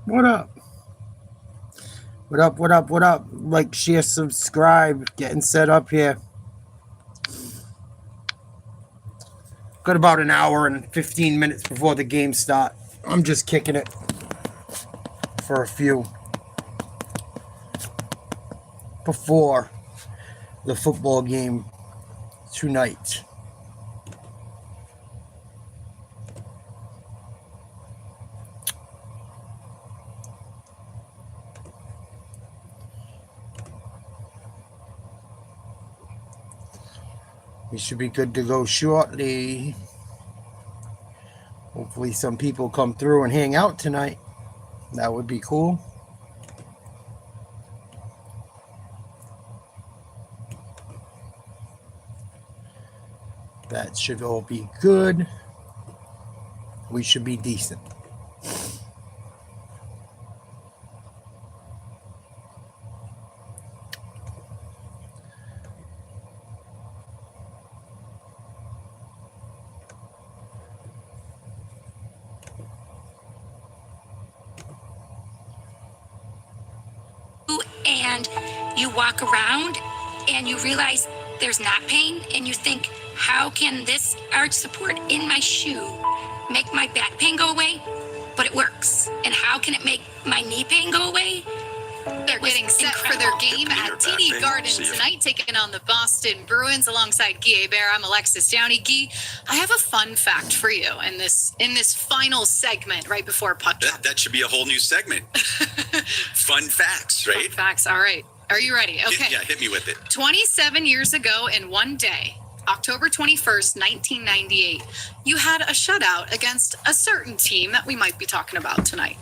What up? What up? What up? What up? Like, share, subscribe. Getting set up here. Got about an hour and 15 minutes before the game start. I'm just kicking it for a few before the football game tonight. We should be good to go shortly. Hopefully some people come through and hang out tonight. That would be cool. That should all be good. We should be decent. And you walk around and you realize there's not pain and you think, how can this arch support in my shoe make my back pain go away? But it works. And how can it make my knee pain go away? They're getting set for their game at TD Garden tonight, taking on the Boston Bruins alongside Guy Hebert. I'm Alexis Downey. Guy, I have a fun fact for you in this final segment right before puck drop. That should be a whole new segment. Fun facts, right? Fun facts. All right. Are you ready? Okay. Hit me with it. 27 years ago in one day, October 21st, 1998, you had a shutout against a certain team that we might be talking about tonight.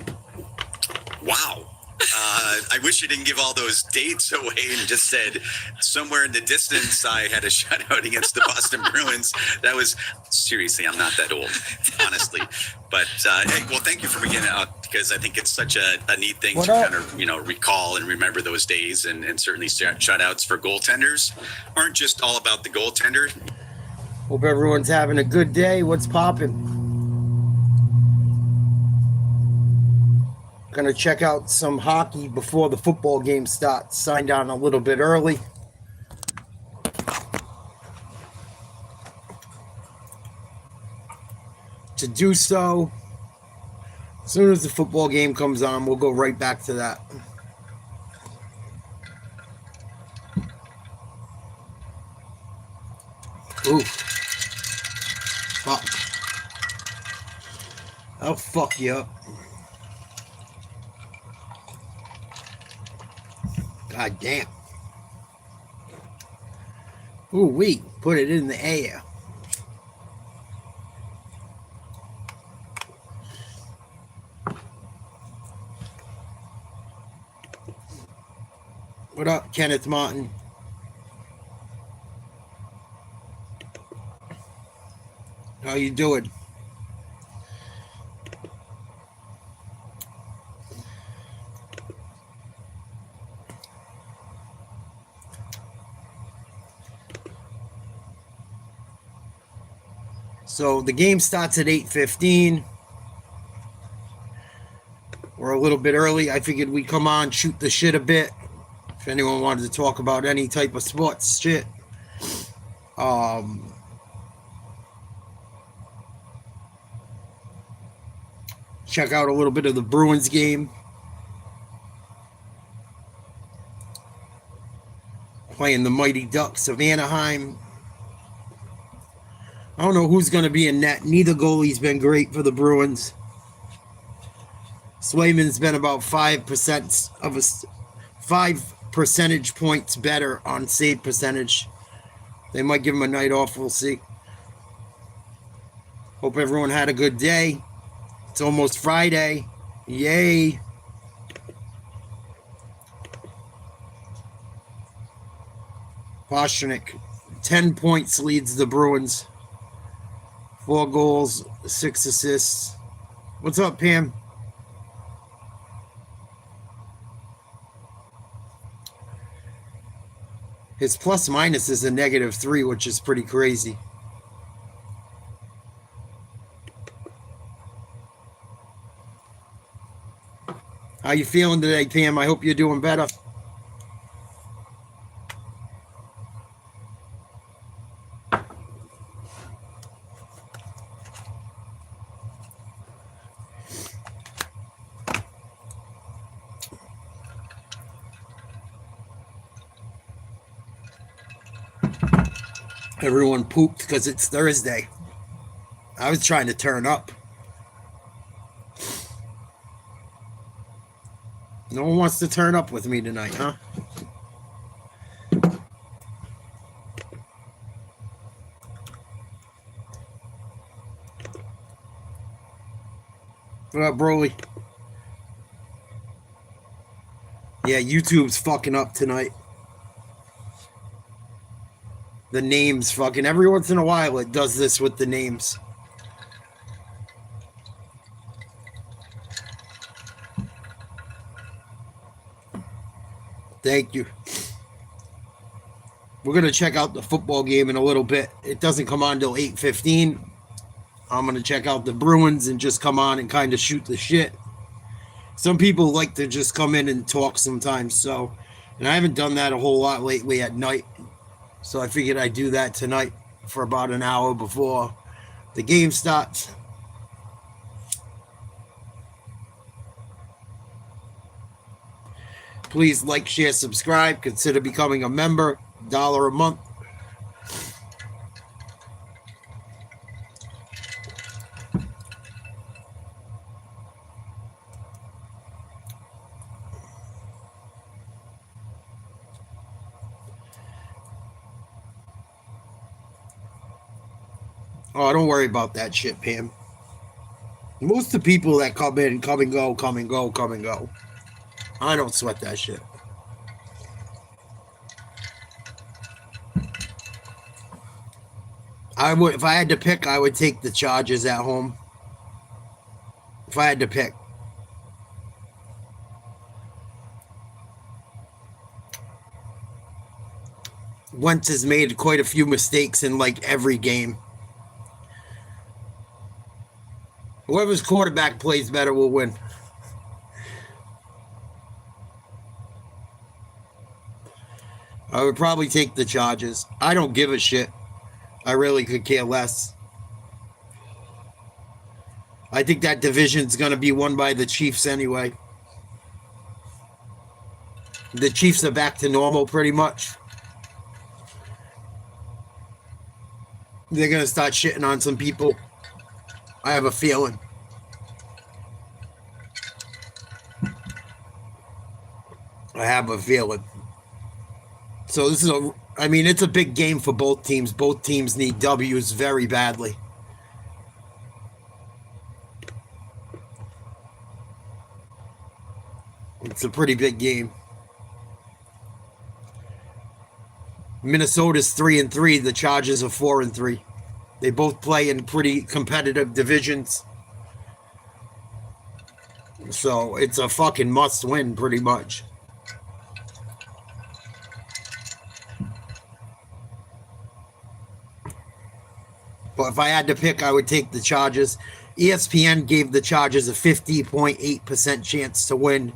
Wow. I wish you didn't give all those dates away and just said somewhere in the distance I had a shutout against the Boston Bruins. That was, seriously, I'm not that old, honestly. But, hey, well, thank you for bringing it up because I think it's such a neat thing to kind of, recall and remember those days. And certainly shutouts for goaltenders aren't just all about the goaltender. Hope everyone's having a good day. What's poppin'? Gonna check out some hockey before the football game starts. Signed on a little bit early. To do so, as soon as the football game comes on, we'll go right back to that. Ooh. Fuck. I'll fuck you up. God damn. Ooh, we put it in the air. What up, Kenneth Martin? How you doing? So the game starts at 8:15. We're a little bit early. I figured we'd come on, shoot the shit a bit. If anyone wanted to talk about any type of sports shit. Check out a little bit of the Bruins game. Playing the Mighty Ducks of Anaheim. I don't know who's going to be in net. Neither goalie's been great for the Bruins. Swayman's been about 5 percentage points better on save percentage. They might give him a night off. We'll see. Hope everyone had a good day. It's almost Friday. Yay. Pastrnak, 10 points leads the Bruins. 4 goals, 6 assists. What's up, Pam? His plus minus is a -3, which is pretty crazy. How you feeling today, Pam? I hope you're doing better. Everyone pooped because it's Thursday. I was trying to turn up. No one wants to turn up with me tonight, huh? What up, Broly? Yeah, YouTube's fucking up tonight. The names fucking, every once in a while it does this with the names. Thank you. We're going to check out the football game in a little bit. It doesn't come on till 8:15. I'm going to check out the Bruins and just come on and kind of shoot the shit. Some people like to just come in and talk sometimes, so, and I haven't done that a whole lot lately at night. So I figured I'd do that tonight for about an hour before the game starts. Please like, share, subscribe. Consider becoming a member. $1 a month. Oh, don't worry about that shit, Pam. Most of the people that come in, come and go, come and go, come and go. I don't sweat that shit. I would, if I had to pick, I would take the Chargers at home. If I had to pick. Wentz has made quite a few mistakes in like every game. Whoever's quarterback plays better will win. I would probably take the Chargers. I don't give a shit. I really could care less. I think that division's going to be won by the Chiefs anyway. The Chiefs are back to normal pretty much. They're going to start shitting on some people. I have a feeling. I have a feeling. So this is I mean, it's a big game for both teams. Both teams need W's very badly. It's a pretty big game. Minnesota's 3-3. The Chargers are 4-3. They both play in pretty competitive divisions. So it's a fucking must win, pretty much. But if I had to pick, I would take the Chargers. ESPN gave the Chargers a 50.8% chance to win,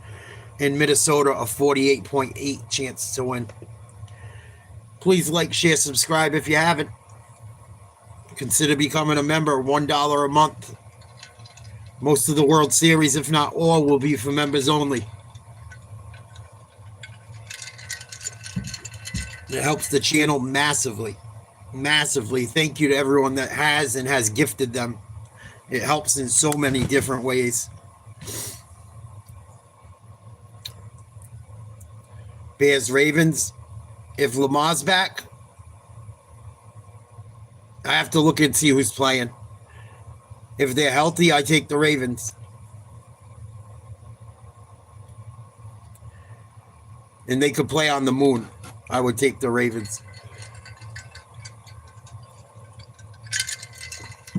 and Minnesota a 48.8% chance to win. Please like, share, subscribe if you haven't. Consider becoming a member, $1 a month. Most of the World Series, if not all, will be for members only. It helps the channel massively. Massively. Thank you to everyone that has and has gifted them. It helps in so many different ways. Bears, Ravens. If Lamar's back, I have to look and see who's playing. If they're healthy, I take the Ravens. And they could play on the moon. I would take the Ravens.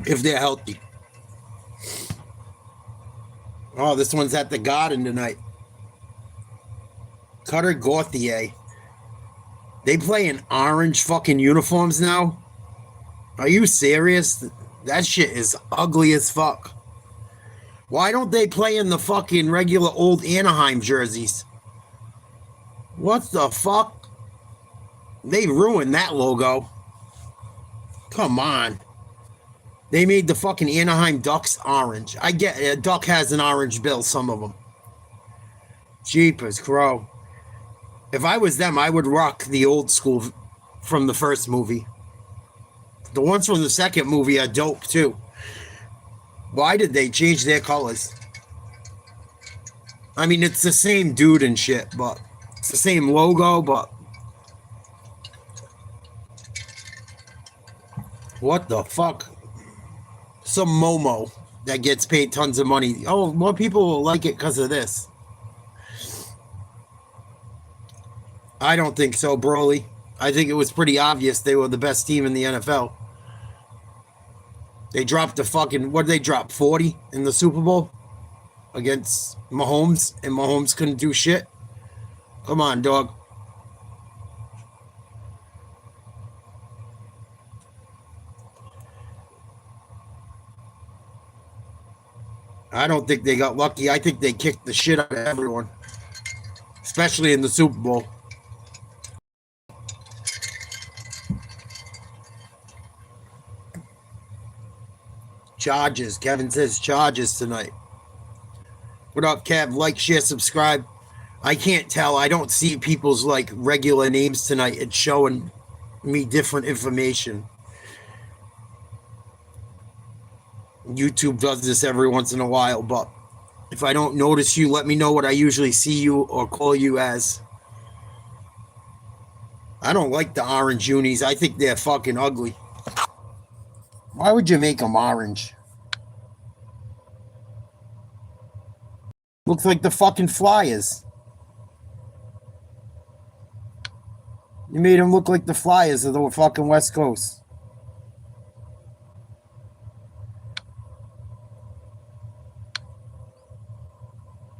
If they're healthy. Oh, this one's at the Garden tonight. Cutter Gauthier. They play in orange fucking uniforms now? Are you serious? That shit is ugly as fuck. Why don't they play in the fucking regular old Anaheim jerseys? What the fuck? They ruined that logo. Come on. They made the fucking Anaheim Ducks orange. I get it. A duck has an orange bill, some of them. Jeepers crow. If I was them, I would rock the old school from the first movie. The ones from the second movie are dope, too. Why did they change their colors? I mean, it's the same dude and shit, but it's the same logo, but what the fuck? Some Momo that gets paid tons of money. Oh, more people will like it because of this. I don't think so, Broly. I think it was pretty obvious they were the best team in the NFL. They dropped the fucking, what did they drop, 40 in the Super Bowl against Mahomes, and Mahomes couldn't do shit? Come on, dog. I don't think they got lucky. I think they kicked the shit out of everyone, especially in the Super Bowl. Chargers. Kevin says Chargers tonight. What up, Kev? Like, share, subscribe. I can't tell. I don't see people's like regular names tonight. It's showing me different information. YouTube does this every once in a while, but if I don't notice you, let me know what I usually see you or call you as. I don't like the orange unis. I think they're fucking ugly. Why would you make them orange? Looks like the fucking Flyers. You made them look like the Flyers of the fucking West Coast.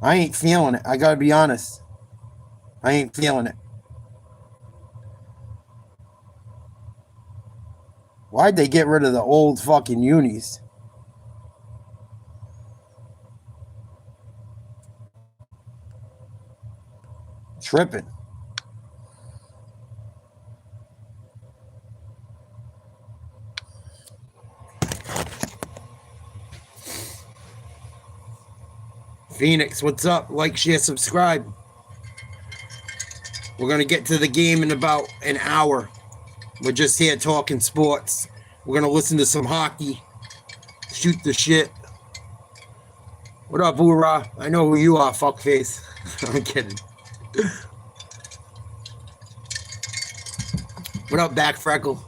I ain't feeling it. I gotta be honest. I ain't feeling it. Why'd they get rid of the old fucking unis? Tripping. Phoenix, what's up? Like, share, subscribe. We're going to get to the game in about an hour. We're just here talking sports. We're going to listen to some hockey. Shoot the shit. What up, Hoorah? I know who you are, fuckface. I'm kidding. What up, Back Freckle?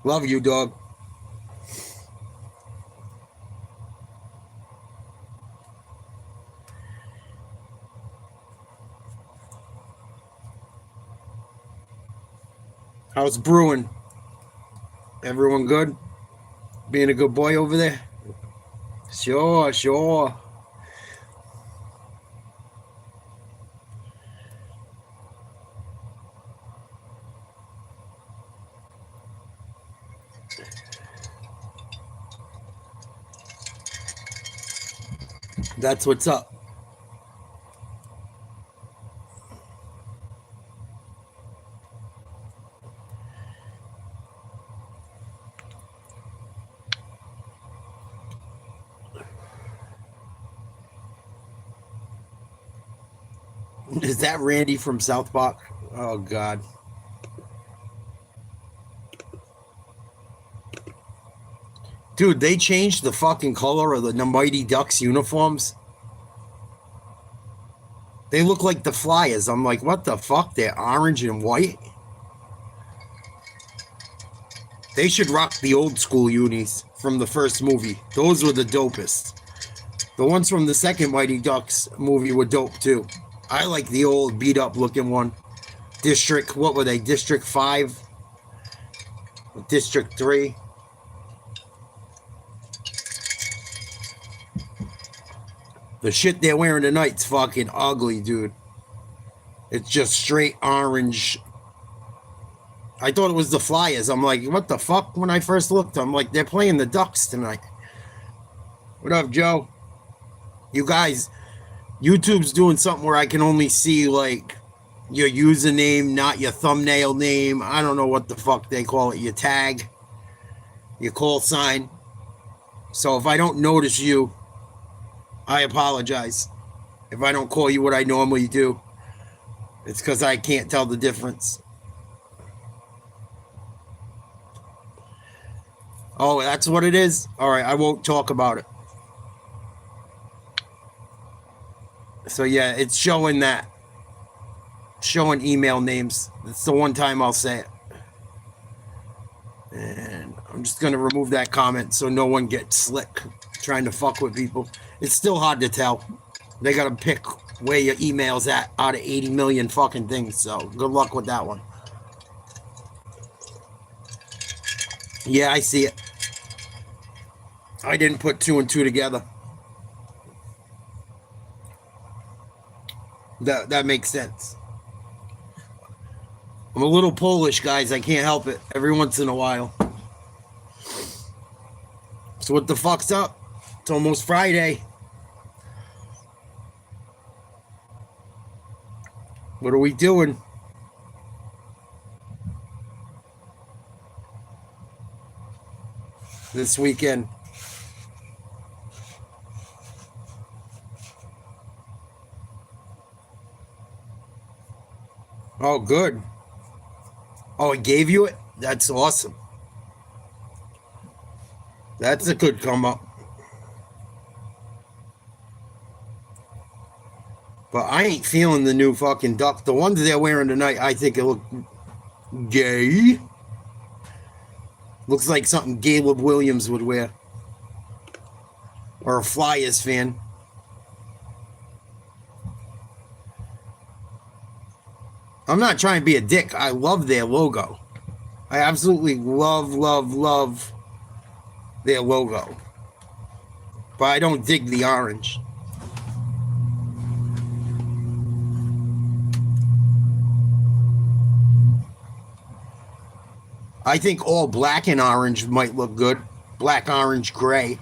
Love you, dog. How's Bruin? Everyone good? Being a good boy over there? Sure, sure. That's what's up. Is that Randy from South Park? Oh, God. Dude, they changed the fucking color of the Mighty Ducks uniforms. They look like the Flyers. I'm like, what the fuck? They're orange and white? They should rock the old school unis from the first movie. Those were the dopest. The ones from the second Mighty Ducks movie were dope, too. I like the old beat-up looking one. District, what were they? District 5? District 3? The shit they're wearing tonight's fucking ugly, dude. It's just straight orange. I thought it was the Flyers. I'm like, what the fuck? When I first looked, I'm like, they're playing the Ducks tonight. What up, Joe? You guys, YouTube's doing something where I can only see like your username, not your thumbnail name. I don't know what the fuck they call it. Your tag, your call sign. So if I don't notice you, I apologize. If I don't call you what I normally do, it's because I can't tell the difference. Oh, that's what it is? All right, I won't talk about it. So yeah, it's showing that. Showing email names. It's the one time I'll say it. And I'm just going to remove that comment so no one gets slick trying to fuck with people. It's still hard to tell. They got to pick where your email's at out of 80 million fucking things. So good luck with that one. Yeah, I see it. I didn't put 2 and 2 together. That makes sense. I'm a little Polish, guys. I can't help it. Every once in a while. So what the fuck's up? It's almost Friday. What are we doing? This weekend. Oh, good. Oh, he gave you it? That's awesome. That's a good come up. But I ain't feeling the new fucking duck. The ones they're wearing tonight, I think it look gay. Looks like something Caleb Williams would wear. Or a Flyers fan. I'm not trying to be a dick. I love their logo. I absolutely love their logo. But I don't dig the orange. I think all black and orange might look good. Black, orange, gray.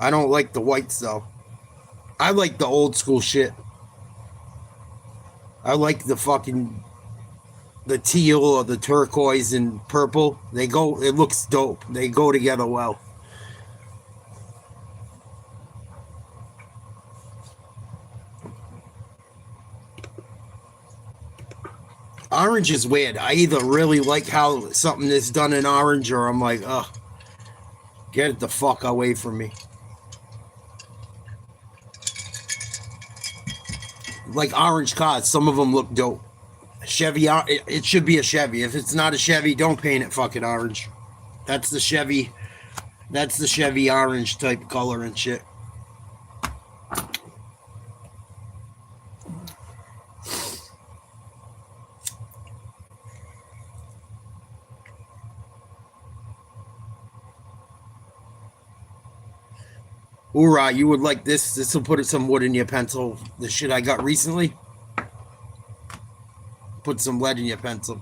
I don't like the whites though. I like the old school shit. I like the teal or the turquoise and purple. It looks dope. They go together well. Orange is weird. I either really like how something is done in orange or I'm like, ugh, get it the fuck away from me. Like orange cars, some of them look dope. Chevy, it should be a Chevy. If it's not a Chevy, don't paint it fucking orange. That's the Chevy orange type color and shit. Hoorah, you would like this. This will put some wood in your pencil. The shit I got recently. Put some lead in your pencil.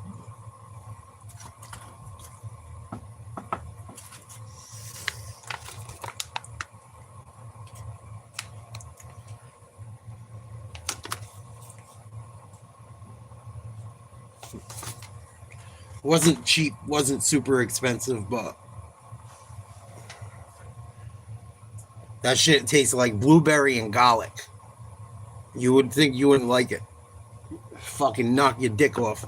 Wasn't cheap, wasn't super expensive, but that shit tastes like blueberry and garlic. You would think you wouldn't like it. Fucking knock your dick off.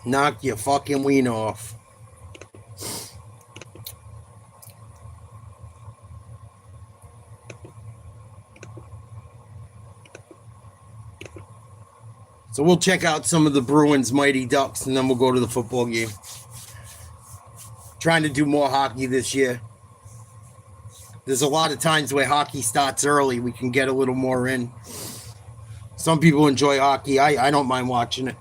Knock your fucking wiener off. So we'll check out some of the Bruins Mighty Ducks and then we'll go to the football game. Trying to do more hockey this year. There's a lot of times where hockey starts early. We can get a little more in. Some people enjoy hockey. I don't mind watching it.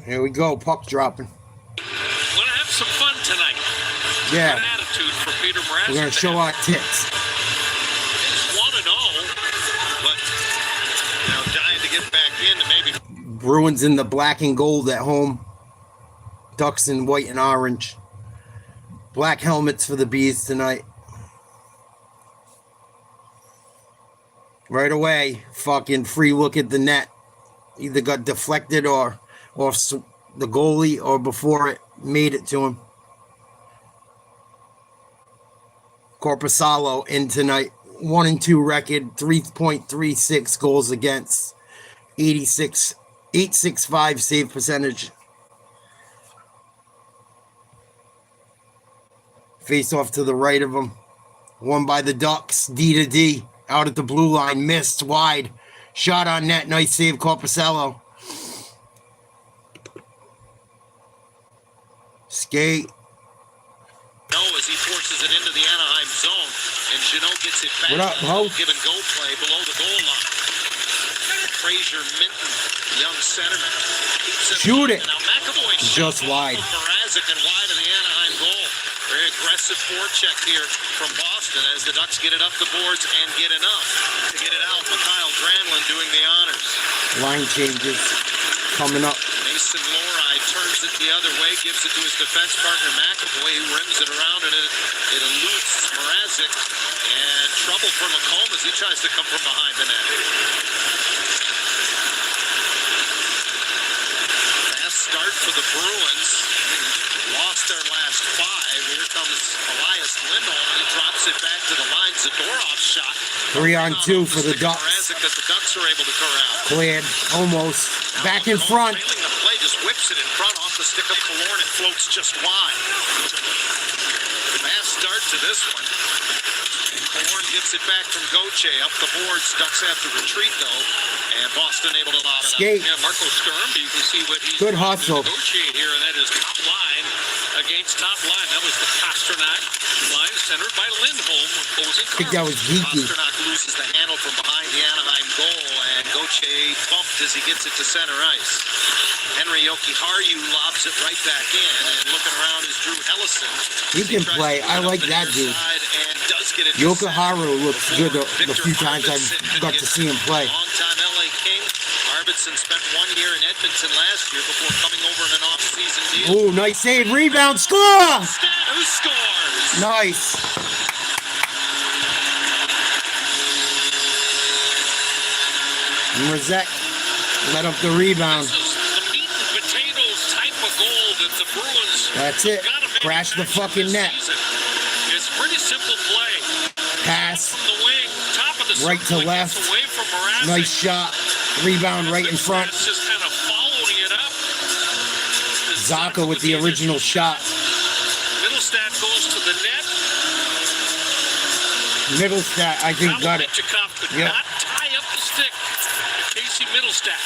Here we go, puck dropping. Want to have some fun tonight. Yeah. Good attitude for Peter Mrazek. We're going to show our tits. Bruins in the black and gold at home. Ducks in white and orange. Black helmets for the Bees tonight. Right away, fucking free look at the net. Either got deflected or the goalie or before it made it to him. Korpisalo in tonight. 1-2 record, 3.36 goals against, 865 save percentage. Face off to the right of him. Won by the Ducks. D to D. Out at the blue line. Missed wide. Shot on net. Nice save, Korpisalo. Skate. No, as he forces it into the Anaheim zone, and Jeannot gets it back. What up, Ho? Give and go play below the goal line. Fraser Minton, young centerman, keeps it. Shoot it. Now McAvoy Just wide. Mrazek and wide of the Anaheim goal. Very aggressive forecheck here from Boston as the Ducks get it up the boards and get enough to get it out. Mikhail Granlund doing the honors. Line changes coming up. Mason Loride turns it the other way, gives it to his defense partner McAvoy, who rims it around, and it eludes Mrazek. And trouble for McComb as he tries to come from behind the net. Fast start for the Bruins. Lost their last 5. Here comes Elias Lindholm, and he drops it back to the line. Zadorov's shot. 3-on-2 for the Ducks. Mrazek that the Ducks are able to corral. Cleared. Almost. Back in front. Trailing the play, just whips it in front off the stick of Killorn. It floats just wide. Fast start to this one. Killorn gets it back from Gauthier up the boards. Ducks have to retreat though, and Boston able to lob it Skate. up. Yeah, Marco Sturm, you can see what he's Good trying to hustle. negotiate here, and that is top line against top line. That was the Pasternak line centered by Lindholm. Opposing I think that was geeky. Pasternak loses the handle from behind the Anaheim goal, and Gauthier bumped as he gets it to center ice. Henry Jokiharju lobs it right back in, and looking around is Drew Ellison. He can play. I like that dude. Jokiharju looks good the few times I've got to see him play. Long-time LA King. Arvidsson spent 1 year in Edmonton last year before coming over in an off-season deal. Oh, nice save. Rebound. Score! Who scores? Nice. Mrazek let up the rebound. This is the meat and potatoes type of goal that the Bruins That's it. gotta Crash the fucking this net. season. It's pretty simple play. Pass. From the wing, top of the Right to circle, it left. gets away from Mrazek. Nice shot. Rebound right in front. It's just kind of following it up. Zaka with the original shot. Middlestat goes to the net. Middlestat, I think, got it. Middlestat could Yep. not tie up the stick. Casey Middlestat.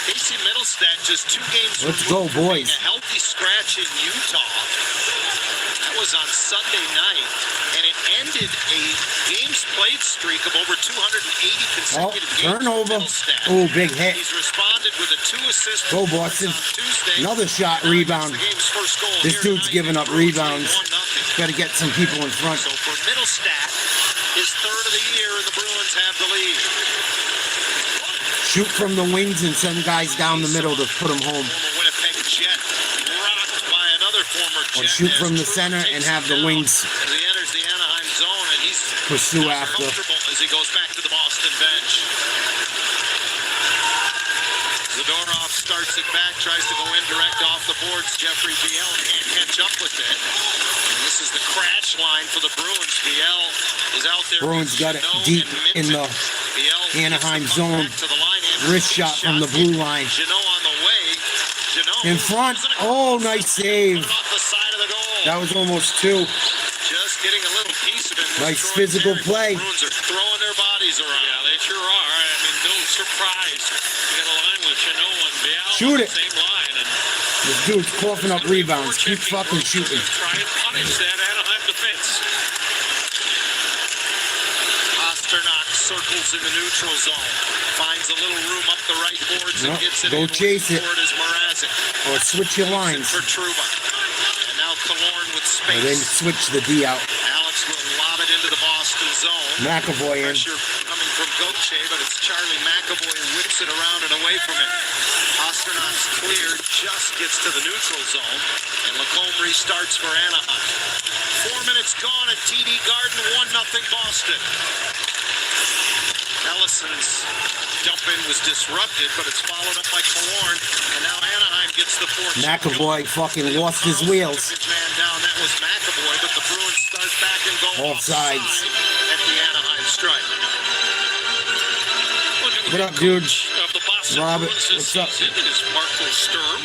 Casey Middlestat just 2 games Let's removed go, from boys. being a healthy scratch in Utah. That was on Sunday night, and it ended a games played streak of over 280 Oh, consecutive games. for turnover. Middlestat. Oh, big hit. He's responded with a 2-assist Go, performance Boston. on Tuesday. Another shot, Now rebound. gets the game's first goal This here dude's tonight. giving up Bruins lead rebounds. 1-0. Got to get some people in front. So for Middlestat, his 3rd of the year, and the Bruins have the lead. Shoot from the wings and send guys down the middle to put them home. Former Winnipeg Jet rocked by another former Or Jet. shoot as from the Truman center takes and have him the down wings as he enters the Anaheim zone, and he's pursue not after. comfortable as he goes back to the Boston bench. Zadorov starts it back, tries to go indirect off the boards. Jeffrey Biel can't catch up with it. And this is the crash line for the Bruins. Biel is out there. Bruins with got it Jeannot deep and in Minton. the Biel Anaheim gets the puck zone. back to the line. Wrist shot from the blue line. Jeannot on the way. Jeannot In front. Oh, nice save. off the side of the goal. That was almost 2. Just getting a little piece of it. Nice physical play. The Bruins are throwing their bodies around. Yeah, they sure are. I mean, no surprise. You got a line with Jeannot and Biel. Shoot on it. the same line. And This dude's coughing up rebounds. Keep fucking shooting. try and punish that Anaheim defense. Pasternak circles in the neutral zone. Finds a little room up the right boards and Yep, gets it go in. chase it. Forward is Mrazek. Or switch your lines. For Trouba. And now Killorn with Or then space. switch the D out. Alex will lob it into the Boston zone. McAvoy in. Pressure coming from Gauthier, but it's Charlie McAvoy who whips it around and away from it. Pasternak's clear, just gets to the neutral zone, and Lacombe restarts for Anaheim. 4 minutes gone at TD Garden, 1-0 Boston. Ellison's dump in was disrupted, but it's followed up by Killorn, and now Anaheim gets the fourth. McAvoy fucking lost his wheels. Man down, that was McAvoy, but the Bruins start back and go Offsides. at the Anaheim strike. What up, dude? Robert, Bruins what's up? Is Marco Sturm.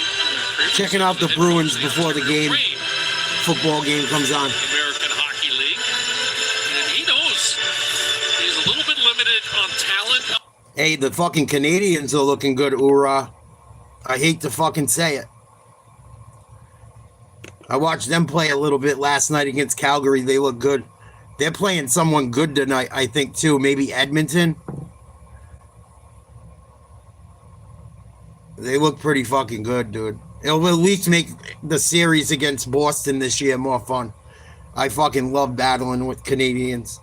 Checking out the Bruins before the game. Football game comes on. American Hockey League. And he knows he's a little bit limited on talent. Hey, the fucking Canadians are looking good, Ura. I hate to fucking say it. I watched them play a little bit last night against Calgary. They look good. They're playing someone good tonight, I think, too. Maybe Edmonton. They look pretty fucking good, dude. It'll at least make the series against Boston this year more fun. I fucking love battling with Canadians.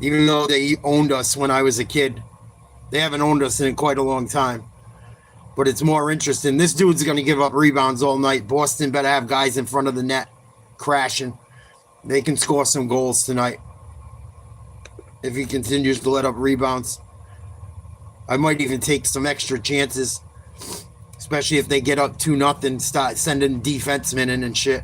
Even though they owned us when I was a kid. They haven't owned us in quite a long time. But it's more interesting. This dude's going to give up rebounds all night. Boston better have guys in front of the net crashing. They can score some goals tonight. If he continues to let up rebounds. I might even take some extra chances. Especially if they get up 2-0, start sending defensemen in and shit.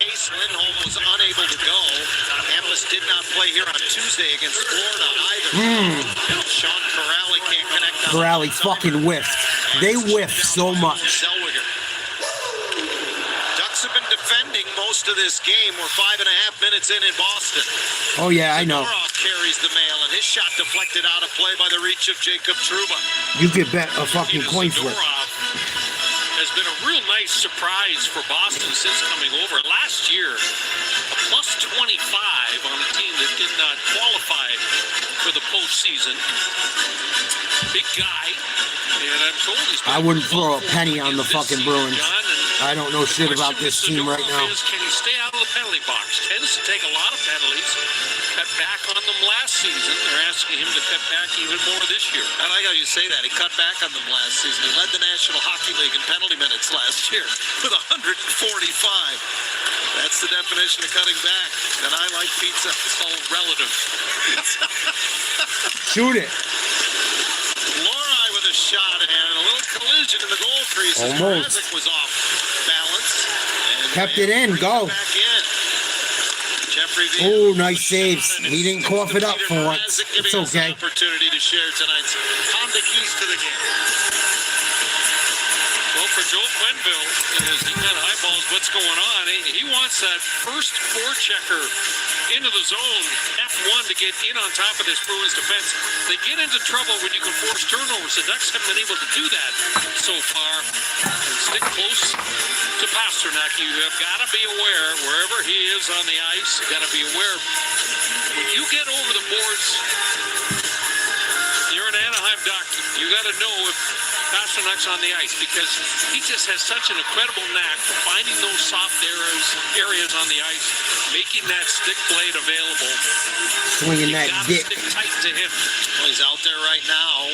Ace Lindholm was unable to go. Analyst did not play here on Tuesday against Florida either. Sean Corrali can't connect. Corrali fucking whiffed. They whiff so much. Zellweger. Ducks have been defending most of this game. We're 5.5 minutes in Boston. Oh yeah, I know. Zadorov carries the mail, and his shot deflected out of play by the reach of Jacob Trouba. You could bet a fucking coin flip. Has been a real nice surprise for Boston since coming over. Last year, a plus 25 on a team that did not qualify for the postseason. Big guy, and I'm told he's I wouldn't throw a penny on the fucking Bruins. I don't know shit about this team right now. Can he stay out of the penalty box? Tends to take a lot of penalties. Cut back on them last season. They're asking him to cut back even more this year. I like how you say that. He cut back on them last season. He led the National Hockey League in penalty minutes last year with 145. That's the definition of cutting back. And I like pizza. It's all relative. Shoot it. Lorai with a shot and a little collision in the goal crease. Almost. Mrazek was off balance. And Kept it in. Go. Back in. Oh, nice saves. He didn't cough it up for once. It's okay. Opportunity to share tonight's Honda keys to the game. Well, for Joel Quenneville, as he kind of eyeballs what's going on, he wants that first forechecker into the zone, F1, to get in on top of this Bruins defense. They get into trouble when you can force turnovers. The Ducks haven't been able to do that so far. And stick close to Pasternak. You have got to be aware, wherever he is on the ice, you got to be aware. When you get over the boards, you're an Anaheim Duck. You got to know if Pasternak's on the ice, because he just has such an incredible knack for finding those soft areas on the ice, making that stick blade available. Swinging that dick. Stick tight to him. Well, he's out there right now.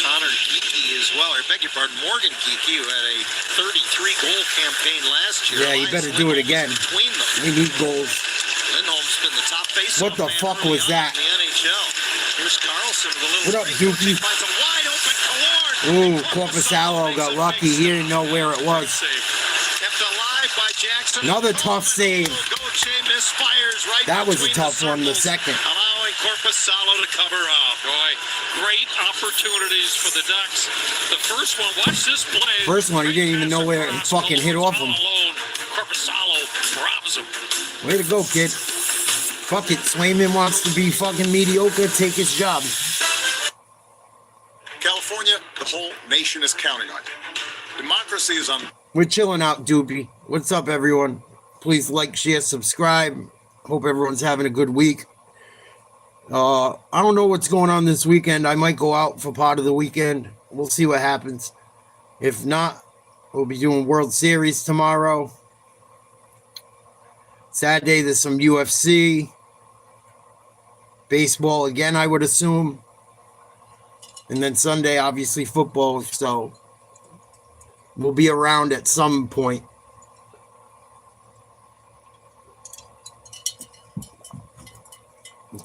Connor Geekie as well. I beg your pardon, Morgan Geekie, who had a 33-goal campaign last year. Yeah, you better do it again. We need goals. Lindholm's been the top base. What the fuck was that? In the NHL. Here's Carlson with a little. What up, Dookie? Finds a wide open Killorn. Ooh, Corpusalo got lucky. He didn't know where it was. Kept alive by Jackson. Another tough save. Misfires right. That was a tough one, the second. Allowing Corpusalo to cover up. Boy, great opportunities for the Ducks. The first one, watch this play. First one, he didn't even know where it fucking hit off him. Corpusalo robs him. Way to go, kid. Fuck it. Swayman wants to be fucking mediocre. Take his job. California, the whole nation is counting on you. Democracy is on. We're chilling out, Doopy. What's up, everyone? Please like, share, subscribe. Hope everyone's having a good week. I don't know what's going on this weekend. I might go out for part of the weekend. We'll see what happens. If not, we'll be doing World Series tomorrow. Saturday, there's some UFC. Baseball again, I would assume. And then Sunday, obviously, football. So we'll be around at some point.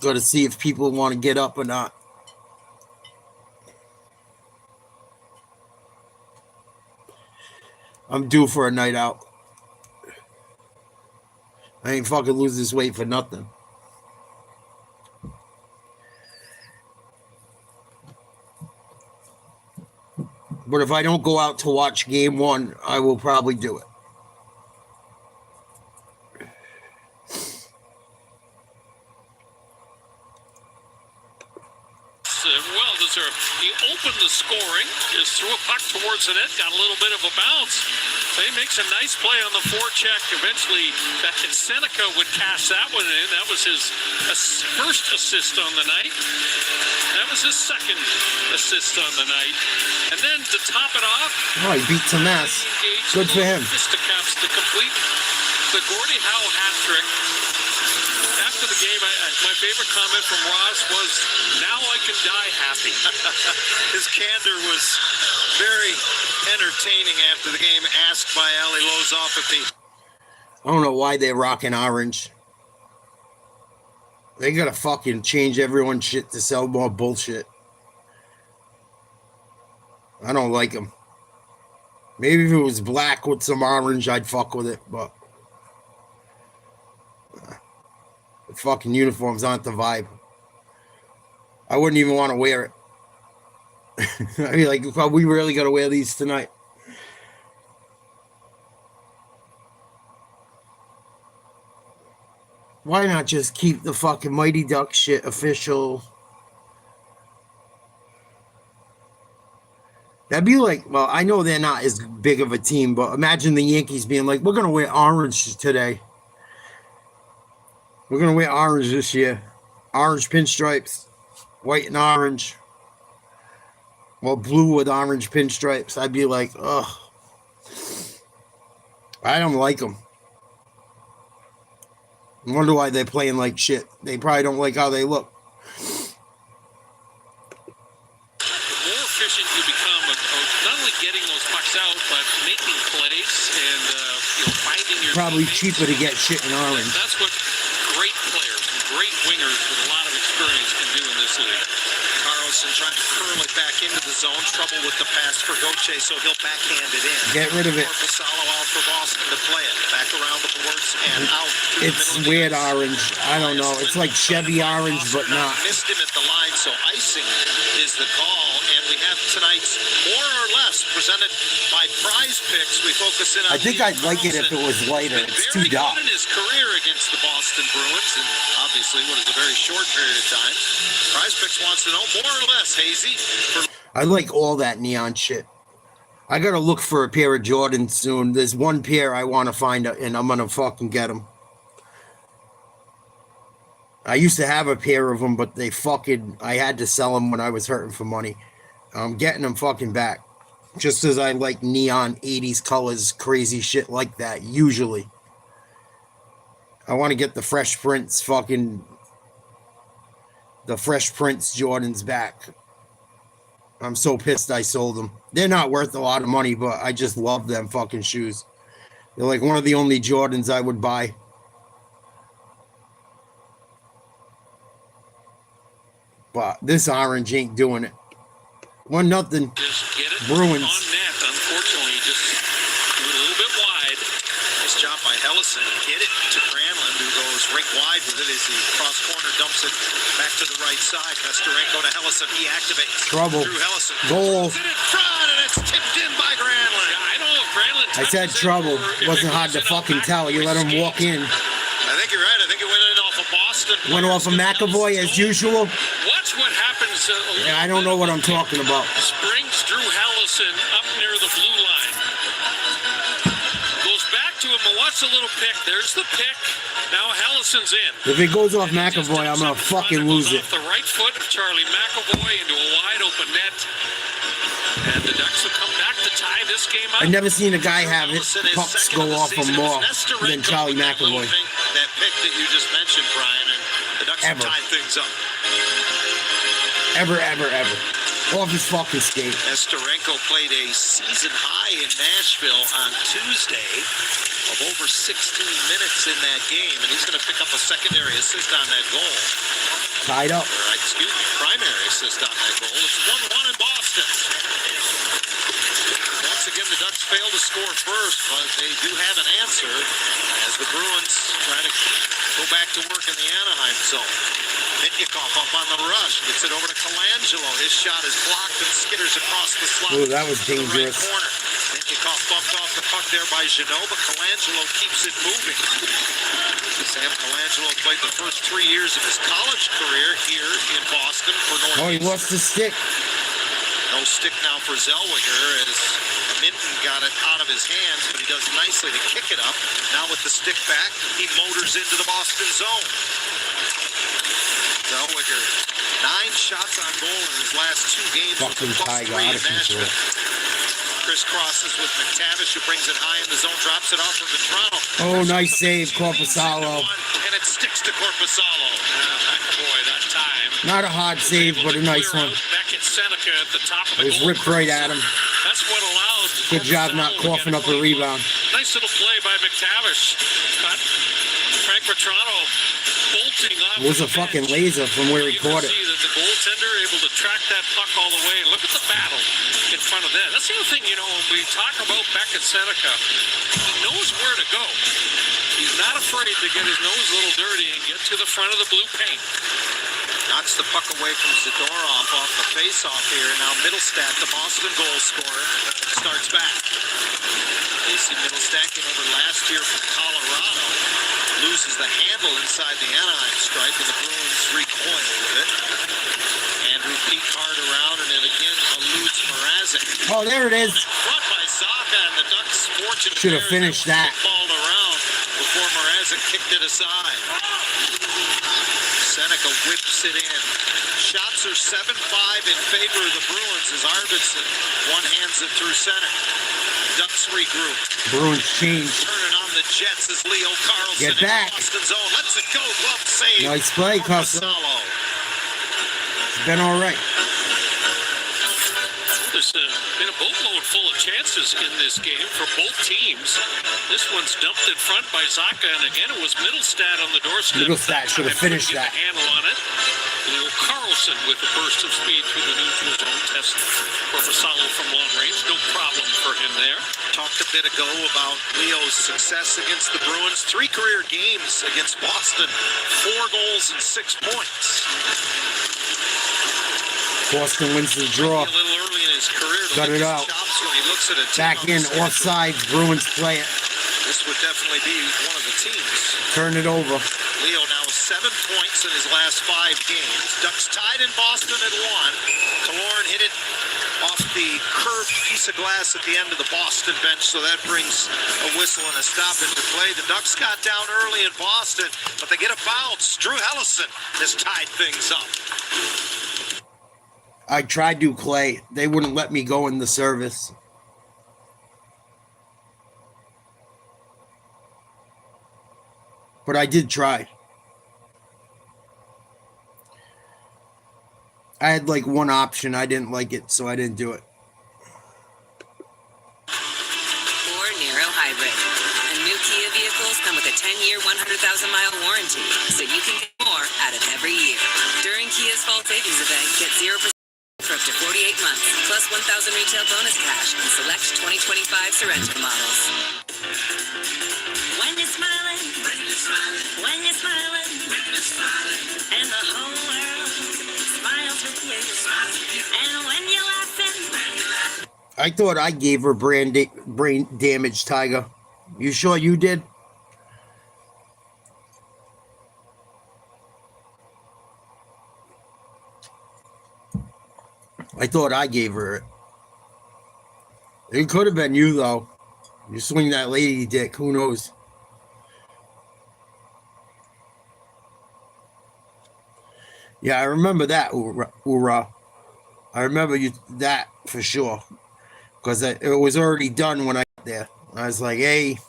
Got to see if people want to get up or not. I'm due for a night out. I ain't fucking lose this weight for nothing. But if I don't go out to watch game one, I will probably do it. Well deserved. He opened the scoring, just threw a puck towards the net, got a little bit of a bounce. So he makes a nice play on the forecheck. Eventually, Seneca would cash that one in. That was his first assist on the night. That was his second assist on the night. And then to top it off, oh, he beat Tomas. Good for him. Fisticuffs to complete the Gordie Howe hat trick. After the game, my favorite comment from Ross was, "Now I can die happy." His candor was very entertaining after the game, asked by Ali Lozoff if he... I don't know why they're rocking orange. They gotta fucking change everyone's shit to sell more bullshit. I don't like them. Maybe if it was black with some orange, I'd fuck with it, but the fucking uniforms aren't the vibe. I wouldn't even want to wear it. I mean, like, are we really gonna wear these tonight? Why not just keep the fucking Mighty Duck shit official? That'd be like, well, I know they're not as big of a team, but imagine the Yankees being like, we're going to wear orange today. We're going to wear orange this year. Orange pinstripes, white and orange. Well, blue with orange pinstripes. I'd be like, ugh. I don't like them. I wonder why they're playing like shit. They probably don't like how they look. The more efficient you become, not only getting those pucks out, but making plays and finding your Probably teammates. cheaper to get shit in orange. That's what great players, great wingers with a lot of experience can do in this league. Carlson trying to curl it back into the zone. Trouble with the pass for Gauthier, so he'll backhand it in. Get rid of it. Corpusalo out for Boston to play it. Back around the boards and out. To It's the middle weird of the orange. I don't know. It's like Chevy orange, but not. Missed him at the line, so icing is the call. And we have tonight's more or less presented by Prize Picks. We focus in on. I think I'd like it if it was lighter. It's too dark. In his career against the Boston Bruins, and obviously what is a very short period of time. Prize Picks wants to know more or less, Hazy. I like all that neon shit. I gotta look for a pair of Jordans soon. There's one pair I want to find, and I'm gonna fucking get them. I used to have a pair of them, but I had to sell them when I was hurting for money. I'm getting them fucking back. Just as I like neon 80s colors, crazy shit like that, usually. I want to get the Fresh Prince Jordans back. I'm so pissed I sold them. They're not worth a lot of money, but I just love them fucking shoes. They're like one of the only Jordans I would buy. But this orange ain't doing it. 1-0. Just get it Bruins. on net. Unfortunately, just threw it a little bit wide. Nice job by Hellison. Get it to Granlund, who goes rink wide with it as he cross corner dumps it back to the right side. Nestorenko to Hellison. He activates. Trouble. Through Hellison. Goal. It's in front, and it's tipped in by Granlund. I don't know if Granlund I said trouble. Wasn't hard to fucking tell. You let him walk in. I think you're right. I think it went in off of Boston. Went off of McAvoy as usual. Watch what happens. Yeah, I don't know what I'm talking about. Springs Drew Hellison up near the blue line. Goes back to him and watch the little pick. There's the pick. Now Hellison's in. If it goes off McAvoy, I'm gonna fucking lose it. Off the right foot of Charlie McAvoy into a wide open net. And the Ducks will come back to tie this game up. I've never seen a guy have his pucks go off him more than Charlie McAvoy. That that you just mentioned, Brian, and the Ducks have tied things up. Ever. Off his fucking skate. Nestorenko played a season high in Nashville on Tuesday of over 16 minutes in that game, and he's going to pick up a secondary assist on that goal. Tied up. Or, excuse me, primary assist on that goal. It's 1-1 in Boston. Once again, the Ducks fail to score first, but they do have an answer as the Bruins try to go back to work in the Anaheim zone. Mitnikov up on the rush, gets it over to Colangelo. His shot is blocked and skitters across the slot. Ooh, that was to the right dangerous. corner. Mitnikov bumped off the puck there by Jeannot, but Colangelo keeps it moving. Sam Colangelo played the first 3 years of his college career here in Boston for Northeastern. Oh, he lost the stick. No stick now for Zellweger as Minton got it out of his hands, but he does nicely to kick it up. Now with the stick back, he motors into the Boston zone. Zellweger, 9 shots on goal in his last 2 games. Fucking Tiger, +3 out in of control. Nashville. Crisscrosses with McTavish, who brings it high in the zone, drops it off for Vetrano. Oh, nice save, Corpusalo. And it sticks to Corpusalo. McAvoy that time. Not a hard save, but a nice one. Back at Seneca at the top of It the was goal. ripped right at him. That's what allowed. Good job not coughing up a rebound. Nice little play by McTavish. But Frank Vetrano bolting off. It was a fucking laser from where he caught it. You can see that the goaltender able to track that puck all the way. Look at the battle in front of that. That's the other thing, you know, when we talk about Beckett Seneca, he knows where to go. He's not afraid to get his nose a little dirty and get to the front of the blue paint. Knocks the puck away from Zadorov off the face-off here. Now Middlestat, the Boston goal scorer, starts back. Casey Middlestat came over last year from Colorado. Loses the handle inside the Anaheim stripe, and the Bruins recoil with it. Andrew Picard around, and then again eludes Mrazek. Oh, there it is. Brought by Zaka, and the Ducks fortunate. Should have finished that. Balled around before Mrazek kicked it aside. Seneca whips it in. Shots are 7-5 in favor of the Bruins as Arvidsson one-hands it through center. Ducks regroup. Bruins change. Turning on the Jets as Leo Carlson Get back. in Boston zone. Lets it go. Glove save. Nice play, Carlson. Corpusalo. It's been all right. There's been a boatload full of chances in this game for both teams. This one's dumped in front by Zaka, and again it was Middlestat on the doorstep. Middlestat should have finished that. Handle on it. Leo Carlson with a burst of speed through the neutral zone. Test Corpusalo from long range. No problem for him there. Talked a bit ago about Leo's success against the Bruins. 3 career games against Boston. 4 goals and 6 points. Boston wins the draw. A little early in his career to Got it lick his out. chops when he looks at a team Back on in, the schedule. offsides, Bruins play it. This would definitely be one of the teams. Turn it over. Leo now with 7 points in his last 5 games. Ducks tied in Boston at 1. Killorn hit it off the curved piece of glass at the end of the Boston bench, so that brings a whistle and a stoppage to play. The Ducks got down early in Boston, but they get a bounce. Drew Hellison has tied things up. I tried to, Clay. They wouldn't let me go in the service. But I did try. I had like one option. I didn't like it, so I didn't do it. Or Nero Hybrid. And new Kia vehicles come with a 10-year, 100,000-mile warranty, so you can get more out of every year. During Kia's Fall Savings Event, get 0% for up to 48 months, plus 1,000 retail bonus cash on select 2025 Sorento models. When you're smiling, when you're smiling, and the whole world smiles with you, and when you're laughing. I thought I gave her brain damage, Tiger. You sure you did? I thought I gave her it. It could have been you, though. You swing that lady dick. Who knows? Yeah, I remember that, Ura. I remember you that for sure. Because it was already done when I got there. I was like, hey.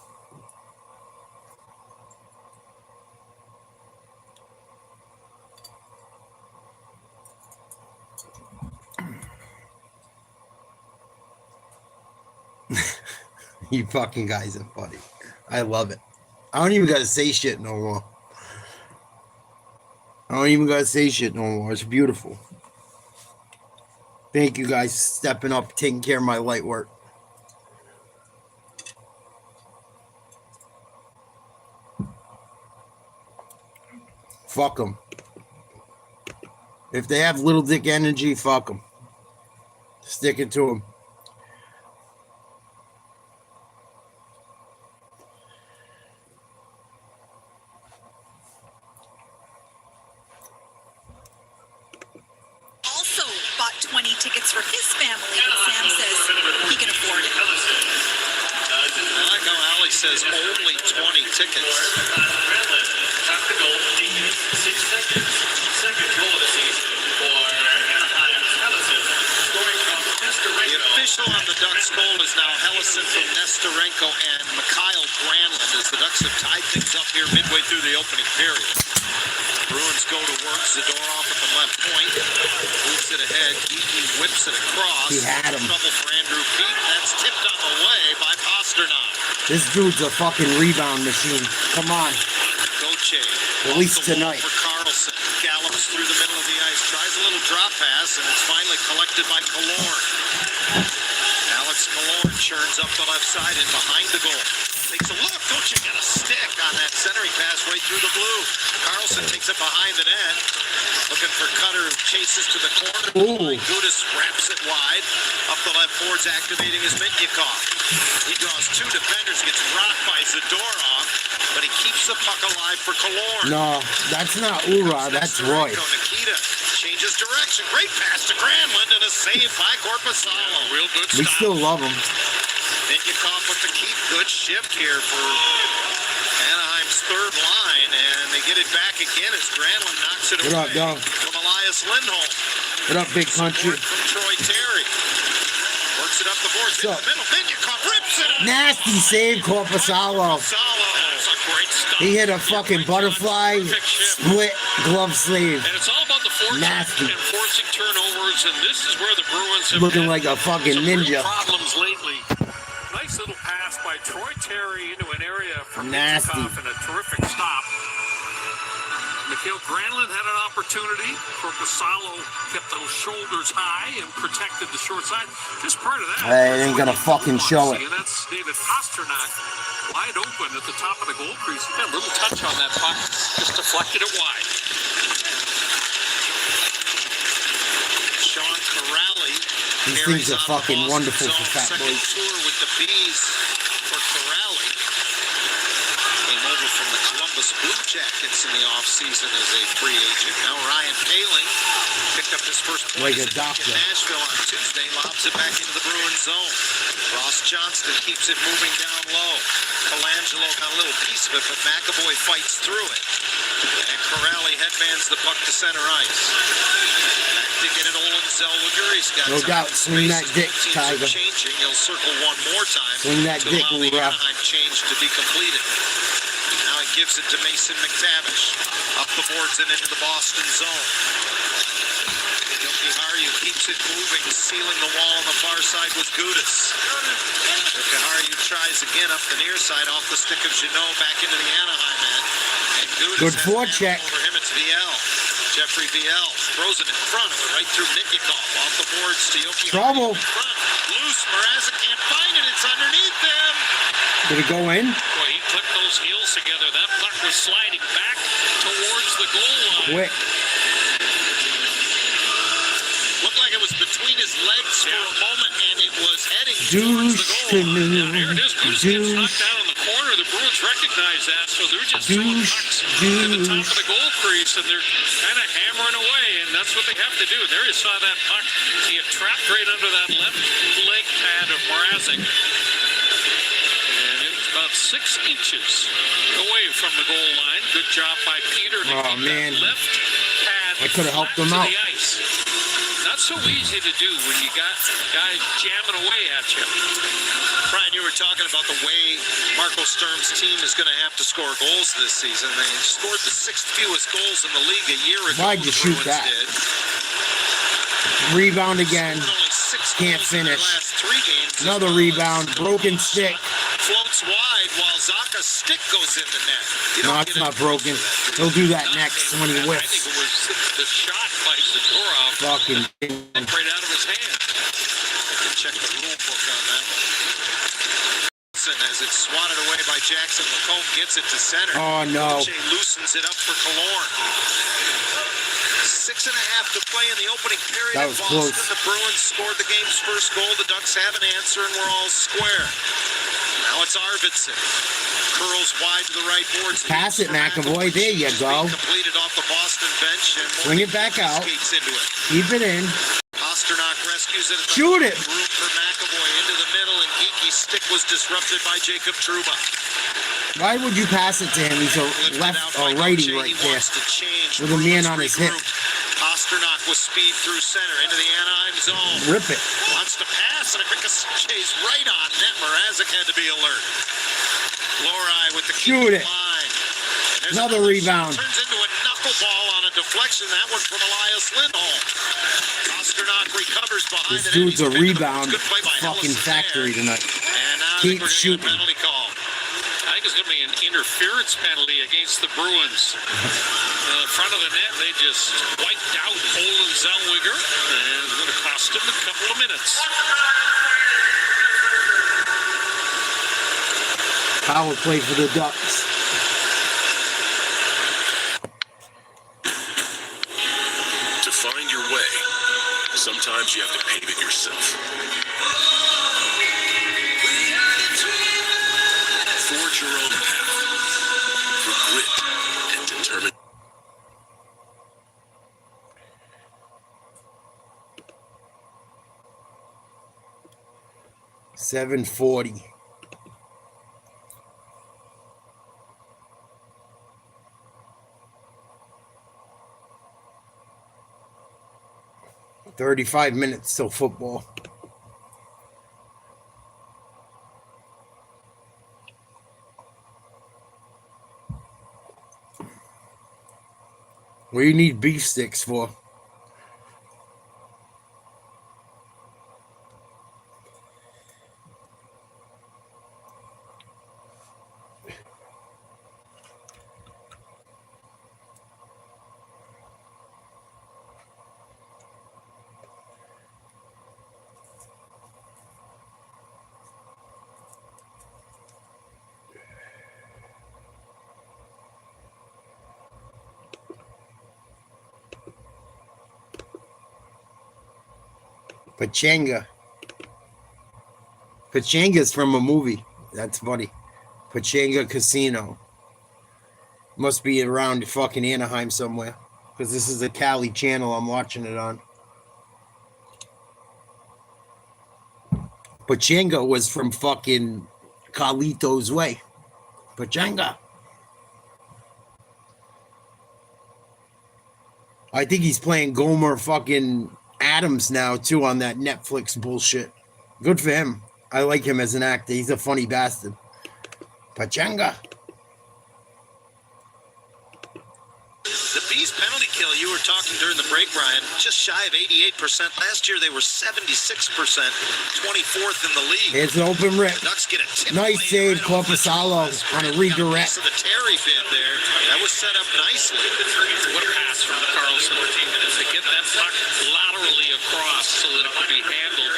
You fucking guys are funny. I love it. I don't even gotta say shit no more. It's beautiful. Thank you guys for stepping up, taking care of my light work. Fuck them. If they have little dick energy, fuck them. Stick it to them. Also bought 20 tickets for his family, but Sam says he can afford it. I like how Ali says only 20 tickets. The official on the Ducks' goal is now Hellison from Nestorenko and Mikhail Granlund as the Ducks have tied things up here midway through the opening period. Bruins go to work. Zadorov at the left point. Moves it ahead. Geeky whips it across. He had him. Trouble for Andrew Pete. That's tipped on the way by Pasternak. This dude's a fucking rebound machine. Come on. Goche. At least tonight. For Carlson. Gallops through the middle of the ice. Tries a little drop pass, and it's finally collected by Killorn. Alex Killorn churns up the left side and behind the goal. Takes a look. Goche got a stick on that centering pass right through the blue. Carlson takes it behind the net. Looking for Cutter, who chases to the corner. Ooh. Gudis wraps it wide. Up the left boards, activating his Minyakov. He draws two defenders, gets rocked by Zadorov, but he keeps the puck alive for Killorn. No, that's not Ura. That's Roy. Nikita changes direction. Great pass to Granlund and a save by Korpisalo. Real good We stop. still love him. Minyakov with the keep. Good shift here for Anaheim's third line, and they get it back again as Granlund knocks it What away up, dog? from Elias Lindholm. What up, big country? Support from Troy Terry. Works it up the boards in the middle. Minyakov rips it. Nasty save, Korpisalo. That's a great stop. He hit a fucking butterfly split glove sleeve. And it's all about the fortune Nasty. and forcing turnovers, and this is where the Bruins have Looking had like a fucking some real ninja. problems lately. Nice little pass by Troy Terry into an area from Nasty. Minyakov and a terrific stop. Mikhail Granlund had an opportunity. Korpisalo kept those shoulders high and protected the short side. Just part of that. They ain't gonna fucking show it. And that's David Pasternak wide open at the top of the goal crease. He got a little touch on that puck, just deflected it wide. Sean Corrali. These things are fucking wonderful for fat Second boys. tour with the Bees for Corrali. Came over from the Columbus Blue Jackets in the offseason as a free agent. Now Ryan Poehling picked up his first point Like a as a Duck doctor. in Nashville on Tuesday. Lobs it back into the Bruins zone. Ross Johnston keeps it moving down low. Colangelo got a little piece of it, but McAvoy fights through it. And Corrali headmans the puck to center ice. Back to get it Olin Zellweger. He's got No time doubt. and Swing space that as dick, both teams are Tiger. changing. He'll circle one more time Swing that to dick, allow the Ura. Anaheim change to be completed. Now he gives it to Mason McTavish. Up the boards and into the Boston zone. Jokiharju keeps it moving, sealing the wall on the far side with Gudis. Jokiharju tries again up the near side off the stick of Jeannot back into the Anaheim end. And Gudis Good has forecheck. it over him. It's Viel. Jeffrey Viel throws it in front of it, right through Minyakov. Off the boards to Jokiharju. Trouble. In front. Loose. Mrazek can't find it. It's underneath them. Did it go in? Boy, he clipped those heels together. That puck was sliding back towards the goal line. Quick. Looked like it was between his legs for a moment, and it was heading towards the Douche goal line. Now, here it is. Goose gets knocked Douche. down in the corner. The Bruins recognize that, so they're just throwing pucks to the top of the goal crease, and they're kind of hammering away, and that's what they have to do. There you saw that puck get trapped right under that left leg pad of Mrazek. And it was about 6 inches away from the goal line. Good job by Peter to Oh, keep man. that left pad I could have helped flat them to out. the ice. Not so easy to do when you got guys jamming away at you. Brian, you were talking about the way Marco Sturm's team is going to have to score goals this season. They scored the 6th fewest goals in the league a year ago. Why'd you the shoot Bruins that? did. Rebound again. Only 6 Can't goals in their finish. last 3 games. as Another well. rebound. Broken stick. Floats wide while Zaka's stick goes in the net. You No, don't it's get not it. broken. He'll do that next when he I think whiffs. it was the shot by Zadorov Fucking. right out of his hand. Check the rule book on that. As it's swatted away by Jackson, Lacombe gets it to center. Oh, no. Jay loosens it up for Killorn. 6.5 to play in the opening period. That in was Boston. close. The Bruins scored the game's first goal. The Ducks have an answer, and we're all square. Now it's Arvidsson. Curls wide to the right boards. Pass it, McAvoy. There you go. Completed off the Boston bench. And Swing it back out. skates into it. Keep it in. Pasternak rescues it. At the Shoot it. Room for McAvoy into the middle, and Geeky's stick was disrupted by Jacob Trouba. Why would you pass it to him? He's a Lifted left out or by righty Gauthier. right He there. wants to change. With a man Bruins on his hip. regroup. Pasternak with speed through center into the Anaheim zone. Rip it. Wants to pass, and it ricochets right on net. Mrazek had to be alert. Lori with the Shoot it. line. And there's Another rebound. Turns into a knuckleball on a deflection. That one from Elias Lindholm. Pasternak recovers behind This it. dude's a He's picked up. rebound Good play by fucking Ellison factory there. tonight. And now Keep we're gonna get a shooting. penalty call. I think it's going to be an interference penalty against the Bruins. In front of the net, they just wiped out Olin Zellweger, and it's going to cost him a couple of minutes. Power play for the Ducks. To find your way, sometimes you have to pave it yourself. Forge your own path through grit and determination. $7.40. $35 minutes till football. What do you need beef sticks for? Pachanga. Pachanga's from a movie. That's funny. Pachanga Casino. Must be around fucking Anaheim somewhere. Because this is a Cali channel I'm watching it on. Pachanga was from fucking Carlito's Way. Pachanga. I think he's playing Gomer fucking Adams now too on that Netflix bullshit. Good for him. I like him as an actor. He's a funny bastard. Pachanga. The Bees penalty kill, you were talking during the break, Brian, just shy of 88%. Last year they were 76%, 24th in the league. It's an open rip. The Ducks get a tip. Nice save, right off the Corpusalo on a redirect. So the Terry bid there, that was set up nicely. What a pass from Carlson to get that puck laterally across so that it can be handled.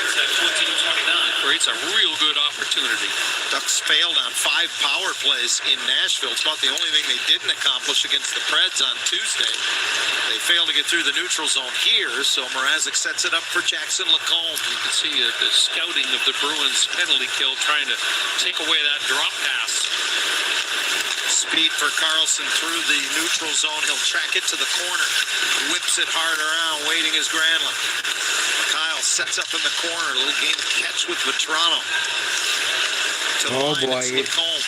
Creates a real good opportunity. Ducks failed on 5 power plays in Nashville. It's about the only thing they didn't accomplish against the Preds on Tuesday. They failed to get through the neutral zone here, so Mrazek sets it up for Jackson Lacombe. You can see the scouting of the Bruins penalty kill trying to take away that drop pass. Speed for Carlson through the neutral zone. He'll track it to the corner. Whips it hard around, waiting is Granlund. Kyle sets up in the corner. A little game of catch with Vetrano. To the Oh, line, boy. it's Lacombe.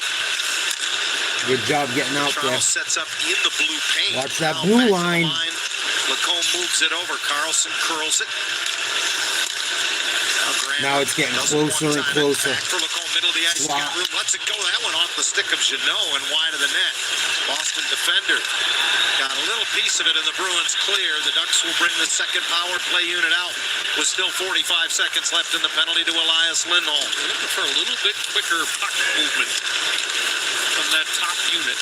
Good job getting out Vetrano there. sets up in the blue paint. Watch that Now blue back to the line. Lacombe moves it over. Carlson curls it. Now it's getting Doesn't closer one and time closer. back for Lacombe, middle of the ice. Wow. Got room, lets it go. That one off the stick of Jeannot and wide of the net. Boston defender got Got a little piece of it, and the Bruins clear. The Ducks will bring the second power play unit out with still 45 seconds left in the penalty to Elias Lindholm. Looking for a little bit quicker puck movement from that top unit.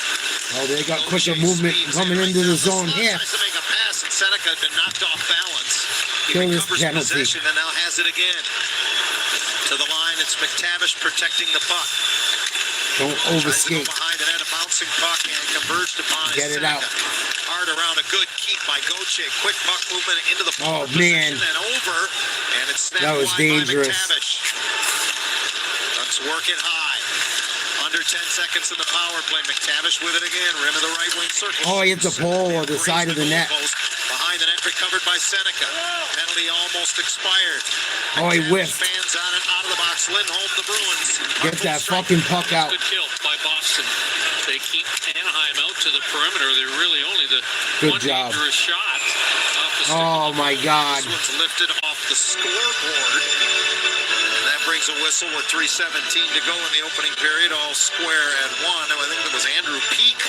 Oh, they got quicker movement coming into the zone here. Tries to make a pass, and Seneca had been knocked off balance. He Kill this recovers penalty. possession and now has it again. To the line, it's McTavish protecting the puck. Don't Tries to go overskate. behind it, and a bouncing puck and converged upon Get it Seneca. out. Hard around, a good keep by Goche. Quick puck movement into the Oh, position man. and over, and it's snapped That was wide dangerous. by McTavish. Ducks work it high. Under 10 seconds in the power play. McTavish with it again. Rim of the right wing circle. Oh, he hits the pole or the side of the net. Behind the net, recovered by Seneca. Penalty almost expired. Oh, he McTavish whiffed. fans on it, out of the box. Lindholm, the Bruins. Get that fucking puck out. Good kill by Boston. They keep Anaheim out to the perimeter. They're really only the Good one job. dangerous shot off the stick Oh, of the my goal. God. This one's lifted off the scoreboard. And that brings a whistle with 3:17 to go in the opening period. All square at one. I think it was Andrew Peak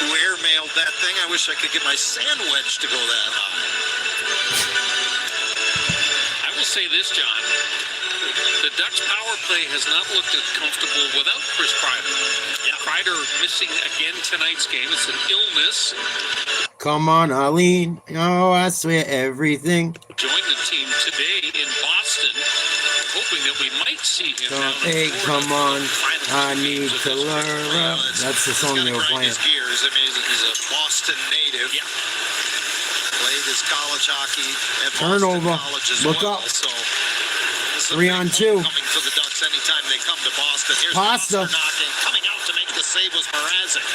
who airmailed that thing. I wish I could get my sand wedge to go that high. I will say this, John. The Dutch power play has not looked as comfortable without Chris Kreider. Kreider missing again tonight's game. It's an illness. Come on, Arlene. Oh, I swear everything. Joined the team today in Boston, hoping that we might see him. So, down in hey, Florida come for on. the final I 2 need games of to this learn. year. That's the song He's they gotta were grind playing. his gears. I mean, he's a Boston native. Yeah. Played his college hockey at Turnover. Boston College as Look well. up. So this is a 3 big on 2. homecoming for the Ducks anytime they come to Boston. Here's Pasta. Pasternak, and coming out to make the save was Mrazek.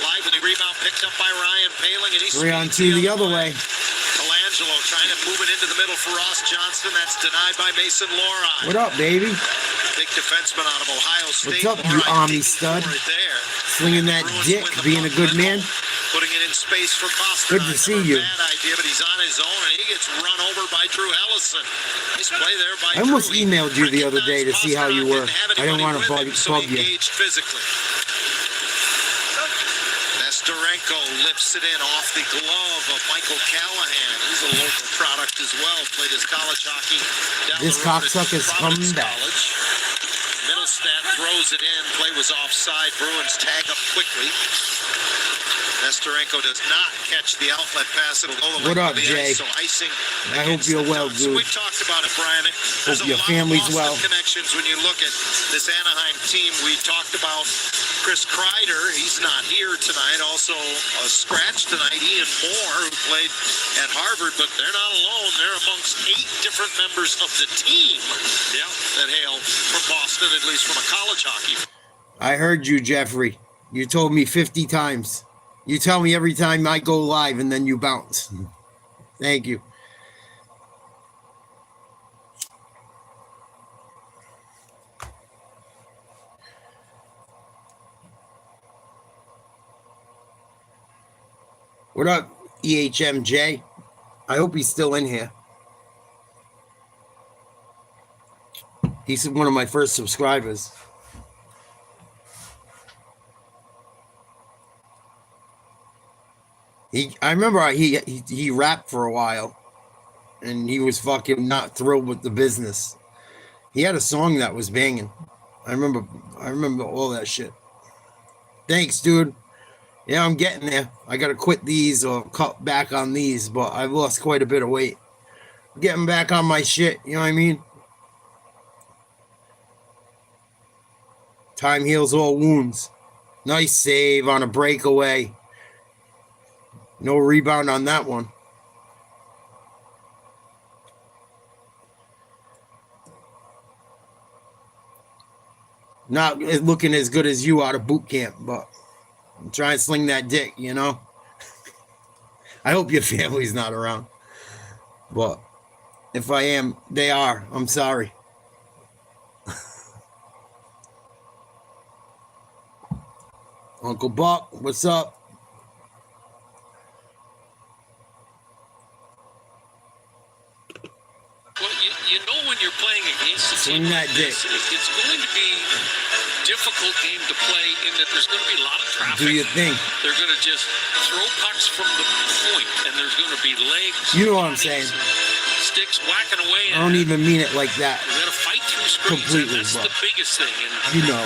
Lively rebound picked up by Ryan Paling, and he's 3 on 2 the other way. Colangelo trying to move it into the middle for Ross Johnston. That's denied by Mason Lohrei. What up, baby? Big defenseman out of Ohio State. What's up, you Lohrei Army digging stud? for it there. Slinging that Bruins dick, win the being a puck. good man. Putting it in space for Boston. Good to see you. Bad idea, but he's on his own, and he gets run over by Drew Ellison. Nice play there by I almost Drew. He emailed you the other day to see how you were. Pasternak didn't have I didn't want anybody to with him, so he bug you. engaged physically. Nestorenko lifts it in off the glove of Michael Callahan. He's a local product as well. Played his college hockey down This the road at cocksucker's Providence coming back. College. Middlestat throws it in. Play was offside. Bruins tag up quickly. Nestorenko does not catch the outlet pass. It'll go the What length up, of the Jay? ice, so icing I hope against you're the well, Ducks. dude. We've talked about it, Brian. There's Hope a your lot family's of Boston well. connections when you look at this Anaheim team. We talked about Chris Kreider. He's not here tonight. Also a scratch tonight. Ian Moore, who played at Harvard, but they're not alone. They're amongst 8 different members of the team that hail from Boston, at least from a college hockey. I heard you, Jeffrey. You told me 50 times. You tell me every time I go live and then you bounce. Thank you. What up, EHMJ? I hope he's still in here. He's one of my first subscribers. I remember he rapped for a while, and he was fucking not thrilled with the business. He had a song that was banging. I remember all that shit. Thanks, dude. Yeah, I'm getting there. I gotta quit these or cut back on these, but I've lost quite a bit of weight. Getting back on my shit, you know what I mean? Time heals all wounds. Nice save on a breakaway. No rebound on that one. Not looking as good as you out of boot camp, but I'm trying to sling that dick, you know? I hope your family's not around. But if I am, they are. I'm sorry. Uncle Buck, what's up? Well, you know when you're playing against a Swing team that like this, dick. it's going to be difficult game to play in that there's going to be a lot of traffic. Do you think? They're going to just throw pucks from the point, and there's going to be legs. You know what I'm saying? Sticks whacking away. I don't even mean it like that. We're going to fight through screens, Completely, and that's the biggest thing. And you know.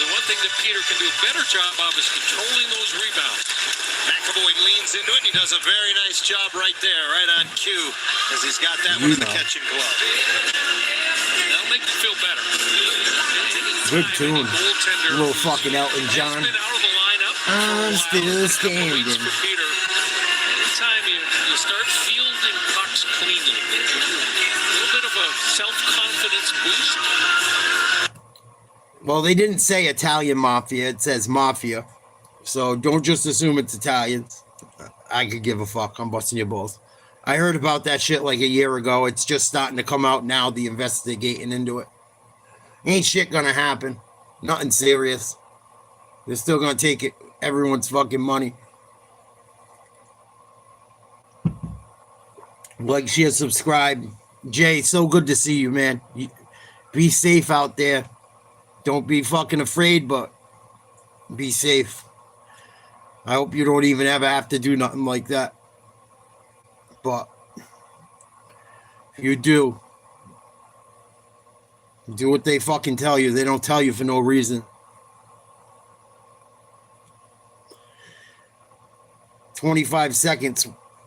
the one thing that Peter can do a better job of is controlling those rebounds. McAvoy leans into it, and he does a very nice job right there, right on cue, as he's got that one in the catching glove. That'll make you feel better. Good tune. A little fucking Elton John. I'm still standing. For Peter, anytime you start fielding pucks cleanly, a little bit of a self-confidence boost. Well, they didn't say Italian Mafia. It says Mafia. So don't just assume it's Italians. I could give a fuck. I'm busting your balls. I heard about that shit like a year ago. It's just starting to come out now, the investigating into it. Ain't shit gonna happen. Nothing serious. They're still gonna take it. Everyone's fucking money. Like, share, subscribe. Jay, so good to see you, man. Be safe out there. Don't be fucking afraid, but be safe. I hope you don't even ever have to do nothing like that. But if you do what they fucking tell you. They don't tell you for no reason. 25 seconds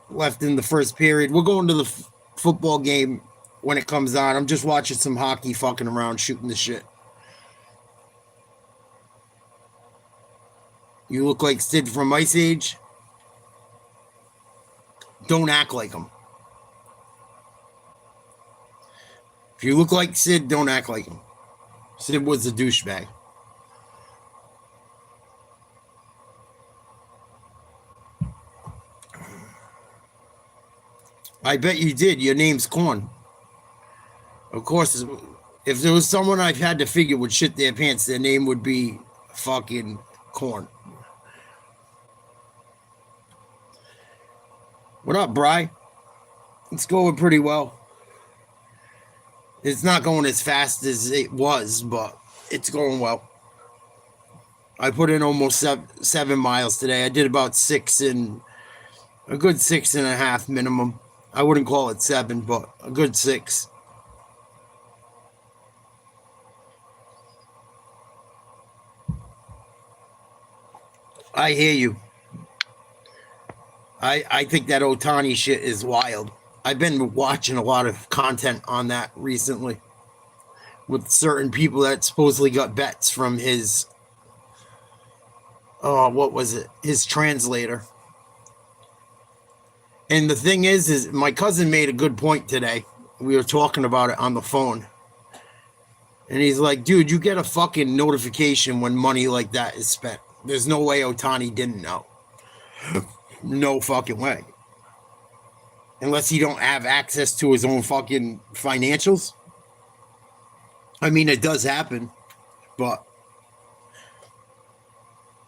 left in the first period. We're going to the football game when it comes on. I'm just watching some hockey, fucking around, shooting the shit. You look like Sid from Ice Age. Don't act like him. If you look like Sid, don't act like him. Sid was a douchebag. I bet you did. Your name's Corn. Of course, if there was someone I've had to figure would shit their pants, their name would be fucking Corn. What up, Bri? It's going pretty well. It's not going as fast as it was, but it's going well. I put in almost 7 miles today. I did about a good 6.5 minimum. I wouldn't call it 7, but a good 6. I hear you. I think that Ohtani shit is wild. I've been watching a lot of content on that recently with certain people that supposedly got bets from his, what was it? His translator. And the thing is my cousin made a good point today. We were talking about it on the phone. And he's like, dude, you get a fucking notification when money like that is spent. There's no way Ohtani didn't know. No fucking way. Unless he don't have access to his own fucking financials. I mean, it does happen. But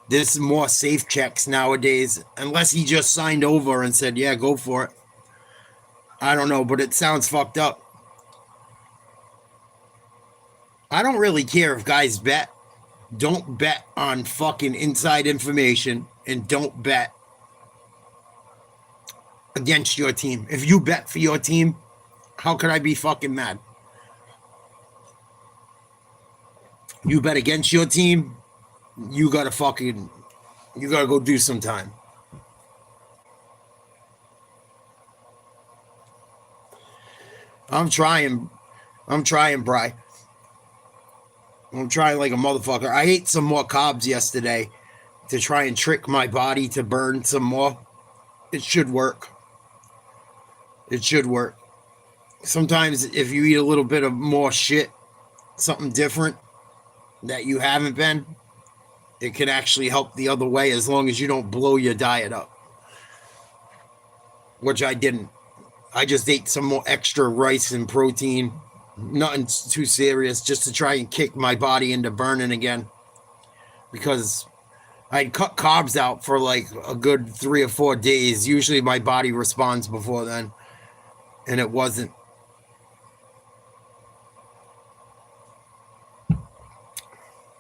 there's more safe checks nowadays. Unless he just signed over and said, yeah, go for it. I don't know, but it sounds fucked up. I don't really care if guys bet. Don't bet on fucking inside information. And don't bet against your team. If you bet for your team, how could I be fucking mad? You bet against your team, you gotta go do some time. I'm trying, Bri. I'm trying like a motherfucker. I ate some more carbs yesterday to try and trick my body to burn some more. It should work. It should work. Sometimes if you eat a little bit of more shit, something different that you haven't been, it can actually help the other way as long as you don't blow your diet up. Which I didn't. I just ate some more extra rice and protein. Nothing too serious, just to try and kick my body into burning again. Because I'd cut carbs out for like a good 3 or 4 days. Usually my body responds before then. And it wasn't.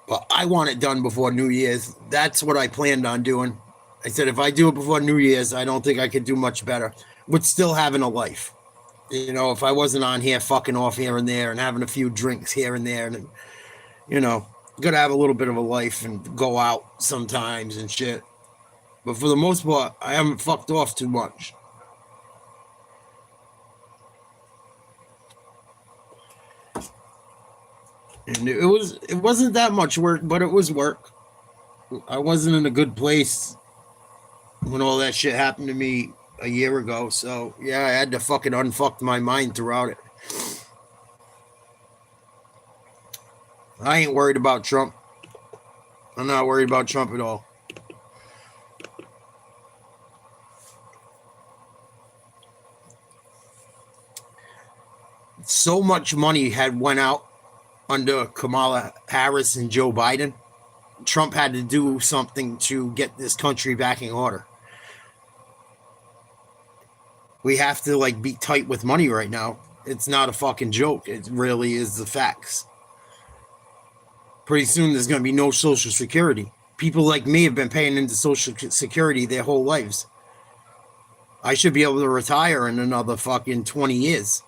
But I want it done before New Year's. That's what I planned on doing. I said, if I do it before New Year's, I don't think I could do much better with still having a life. You know, if I wasn't on here fucking off here and there and having a few drinks here and there, and, you know, got to have a little bit of a life and go out sometimes and shit. But for the most part, I haven't fucked off too much. And it wasn't that much work, but it was work. I wasn't in a good place when all that shit happened to me a year ago. So yeah, I had to fucking unfuck my mind throughout it. I ain't worried about Trump. I'm not worried about Trump at all. So much money had went out under Kamala Harris and Joe Biden. Trump had to do something to get this country back in order. We have to like be tight with money right now. It's not a fucking joke. It really is the facts. Pretty soon there's going to be no Social Security. People like me have been paying into Social Security their whole lives. I should be able to retire in another fucking 20 years.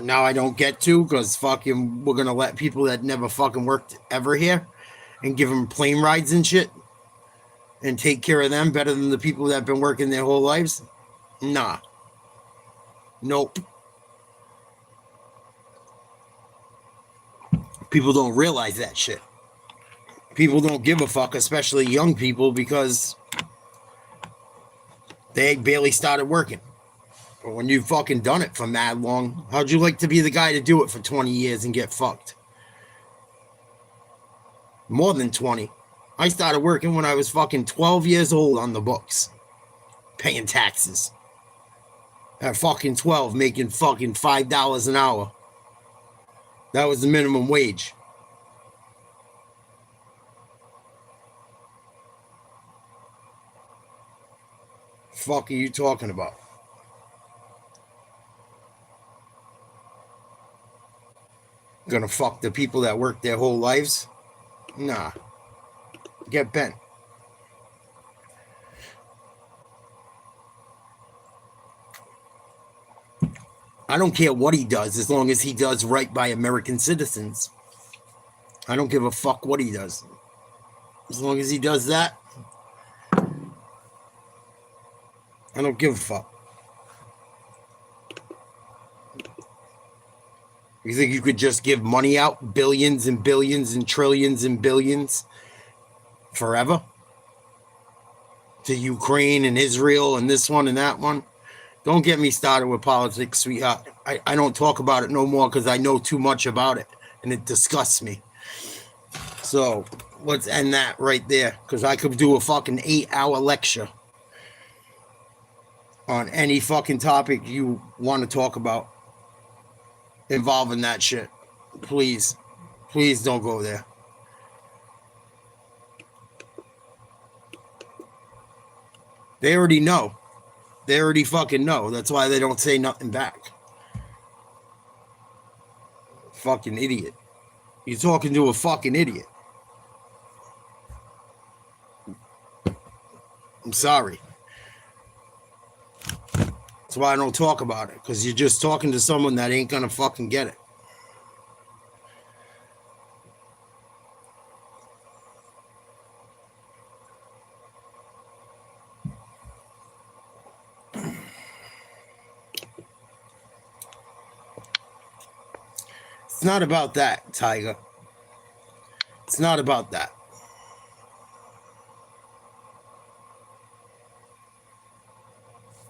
Now I don't get to because fucking we're going to let people that never fucking worked ever here and give them plane rides and shit and take care of them better than the people that have been working their whole lives. Nah. Nope. People don't realize that shit. People don't give a fuck, especially young people, because they barely started working. But when you've fucking done it for mad long, how'd you like to be the guy to do it for 20 years and get fucked? More than 20. I started working when I was fucking 12 years old on the books. Paying taxes. At fucking 12, making fucking $5 an hour. That was the minimum wage. Fuck are you talking about? Gonna fuck the people that work their whole lives? Nah. Get bent. I don't care what he does as long as he does right by American citizens. I don't give a fuck what he does. As long as he does that, I don't give a fuck. You think you could just give money out, billions and billions and trillions and billions forever? To Ukraine and Israel and this one and that one? Don't get me started with politics, sweetheart. I don't talk about it no more because I know too much about it and it disgusts me. So let's end that right there because I could do a fucking 8-hour lecture on any fucking topic you want to talk about involving that shit. Please don't go there. They already know. They already fucking know. That's why they don't say nothing back. Fucking idiot. You're talking to a fucking idiot. I'm sorry. That's why I don't talk about it. Because you're just talking to someone that ain't gonna fucking get it. It's not about that, Tiger. It's not about that.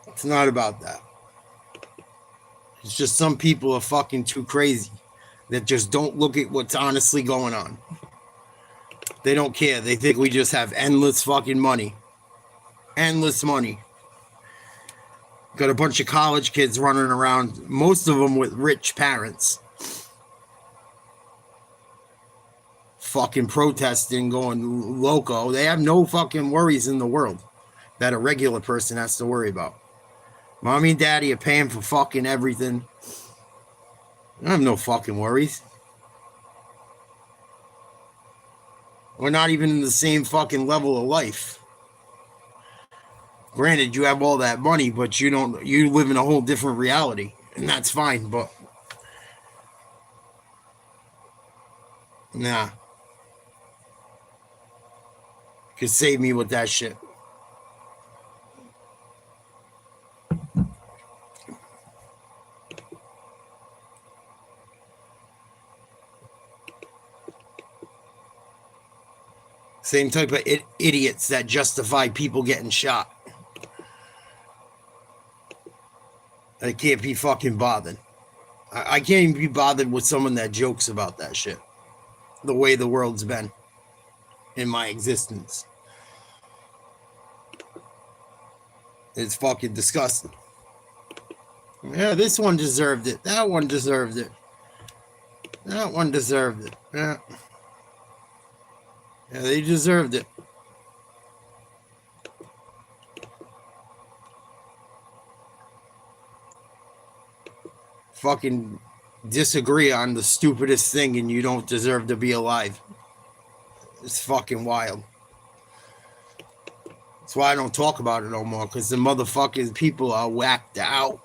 It's not about that. It's just some people are fucking too crazy that just don't look at what's honestly going on. They don't care. They think we just have endless fucking money. Endless money. Got a bunch of college kids running around, most of them with rich parents. Fucking protesting, going loco. They have no fucking worries in the world that a regular person has to worry about. Mommy and daddy are paying for fucking everything. I have no fucking worries. We're not even in the same fucking level of life. Granted, you have all that money, but you don't. You live in a whole different reality, and that's fine. But nah, could save me with that shit. Same type of idiots that justify people getting shot. I can't be fucking bothered. I can't even be bothered with someone that jokes about that shit. The way the world's been in my existence. It's fucking disgusting. Yeah, this one deserved it. That one deserved it. That one deserved it. Yeah. Yeah, they deserved it. Fucking disagree on the stupidest thing and you don't deserve to be alive. It's fucking wild. That's why I don't talk about it no more, because the motherfucking people are whacked out.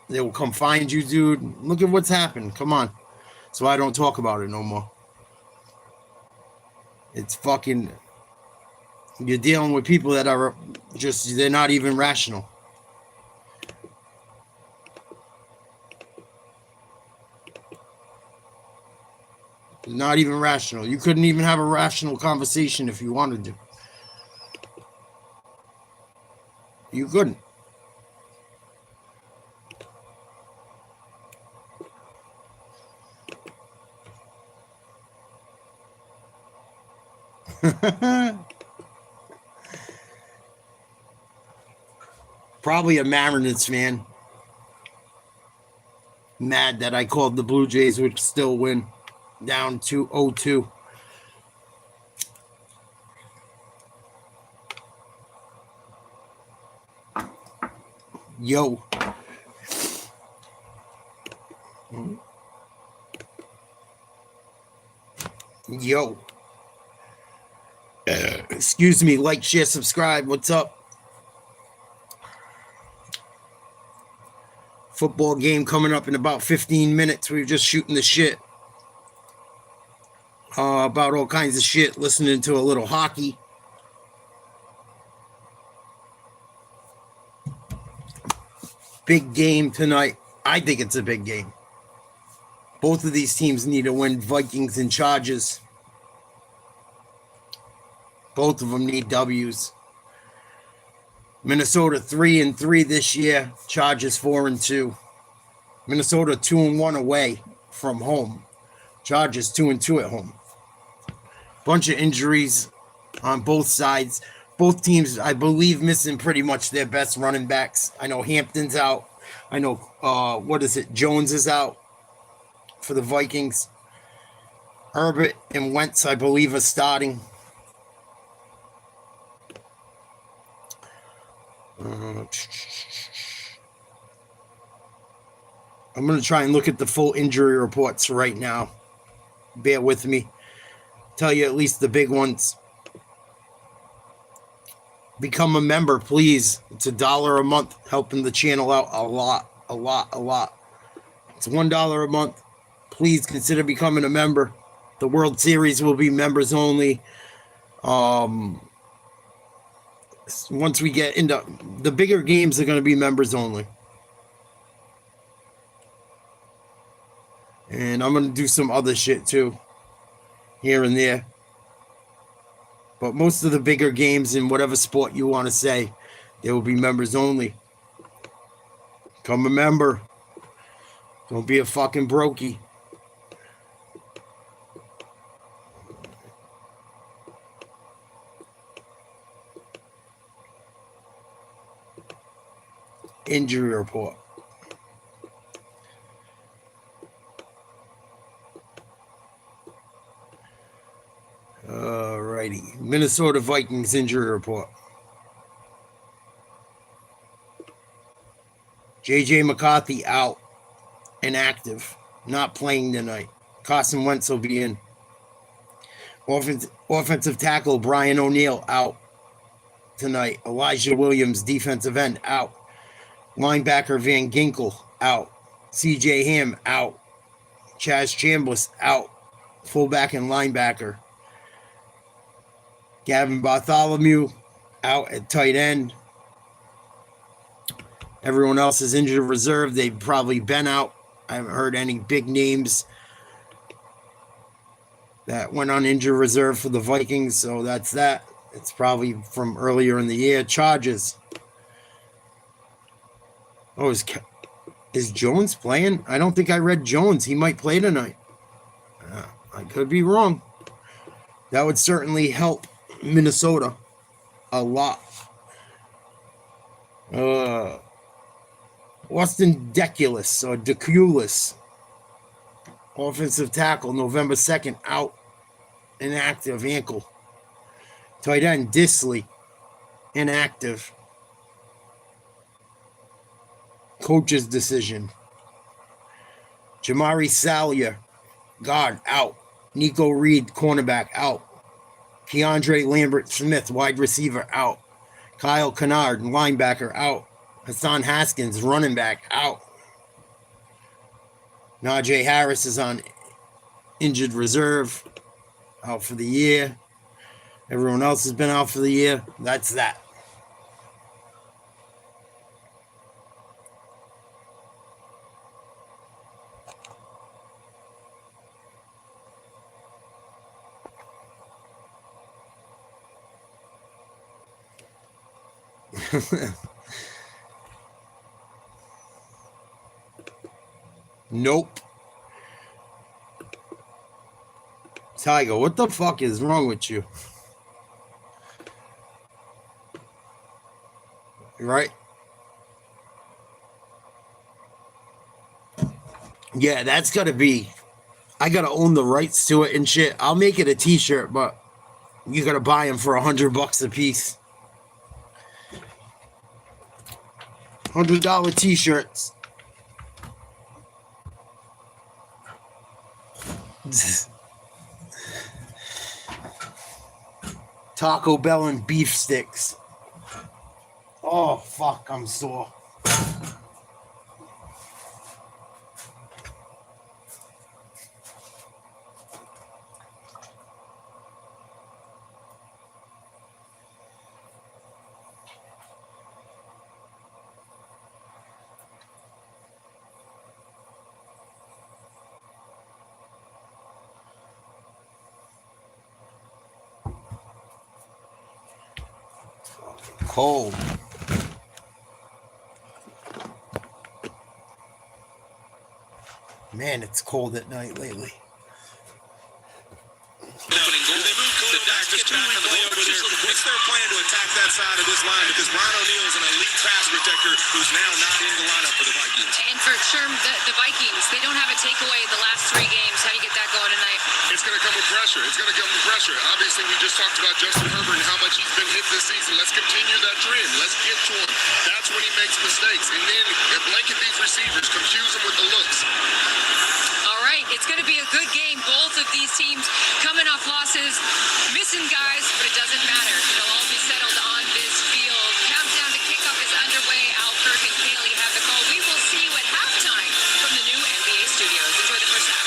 They will come find you, dude. Look at what's happened. Come on. That's why I don't talk about it no more. It's fucking... You're dealing with people that are just... They're not even rational. They're not even rational. You couldn't even have a rational conversation if you wanted to. You couldn't. Probably a Mariners fan. Mad that I called the Blue Jays would still win. Down to 0-2. Yo. Yo. Excuse me. Like, share, subscribe. What's up? Football game coming up in about 15 minutes. We were just shooting the shit. About all kinds of shit. Listening to a little hockey. Big game tonight. I think it's a big game. Both of these teams need to win. Vikings and Chargers. Both of them need W's. Minnesota 3-3 this year. Chargers 4-2. Minnesota 2-1 away from home. Chargers 2-2 at home. Bunch of injuries on both sides. Both teams, I believe, missing pretty much their best running backs. I know Hampton's out. I know, Jones is out for the Vikings. Herbert and Wentz, I believe, are starting. I'm going to try and look at the full injury reports right now. Bear with me. Tell you at least the big ones. Become a member, please. It's $1 a month, helping the channel out a lot. It's $1 a month. Please consider becoming a member. The World Series will be members only. Once we get into the bigger games, are going to be members only. And I'm going to do some other shit too, here and there. But most of the bigger games in whatever sport you want to say, they will be members only. Become a member. Don't be a fucking brokey. Injury report. Alrighty. Minnesota Vikings injury report. J.J. McCarthy out. Inactive. Not playing tonight. Carson Wentz will be in. Offensive tackle Brian O'Neill out tonight. Elijah Williams, defensive end, out. Linebacker Van Ginkel, out. CJ Ham, out. Chaz Chambliss, out. Fullback and linebacker. Gavin Bartholomew, out at tight end. Everyone else is injured reserve. They've probably been out. I haven't heard any big names that went on injured reserve for the Vikings, so that's that. It's probably from earlier in the year. Chargers. Oh, is Jones playing? I don't think I read Jones. He might play tonight. I could be wrong. That would certainly help Minnesota a lot. Austin Deculus or Deculus, offensive tackle, November 2nd, out, inactive, ankle. Tight end, Disley, inactive. Coach's decision. Jamari Salyer, guard, out. Nico Reed, cornerback, out. Keandre Lambert-Smith, wide receiver, out. Kyle Kennard, linebacker, out. Hassan Haskins, running back, out. Najee Harris is on injured reserve, out for the year. Everyone else has been out for the year. That's that. Nope. Tiger, what the fuck is wrong with you? Right? Yeah, that's gotta be. I gotta own the rights to it and shit. I'll make it a t-shirt, but you gotta buy them for $100 a piece. $100 t-shirts. Taco Bell and beef sticks. Oh, fuck, I'm sore. Cold. Man, it's cold at night lately. What's their plan to attack that side of this line? Because Brian O'Neill is an elite pass protector who's now not in the lineup for the Vikings. And for sure, the Vikings, they don't have a takeaway the last 3 games. How do you get that going tonight? It's going to come with pressure. It's going to come with pressure. Obviously, we just talked about Justin Herbert and how much he's been hit this season. Let's continue that trend. Let's get to him. That's when he makes mistakes. And then blanket these receivers, confuse them with the looks. All right, it's going to be a good game. Both of these teams coming off losses, missing guys, but it doesn't matter. They'll all be settled on this field. Countdown to kickoff is underway. Alkirk and Kaylee have the call. We will see you at halftime from the new NBA studios. Enjoy the first half.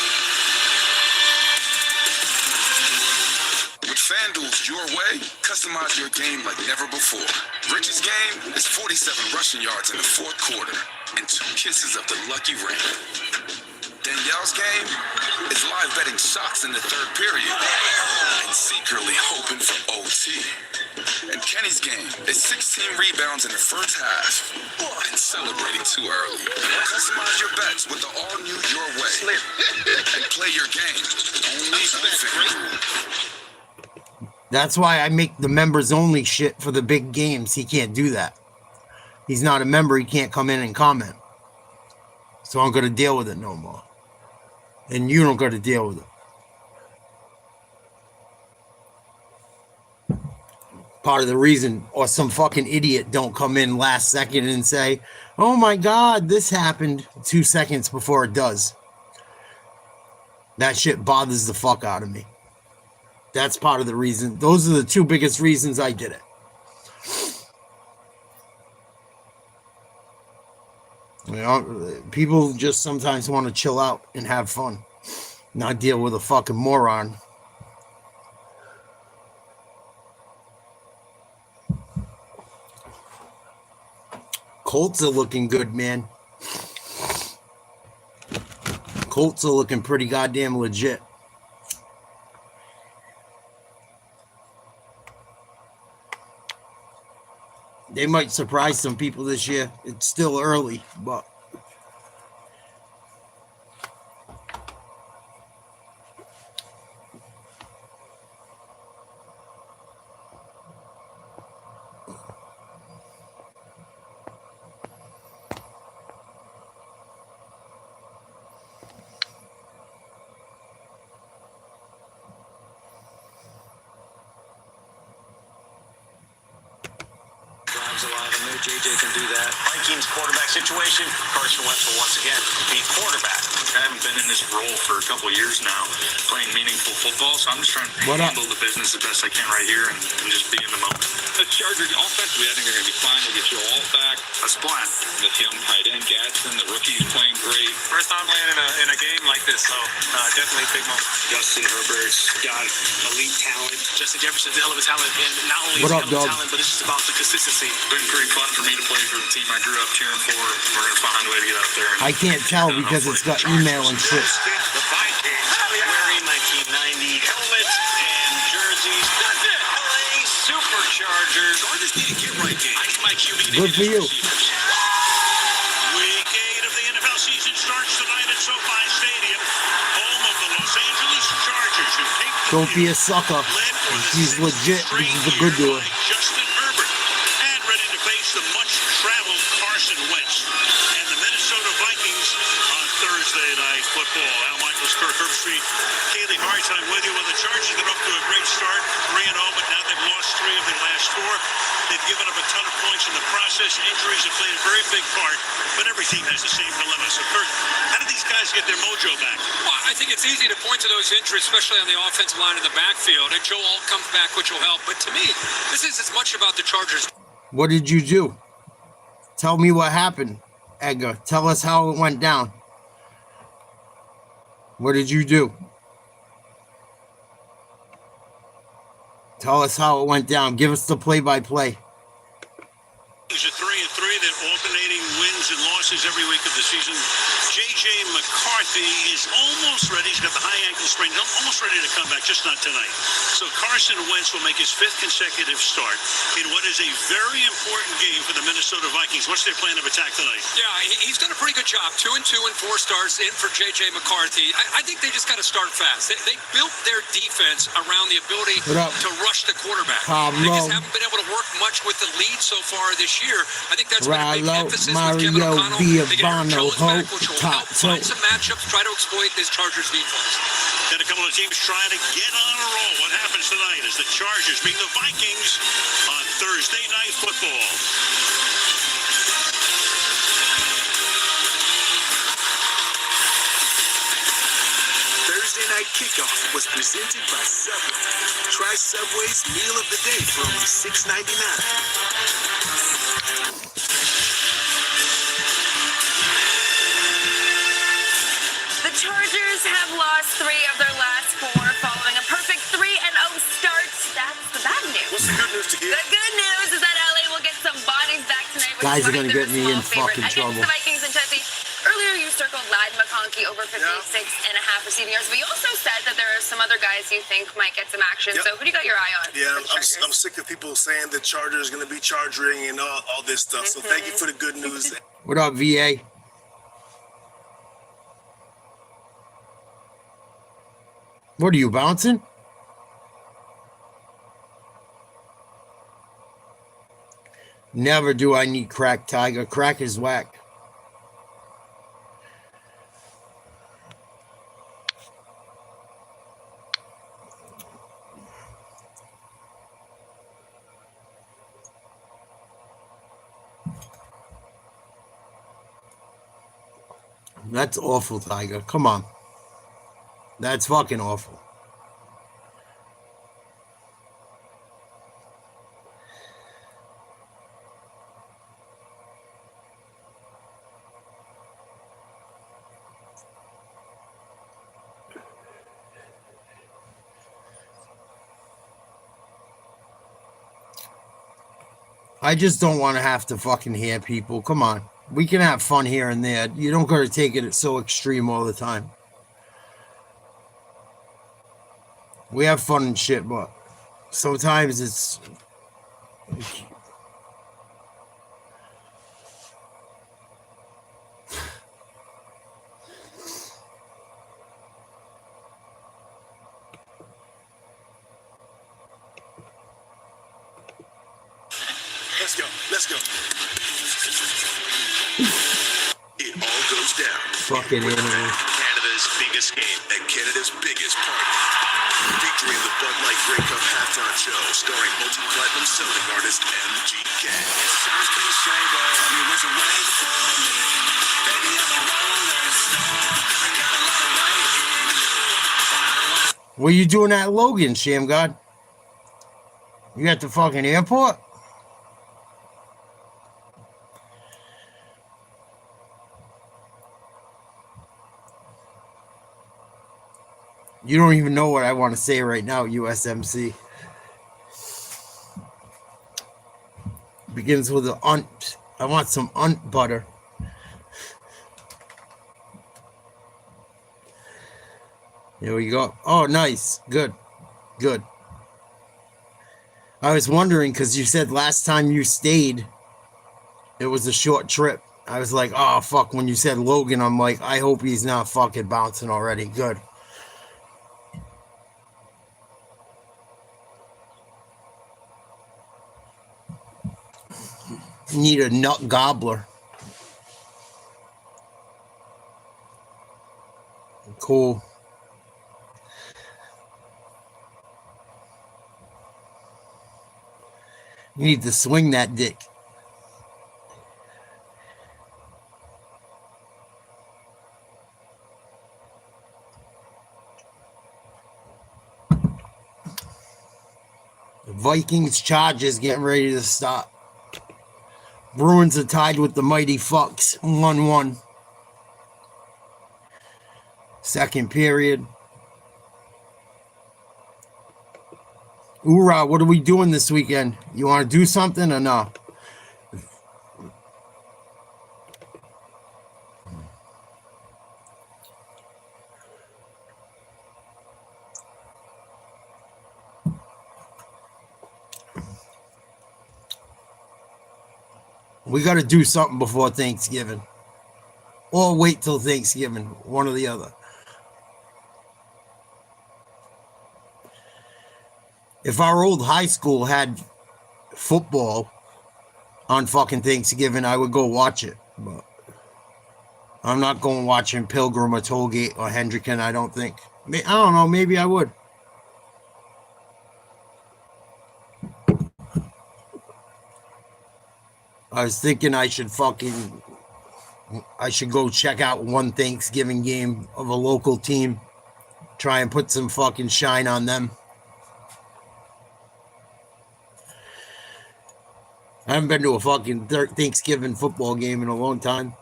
With FanDuel's Your Way, customize your game like never before. Rich's game is 47 rushing yards in the 4th quarter and 2 kisses of the lucky rain. Danielle's game is live betting shots in the 3rd period and secretly hoping for OT. And Kenny's game is 16 rebounds in the 1st half and celebrating too early. Customize your bets with the all-new Your Way and play your game only on FanDuel. That's why I make the members only shit for the big games. He can't do that. He's not a member. He can't come in and comment. So I'm going to deal with it no more. And you don't got to deal with it. Part of the reason, or some fucking idiot don't come in last second and say, oh my God, this happened 2 seconds before it does. That shit bothers the fuck out of me. That's part of the reason. Those are the two biggest reasons I did it. You know, people just sometimes want to chill out and have fun, not deal with a fucking moron. Colts are looking good, man. Colts are looking pretty goddamn legit. They might surprise some people this year. It's still early, but a lot of them there. JJ can do that. Vikings quarterback situation. Carson Wentz will once again be quarterback. I haven't been in this role for a couple of years now, playing meaningful football, so I'm just trying to handle the business the best I can right here and just be in the moment. The Chargers offensively, I think they're going to be fine. They'll get Joe Alt back. That's plan. This young tight end, Gadsden, the rookie's playing great. First time playing in a game like this, so definitely a big moment. Justin Herbert's got elite talent. Justin Jefferson's a hell of a talent, and not only is he a hell of a talent, but it's just about the consistency. It's been pretty fun for me to play for the team I grew up cheering for. We're going to find a way to get out there. I can't tell because it's got email and shit. The Vikings wearing 1990 helmets and jerseys. That's it. LA Superchargers. Chargers need a get-right game. I need my QB to Good for you. Week 8 of the NFL season starts tonight at SoFi Stadium, home of the Los Angeles Chargers, who take the Don't be a sucker. He's legit. This is a good dude. Justin Herbert, and ready to face the much-traveled Carson Wentz and the Minnesota Vikings on Thursday Night Football. Al Michaels, Kirk Herbstreit, Kaylee Hartime with you. When the Chargers get off to a great start, 3-0, but now they've lost 3 of their last 4. They've given up a ton of points in the process. Injuries have played a very big part, but every team has the same dilemma. So, Kirk, how did these guys get their mojo back? Well, I think it's easy to point to those injuries, especially on the offensive line in the backfield. And Joe Alt comes back, which will help. But to me, this is as much about the Chargers. What did you do? Tell me what happened, Edgar. Tell us how it went down. What did you do? Tell us how it went down. Give us the play-by-play. These are 3-3. They're alternating wins and losses every week of the season. J.J. McCarthy is almost ready. He's got the high ankle sprain. Almost ready to come back, just not tonight. So Carson Wentz will make his 5th consecutive start in what is a very important game for the Minnesota Vikings. What's their plan of attack tonight? Yeah, he's done a pretty good job. 2-2 and 4 starts in for J.J. McCarthy. I think they just got to start fast. They built their defense around the ability to rush the quarterback. They just haven't been able to work much with the lead so far this year. I think that's been a big emphasis with Kevin O'Connell. They get Aaron Jones back, which will help find some matchups, try to exploit this Chargers defense. Got a couple of teams trying to get on a roll. What happens tonight as the Chargers meet the Vikings on Thursday Night Football? Thursday Night Kickoff was presented by Subway. Try Subway's meal of the day for only $6.99. The Chargers have lost 3 of their last 4 following a perfect 3-0 start. That's the bad news. What's the good news to hear? The good news is that LA will get some bodies back tonight. Guys are going to get me in fucking trouble. The Vikings and Chelsea. Earlier you circled Ladd McConkey over 56.5 receiving yards, but you also said that there are some other guys you think might get some action. So who do you got your eye on? Yeah, I'm sick of people saying that Chargers going to be charging and all this stuff. So thank you for the good news. What up, VA? What are you, bouncing? Never do I need crack, Tiger. Crack is whack. That's awful, Tiger. Come on. That's fucking awful. I just don't want to have to fucking hear people. Come on. We can have fun here and there. You don't got to take it so extreme all the time. We have fun and shit, but sometimes it's... Let's go. Let's go. It all goes down. Fucking animal. Canada's biggest game and Canada's biggest party. Featuring the Bud Light Grey Cup halftime show, starring multi-platinum selling artist MGK. It sounds cliche, but tell me what's a way for me. Baby, I'm a rolling stone. I got a lot of light in me. What are you doing at Logan, Sham God? You at the fucking airport? You don't even know what I want to say right now, USMC. Begins with an unt. I want some unt butter. Here we go. Oh, nice. Good. Good. I was wondering, because you said last time you stayed, it was a short trip. I was like, oh, fuck. When you said Logan, I'm like, I hope he's not fucking bouncing already. Good. Need a nut gobbler. Cool. You need to swing that dick. The Vikings Chargers getting ready to start. Bruins are tied with the mighty Fucks, 1-1. Second period. Hoorah, what are we doing this weekend? You want to do something or no? We got to do something before Thanksgiving. Or wait till Thanksgiving. One or the other. If our old high school had football on fucking Thanksgiving, I would go watch it. But I'm not going watching Pilgrim or Tollgate or Hendricken, I don't think. I don't know. Maybe I would. I was thinking I should go check out one Thanksgiving game of a local team. Try and put some fucking shine on them. I haven't been to a fucking Thanksgiving football game in a long time.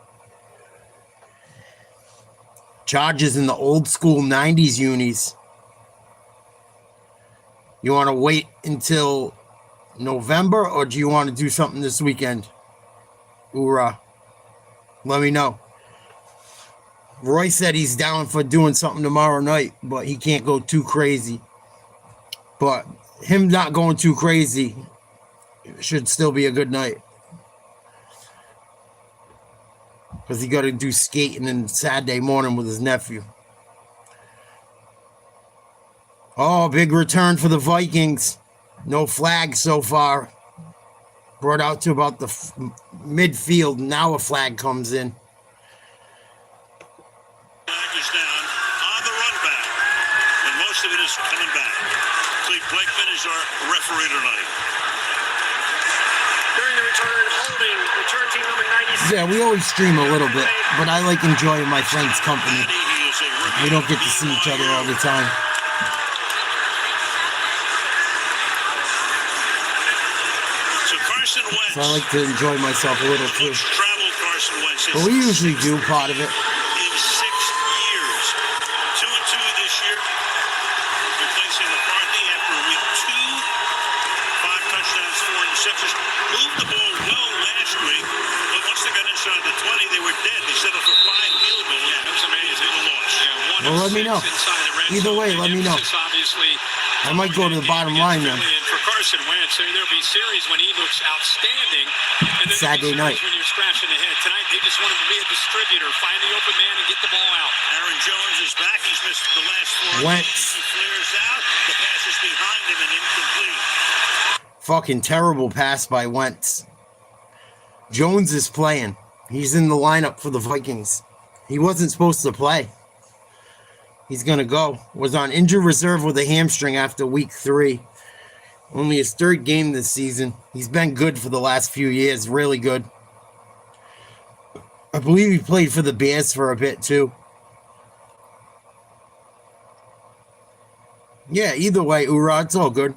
Chargers in the old school 90s unis. You want to wait until November or do you want to do something this weekend? Hoorah. Let me know. Roy said he's down for doing something tomorrow night, but he can't go too crazy. But him not going too crazy should still be a good night. Because he got to do skating on Saturday morning with his nephew. Oh, big return for the Vikings. No flag so far. Brought out to about the midfield. Now a flag comes in. Flag is down on the run back. And most of it is coming back. Cleve Blakeman is our referee tonight. During the return, holding return team number 96. Yeah, we always stream a little bit, but I like enjoying my friends' company. We don't get to see each other all the time. So I like to enjoy myself a little too. But we usually do part of it. In 6 years. 2-2 this year. Replacing McCarthy after week 2. 5 touchdowns, 4 interceptions. Moved the ball let me know. Either way, let me know. I might go to the bottom line then. For Carson Wentz, there'll be series when he looks outstanding, and then Saturday night when you're scratching the head. Tonight, they just want him to be a distributor, find the open man, and get the ball out. Aaron Jones is back. He's missed the last 4 Wentz. games. He flares out. The pass is behind him and incomplete. Fucking terrible pass by Wentz. Jones is playing. He's in the lineup for the Vikings. He wasn't supposed to play. He's going to go. Was on injured reserve with a hamstring after week 3. Only his 3rd game this season. He's been good for the last few years. Really good. I believe he played for the Bears for a bit too. Yeah, either way, Urad, it's all good.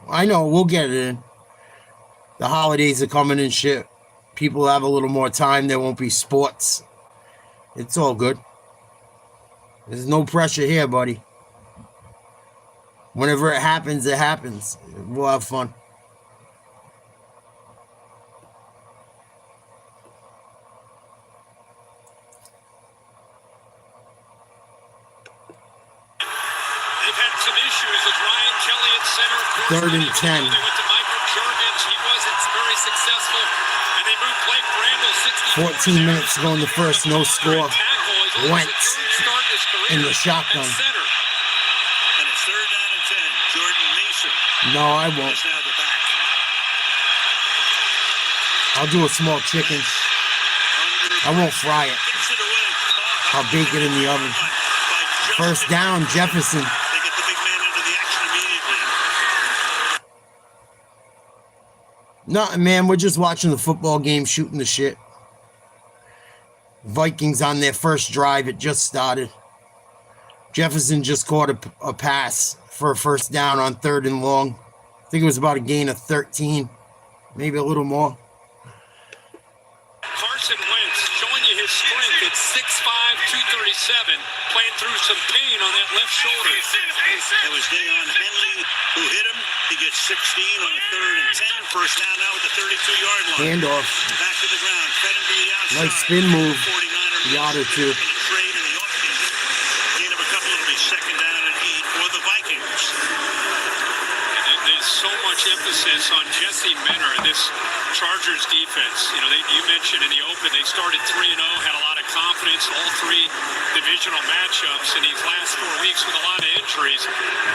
I know, we'll get it in. The holidays are coming and shit. People have a little more time. There won't be sports. It's all good. There's no pressure here, buddy. Whenever it happens, it happens. We'll have fun. They've had some issues with Ryan Kelly at center. 3rd and 10. They went to Michael Jorgens. He wasn't very successful. And they moved Blake Bramble 14 minutes to go in the first. No score. Wentz in the shotgun. And it's 3rd down and 10. Jordan Mason. No, I won't. is now the back. I'll do a small chicken. I won't fry it. I'll bake it in the oven. First down, Jefferson. They get the big man into the action immediately. Nothing, man. We're just watching the football game, shooting the shit. Vikings on their first drive. It just started. Jefferson just caught a pass for a first down on 3rd and long. I think it was about a gain of 13, maybe a little more. Carson Wentz showing you his strength at 6'5", 237, playing through some pain on that left shoulder. It was Dayon Henley who hit him. He gets 16 on a 3rd and 10. First down now at the 32-yard line. Handoff. Back to the ground. Fed him to the outside. Nice spin move. 49er Yard or two. trade in the offseason. Gain of a couple. It'll be 2nd down and 8 for the Vikings. There's so much emphasis on Jesse Minter and this Chargers defense. You know, you mentioned in the open, they started 3-0, had a lot of confidence, all 3 divisional matchups in these last 4 weeks with a lot of injuries.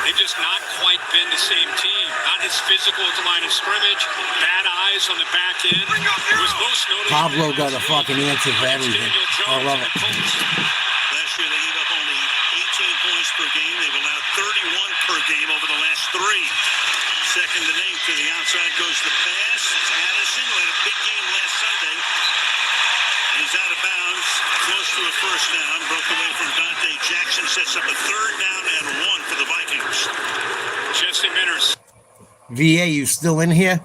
They've just not quite been the same team. Not as physical at the line of scrimmage, bad eyes on the back end. It was most notable. Pablo got a fucking answer for everything. I love it. Last year they gave up only 18 points per game. They've allowed 31 per game over the last 3. 2nd and 8 to the outside goes the pass. It's Addison, who had a big game last Sunday. And he's out of bounds, close to a first down. Broke away from Dante Jackson, sets up a 3rd down and 1 for the Vikings. Jesse Minter's. VA, you still in here?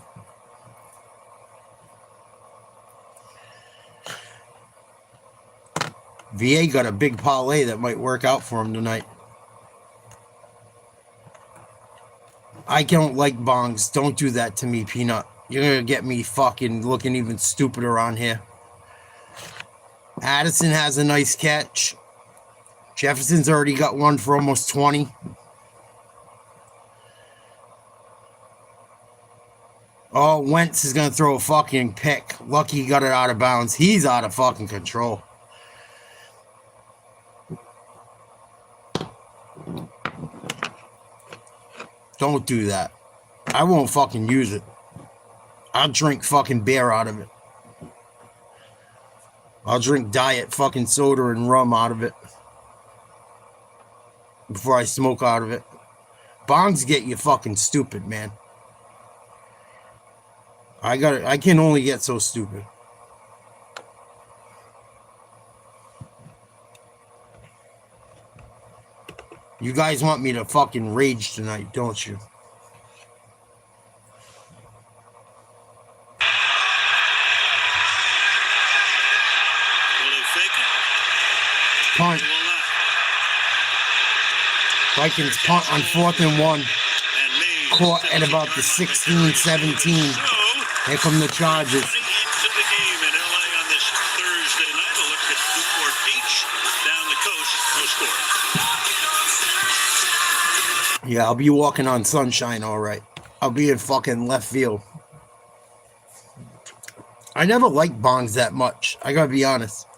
VA got a big parlay that might work out for him tonight. I don't like bongs. Don't do that to me, Peanut. You're going to get me fucking looking even stupider on here. Addison has a nice catch. Jefferson's already got one for almost 20. Oh, Wentz is going to throw a fucking pick. Lucky he got it out of bounds. He's out of fucking control. Don't do that. I won't fucking use it. I'll drink fucking beer out of it. I'll drink diet fucking soda and rum out of it before I smoke out of it. Bongs get you fucking stupid, man. I can only get so stupid. You guys want me to fucking rage tonight, don't you? Will they fake it? Punt. Vikings punt on 4th and 1. Caught at about the 16-17. Here come the Chargers. Into the game in LA on this Thursday night. A look at Newport Beach down the coast. No score. Yeah, I'll be walking on sunshine, all right. I'll be in fucking left field. I never liked bongs that much. I gotta be honest.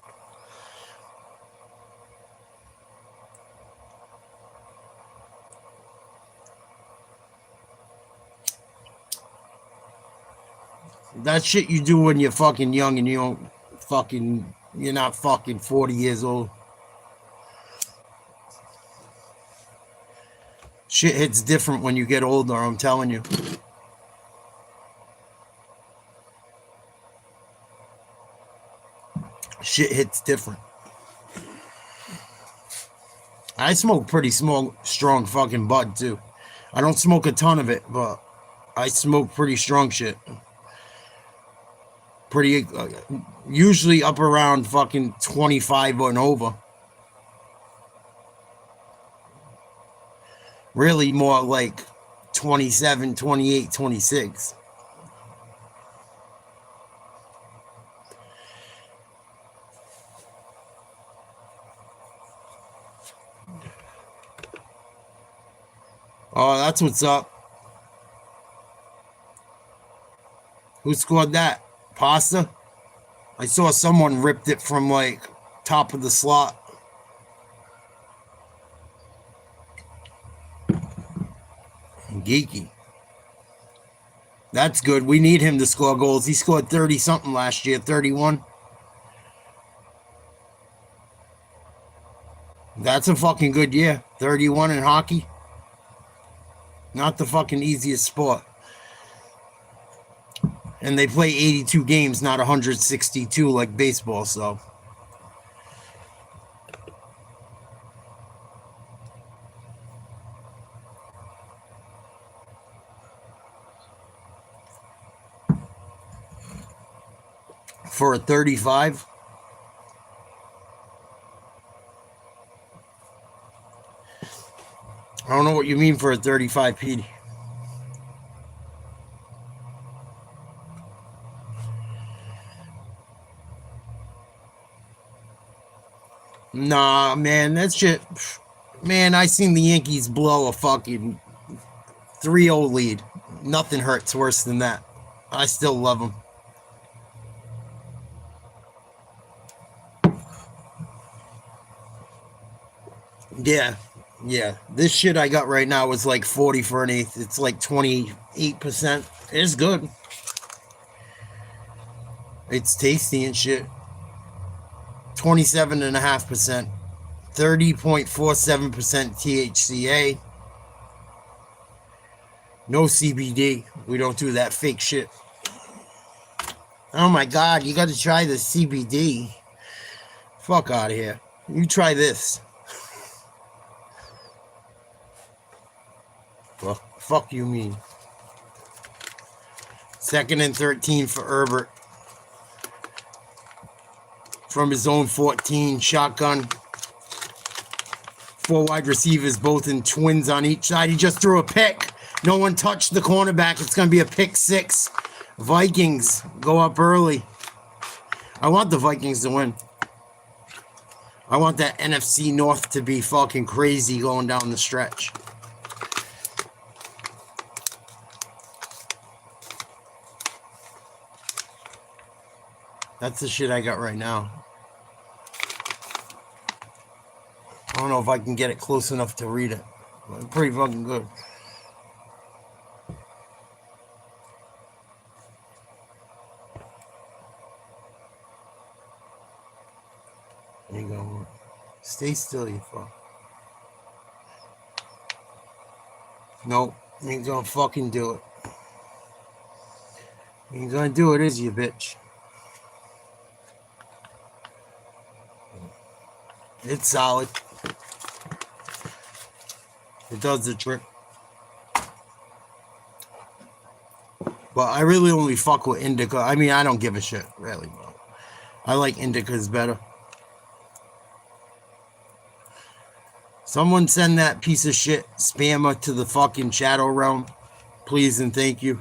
That shit you do when you're fucking young and you're not fucking 40 years old. Shit hits different when you get older, I'm telling you. Shit hits different. I smoke pretty strong fucking bud too. I don't smoke a ton of it, but I smoke pretty strong shit. Pretty, usually up around fucking 25 and over. Really more like 27, 28, 26. Oh, that's what's up. Who scored that? Pasta? I saw someone ripped it from like top of the slot. Geeky. That's good. We need him to score goals. He scored 30 something last year, 31. That's a fucking good year. 31 in hockey. Not the fucking easiest sport. And they play 82 games, not 162 like baseball, so. For a 35. I don't know what you mean for a 35, Pete. Nah, man, that shit. Man, I seen the Yankees blow a fucking 3-0 lead. Nothing hurts worse than that. I still love them. Yeah. This shit I got right now is like 40 for an eighth. It's like 28%. It's good. It's tasty and shit. 27.5%. 30.47% THCA. No CBD. We don't do that fake shit. Oh my God, you got to try the CBD. Fuck out of here. You try this. Well, fuck you mean. 2nd and 13 for Herbert. From his own 14, shotgun. 4 wide receivers, both in twins on each side. He just threw a pick. No one touched the cornerback. It's going to be a pick 6. Vikings go up early. I want the Vikings to win. I want that NFC North to be fucking crazy going down the stretch. That's the shit I got right now. I don't know if I can get it close enough to read it. But pretty fucking good. There you go. Stay still, you fuck. Nope. Ain't gonna fucking do it. Ain't gonna do it, is you, bitch? It's solid. It does the trick. But I really only fuck with indica. I mean, I don't give a shit, really. But I like indicas better. Someone send that piece of shit spammer to the fucking Shadow Realm. Please and thank you.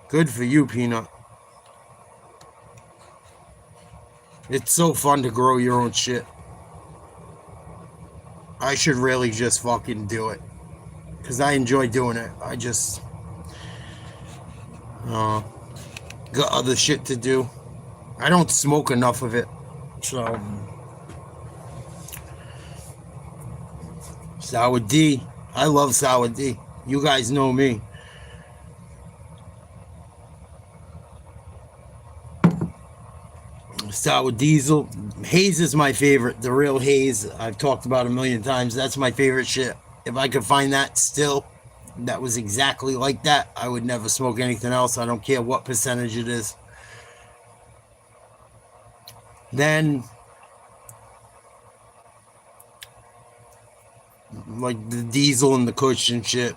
Good for you, Peanut. It's so fun to grow your own shit. I should really just fucking do it. Because I enjoy doing it. I just got other shit to do. I don't smoke enough of it. So Sour D. I love Sour D. You guys know me. Sour Diesel. Haze is my favorite. The real Haze. I've talked about a million times. That's my favorite shit. If I could find that still, that was exactly like that, I would never smoke anything else. I don't care what percentage it is. Then, like the Diesel and the Kush and shit.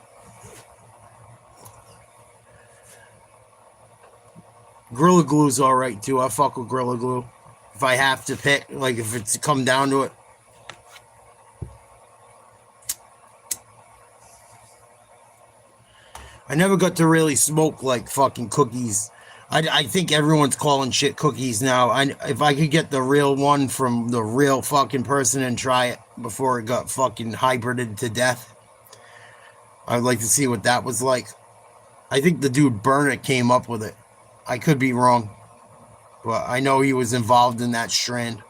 Gorilla Glue's alright too. I fuck with Gorilla Glue. If I have to pick, like if it's come down to it. I never got to really smoke like fucking cookies. I think everyone's calling shit cookies now. If I could get the real one from the real fucking person and try it before it got fucking hybrided to death, I'd like to see what that was like. I think the dude Burnett came up with it. I could be wrong, but I know he was involved in that strand.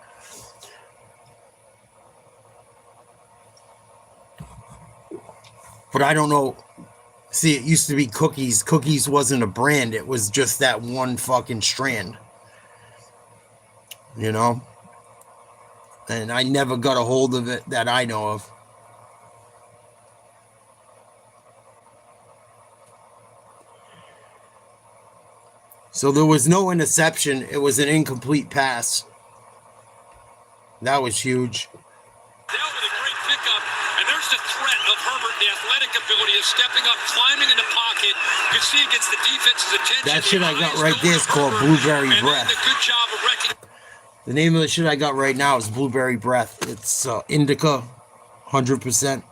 But I don't know. See, it used to be Cookies. Cookies wasn't a brand. It was just that one fucking strand. You know? And I never got a hold of it that I know of. So there was no interception. It was an incomplete pass. That was huge. Down with a great pickup, and there's the threat of Herbert, the athletic ability of stepping up, climbing in the pocket. You can see it gets the defense's attention. That shit I got right there is called Blueberry Breath. Good job of the name of the shit I got right now is Blueberry Breath. It's indica, 100%.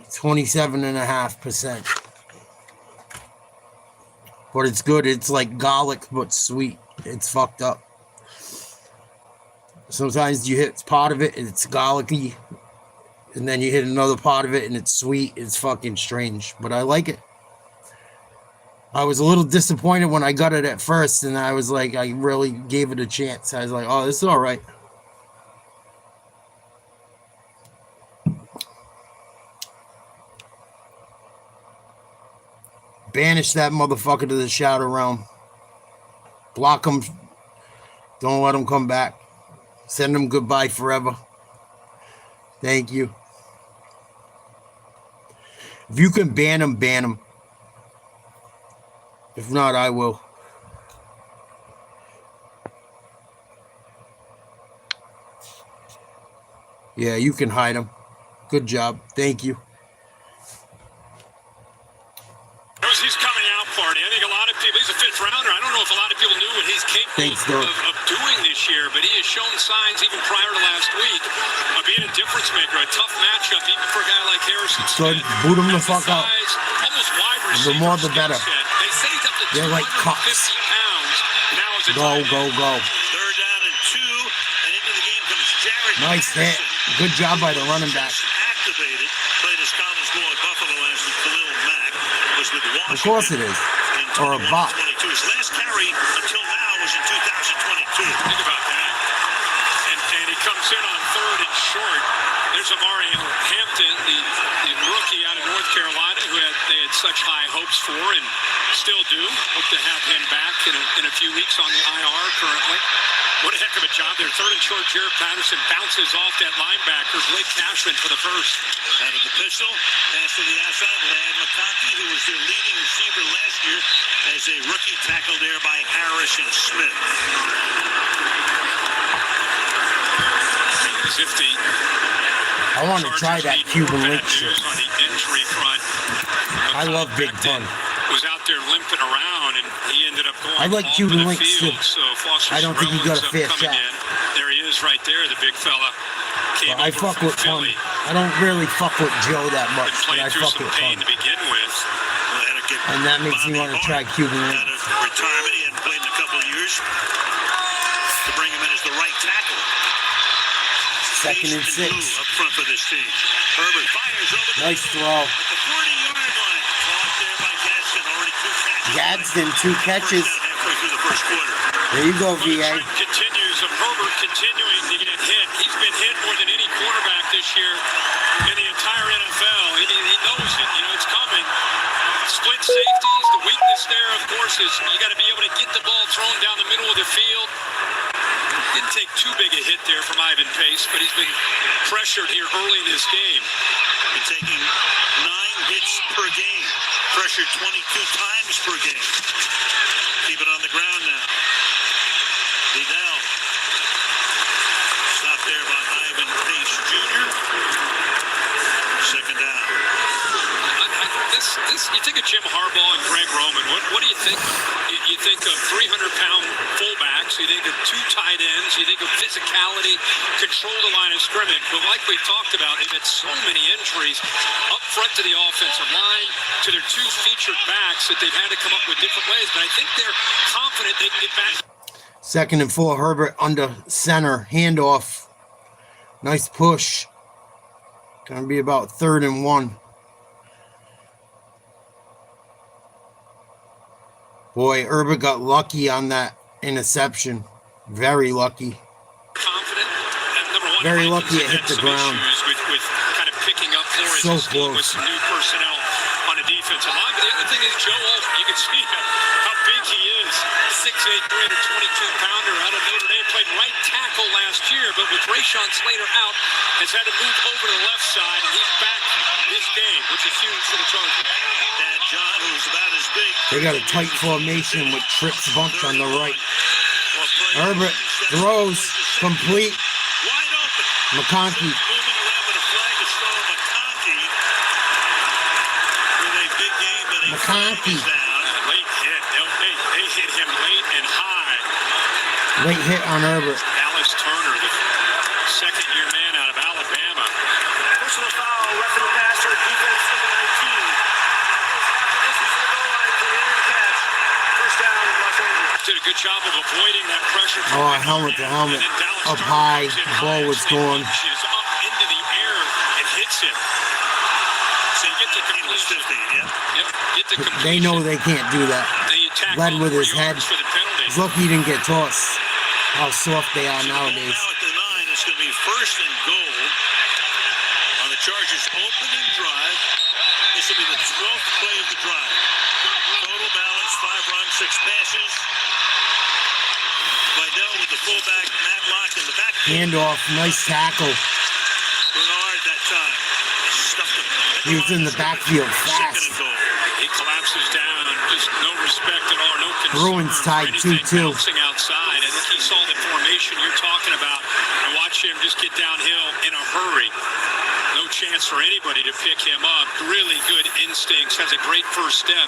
27.5%. But it's good. It's like garlic, but sweet. It's fucked up. Sometimes you hit part of it and it's garlicky. And then you hit another part of it and it's sweet. It's fucking strange. But I like it. I was a little disappointed when I got it at first. And I was like, I really gave it a chance. I was like, oh, this is all right. Banish that motherfucker to the shadow realm. Block him. Don't let him come back. Send him goodbye forever. Thank you. If you can ban him, ban him. If not, I will. Yeah, you can hide him. Good job. Thank you. He's coming out party. I think a lot of people, he's a fifth rounder. I don't know if a lot of people knew what he's capable of doing this year, but he has shown signs even prior to last week of being a difference maker, a tough matchup, even for a guy like Harrison Smith. Good. Boot him the fuck out. Almost wide receiver. The more the better. They say he's up to They're like cops. Now is Go, go, go. 3rd down and 2, and into the game comes Jared. Nice hit. Good job by the running back. Activated. Played as Collins Law at Buffalo last week. Khalil Mack was with Washington. Of course it is. Or a bot. His last carry until now was in 2022. Think about that. And he comes in on 3rd and short. There's Amari Hampton, the rookie out of North Carolina, who they had such high hopes for and still do. Hope to have him back in a few weeks on the IR currently. What a heck of a job there. 3rd and short, Jared Patterson bounces off that linebacker, Blake Cashman for the first. Out of the pistol, pass to the outside, Ladd McConkey, who was their leading receiver last year as a rookie, tackled there by Harrison Smith. As if I want to try that Cuban link shit. On the injury front. I love Big Pun. Was out there limping around, and he ended up going. I like off Cuban the links field, too. So Foster I don't think he got a fair shot. There he is, right there, the big fella. I fuck with Pun. I don't really fuck with Joe that much, but I fuck with Pun. To begin with. And that makes me want to try Cuban link. Out of retirement, he hadn't played in a couple of years. Second and 6. Up front for this team. Herbert fires over the Nice throw. at the 40-yard line. Caught there by Gadsden. Already 2 catches. Gadsden, 2 catches. Halfway through the first quarter. There you go, Well, the VA. trend continues of Herbert continuing to get hit. He's been hit more than any quarterback this year in the entire NFL. He knows it. You know, it's coming. Split safeties. The weakness there, of course, is you got to be able to get the ball thrown down the middle of the field. Didn't take too big a hit there from Ivan Pace, but he's been pressured here early in this game. Been taking 9 hits per game. Pressured 22 times per game. Keep it on the ground now. Vidal. Stopped there by Ivan Pace Jr. Second down. You think of Jim Harbaugh and Greg Roman. What do you think? You think of 300-pound fullbacks. You think of 2 tight ends. You think of physicality, control the line of scrimmage. But like we talked about, they've had so many injuries up front to the offensive line, to their 2 featured backs that they've had to come up with different ways. But I think they're confident they can get back. Second and 4, Herbert under center, handoff. Nice push. Gonna be about 3rd and 1. Boy, Herbert got lucky on that interception. Very lucky. Confident. Number one, Very Vikings lucky it have hit had the some ground. issues with kind of picking up Flores' So scheme with close. some new personnel on the defensive line. But the other thing is Joe Olsen. You can see how big he is. 6'8", 322-pounder out of Notre Dame. Played right tackle last year, but with Rashawn Slater out, has had to move over to the left side, and he's back this game, which is huge for the Chargers. Dad John, who's about as big. They got a tight formation with Trips Bunch on the right. Herbert throws complete. Wide open. McConkey. Moving around with a flag is thrown. McConkey with a big game, but a McConkey. flag is down. Late hit. They hit him late and high. Late hit on Herbert. Dallas Turner, the second-year man out of Alabama. Personal foul, roughing the passer, defense number 19. This is the goal line for the end catch. First down, Los Angeles. Did a good job of avoiding that pressure. Oh, helmet to helmet. Up high. The ball was going. Launches up into the air and hits him. So you get the completion. 15, yeah. Yep, get the completion. They know they can't do that. And you tackle Led with his 4 head. yards for the penalty. He's lucky he didn't get tossed. How soft they are nowadays. Now at the 9, it's going to be first and goal on the Chargers' opening drive. This will be the 12th play of the drive. Total balance, 5 runs, 6 passes. Vidal with the fullback, Matlock in the back. Handoff. Nice tackle. Bernard that time. Stuffed him. He was in the backfield Second fast. and goal. He collapses down, just no respect at all, no concern. Bruins tied for anything 2-2. bouncing outside. I think he saw the formation you're talking about and watched him just get downhill in a hurry. No chance for anybody to pick him up. Really good instincts, has a great first step.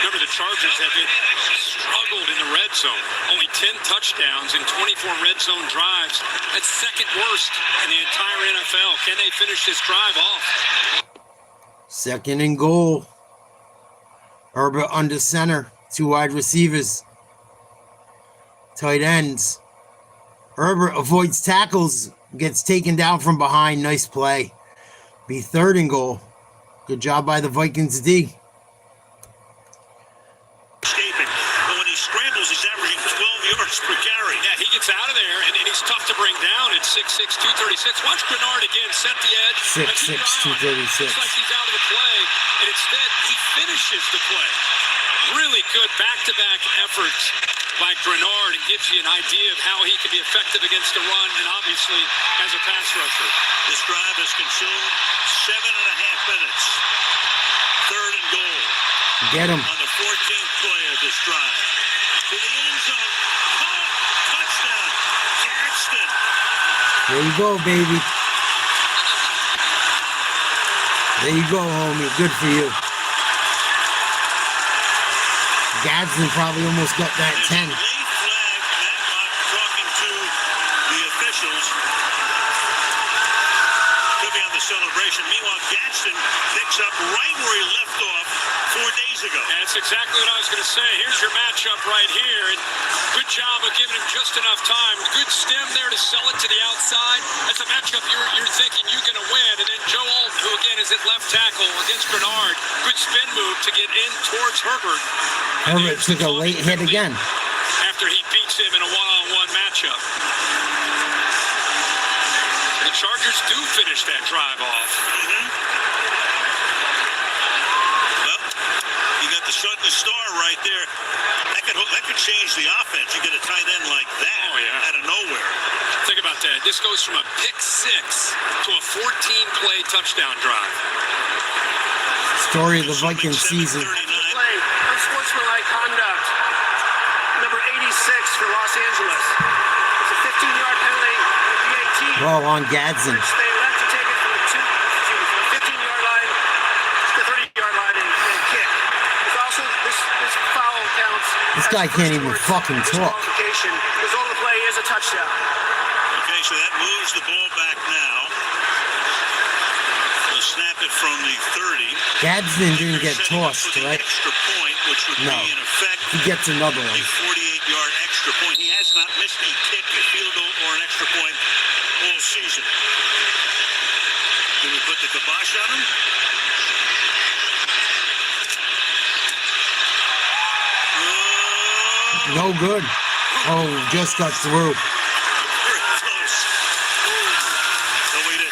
Remember, the Chargers have been struggled in the red zone. Only 10 touchdowns in 24 red zone drives. That's second worst in the entire NFL. Can they finish this drive off? Second and goal. Herbert under center. 2 wide receivers. Tight ends. Herbert avoids tackles. Gets taken down from behind. Nice play. Be 3rd and goal. Good job by the Vikings D. Escaping. But when he scrambles, he's averaging 12 yards per carry. Yeah, he gets out of there, and he's tough to bring down at 6'6", 236. Watch Bernard again, set the edge. 6'6", 236. Looks like he's out of the play, and instead he finishes the play. Really good back-to-back effort by Grenard, and gives you an idea of how he can be effective against the run and obviously as a pass rusher. This drive has consumed 7.5 minutes. 3rd and goal. Get him. On the 14th play of this drive. To the end zone. Caught. Touchdown. Gadsden. There you go, baby. There you go, homie. Good for you. Gadsden probably almost got that 10. Late flag. Matlock talking to the officials. Could be on the celebration. Meanwhile, Gadsden picks up right where he left off 4 days ago. That's exactly what I was going to say. Here's your matchup right here. And good job of giving him just enough time. Good stem there to sell it to the outside. That's a matchup you're thinking you're going to win. And then Joe Alton, who again is at left tackle against Bernard. Good spin move to get in towards Herbert. Herbert took a late hit again. After he beats him in a one-on-one matchup. The Chargers do finish that drive off. Well, you got the shooting star right there. That could change the offense. You get a tight end like that out of nowhere. Think about that. This goes from a pick 6 to a 14-play touchdown drive. Story of the Vikings season. Unsportsmanlike conduct. Number 86 for Los Angeles. It's a 15-yard penalty with the 18. Well, on Gadsden. They left to take it from the 15-yard line to the 30-yard line and kick. There's also this foul counts. This guy can't even fucking talk. Result of the play is a touchdown. Okay, so that moves the ball back now. They'll snap it from the 30. Gadsden didn't get tossed, right? Extra point, which would No. be in effect He gets another one. a 48-yard extra point. He has not missed a kick, a field goal, or an extra point all season. Can we put the kibosh on him? No good. Oh, just got through. Very close. So we did.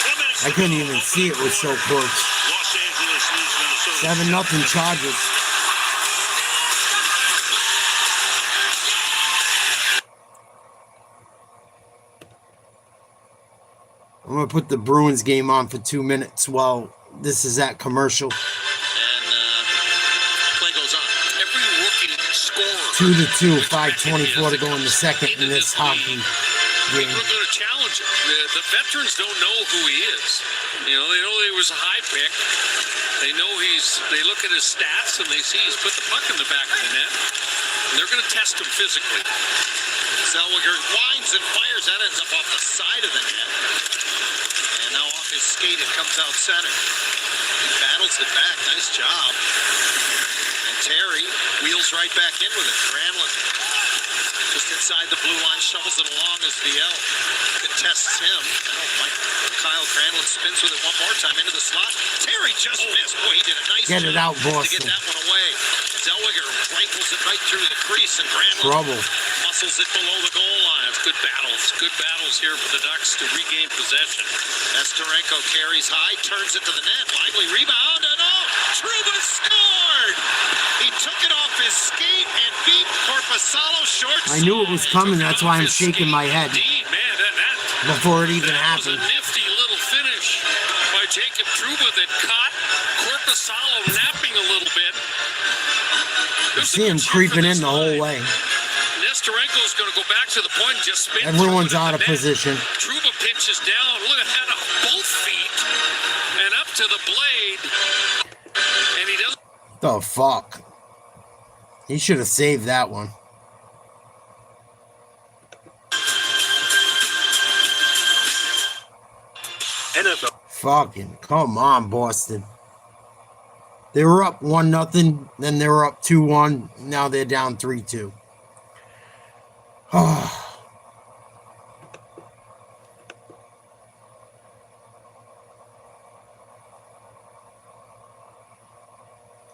10 minutes I couldn't even see it was so close. Los Angeles leads Minnesota 7-0 Chargers. I'm going to put the Bruins game on for 2 minutes while this is at commercial. And play goes on. Every rookie scorer. 2-2, 5:24 to go in the second in this hockey game. We're going to challenge him. The veterans don't know who he is. You know, they know he was a high pick. They know they look at his stats and they see he's put the puck in the back of the net. And they're going to test him physically. Zellweger winds and fires. That ends up off the side of the net. And now off his skate, it comes out center. He battles it back. Nice job. And Terry wheels right back in with it. Granlund just inside the blue line, shovels it along as VL contests him. Oh, Kyle Granlund spins with it one more time into the slot. Terry just missed. Boy, he did a nice Get it out, job to Boston. get that one away. Zellweger rifles it right through the crease, and Granlund Trouble. muscles it below the goal line. Good battles here for the Ducks to regain possession. Nesterenko carries high, turns it to the net. Lively rebound, and Trouba scored! He took it off his skate and beat Korpisalo short. I knew it was coming. That's why I'm shaking my head Indeed, man, before it even that was a happened. nifty little finish by Jacob Trouba that caught Korpisalo napping a little bit. See him creeping in the whole way. Nesterenko is going to go back to the point and just spin. Everyone's out of position. Trouba pinches down. Look at that, both feet and up to the blade. And he doesn't. The fuck? He should have saved that one. NFL. Fucking come on, Boston. They were up 1-0, then they were up 2-1. Now they're down 3-2.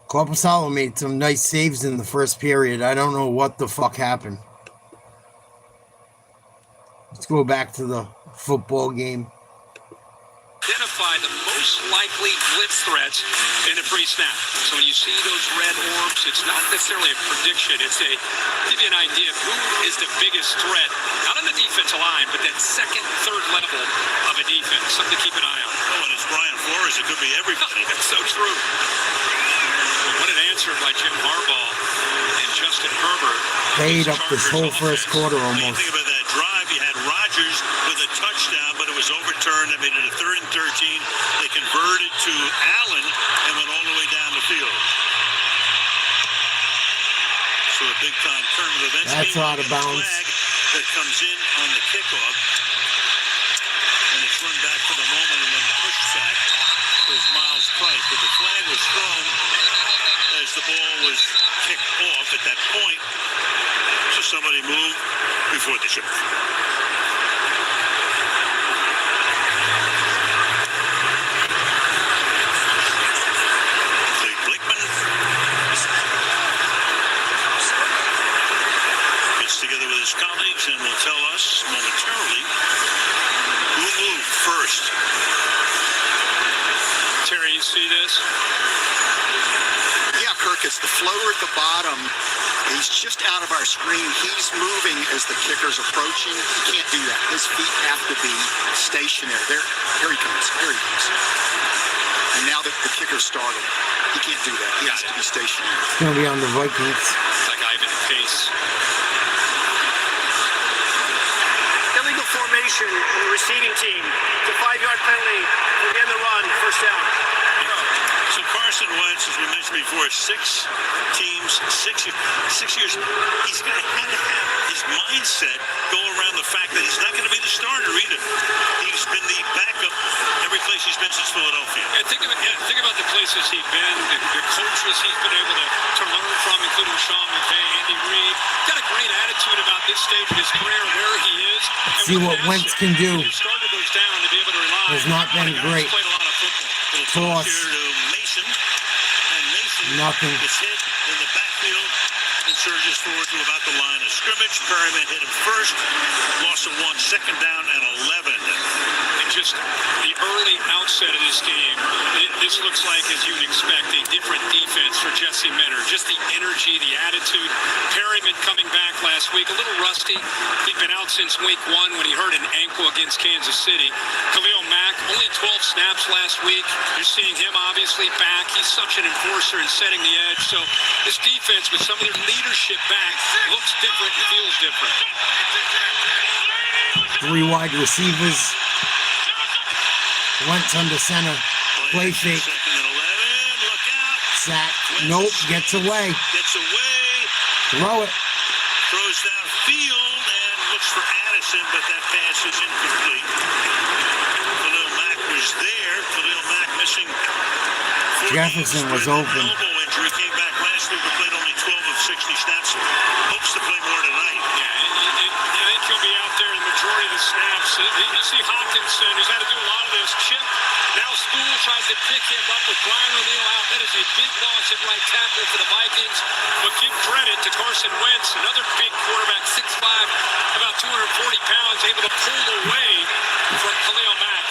Korpisalo made some nice saves in the first period. I don't know what the fuck happened. Let's go back to the football game. Identify the most likely blitz threats in a pre-snap. So when you see those red orbs, it's not necessarily a prediction. It's a give you an idea of who is the biggest threat, not on the defensive line, but that second, third level of a defense. Something to keep an eye on. Oh, and it's Brian Flores. It could be everybody. That's so true. What an answer by Jim Harbaugh and Justin Herbert. They ate up this whole first quarter almost. Think about that drive. You had Rodgers with a touchdown, but it was overturned. They made it a 3rd and 13. They converted to Allen and went all the way down the field. So a big time turn of events. That's out of bounds. That comes in on the kickoff. And it's run back to the moment, and then But the flag was thrown as the ball was kicked off at that point. So somebody moved before the shift. Together with his colleagues and will tell us momentarily who moved first. Terry, you see this? Yeah, Kirk, it's the floater at the bottom. He's just out of our screen. He's moving as the kicker's approaching. He can't do that. His feet have to be stationary. Here he comes. Here he comes. And now that the kicker's started, he can't do that. He has to be stationary. It's going to be on the Vikings. It's like Ivan Pace. Illegal formation on the receiving team. It's a 5-yard penalty. Again, the run. First down. So Carson Wentz, as we mentioned before, 6 teams, 6 years. He's going to have his mindset go around the fact that he's not going to be the starter either. He's been the backup every place he's been since Philadelphia. And think about the places he's been, the coaches he's been able to learn from, including Sean McVay, Andy Reid. Got a great attitude about this stage of his career, where he is. And See what Wentz can do. Has not been great. Toss. And Mason Nothing. is hit in the backfield and surges forward to about the line of scrimmage. Perryman hit him first. Loss of 1, second down and 11. And just the early outset of this game, this looks like, as you'd expect, a different defense for Jesse Minter. Just the energy, the attitude. Perryman coming back last week, a little rusty. He'd been out since week 1 when he hurt an ankle against Kansas City. Khalil Mack, only 12 snaps last week. You're seeing him obviously back. He's such an enforcer and setting the edge. So this defense, with some of their leadership back, looks different and feels different. 3 wide receivers. Wentz under center. Play fake. Sack. Nope. Gets away. Gets away. Throw it. Throws downfield and looks for Addison, but that pass is incomplete. Khalil Mack was there. Khalil Mack missing 4 Jefferson games was with an open. elbow injury. Came back last week, but played only 12 of 60 snaps. Hopes to play more tonight. I think he'll be out there in the majority of the snaps. You see Hawkinson, who's had to do a lot of this. Chip, now School tries to pick him up with Brian O'Neill out. That is a big loss at right tackle for the Vikings. But give credit to Carson Wentz, another big quarterback, 6'5", about 240 pounds, able to pull away from Khalil Mack.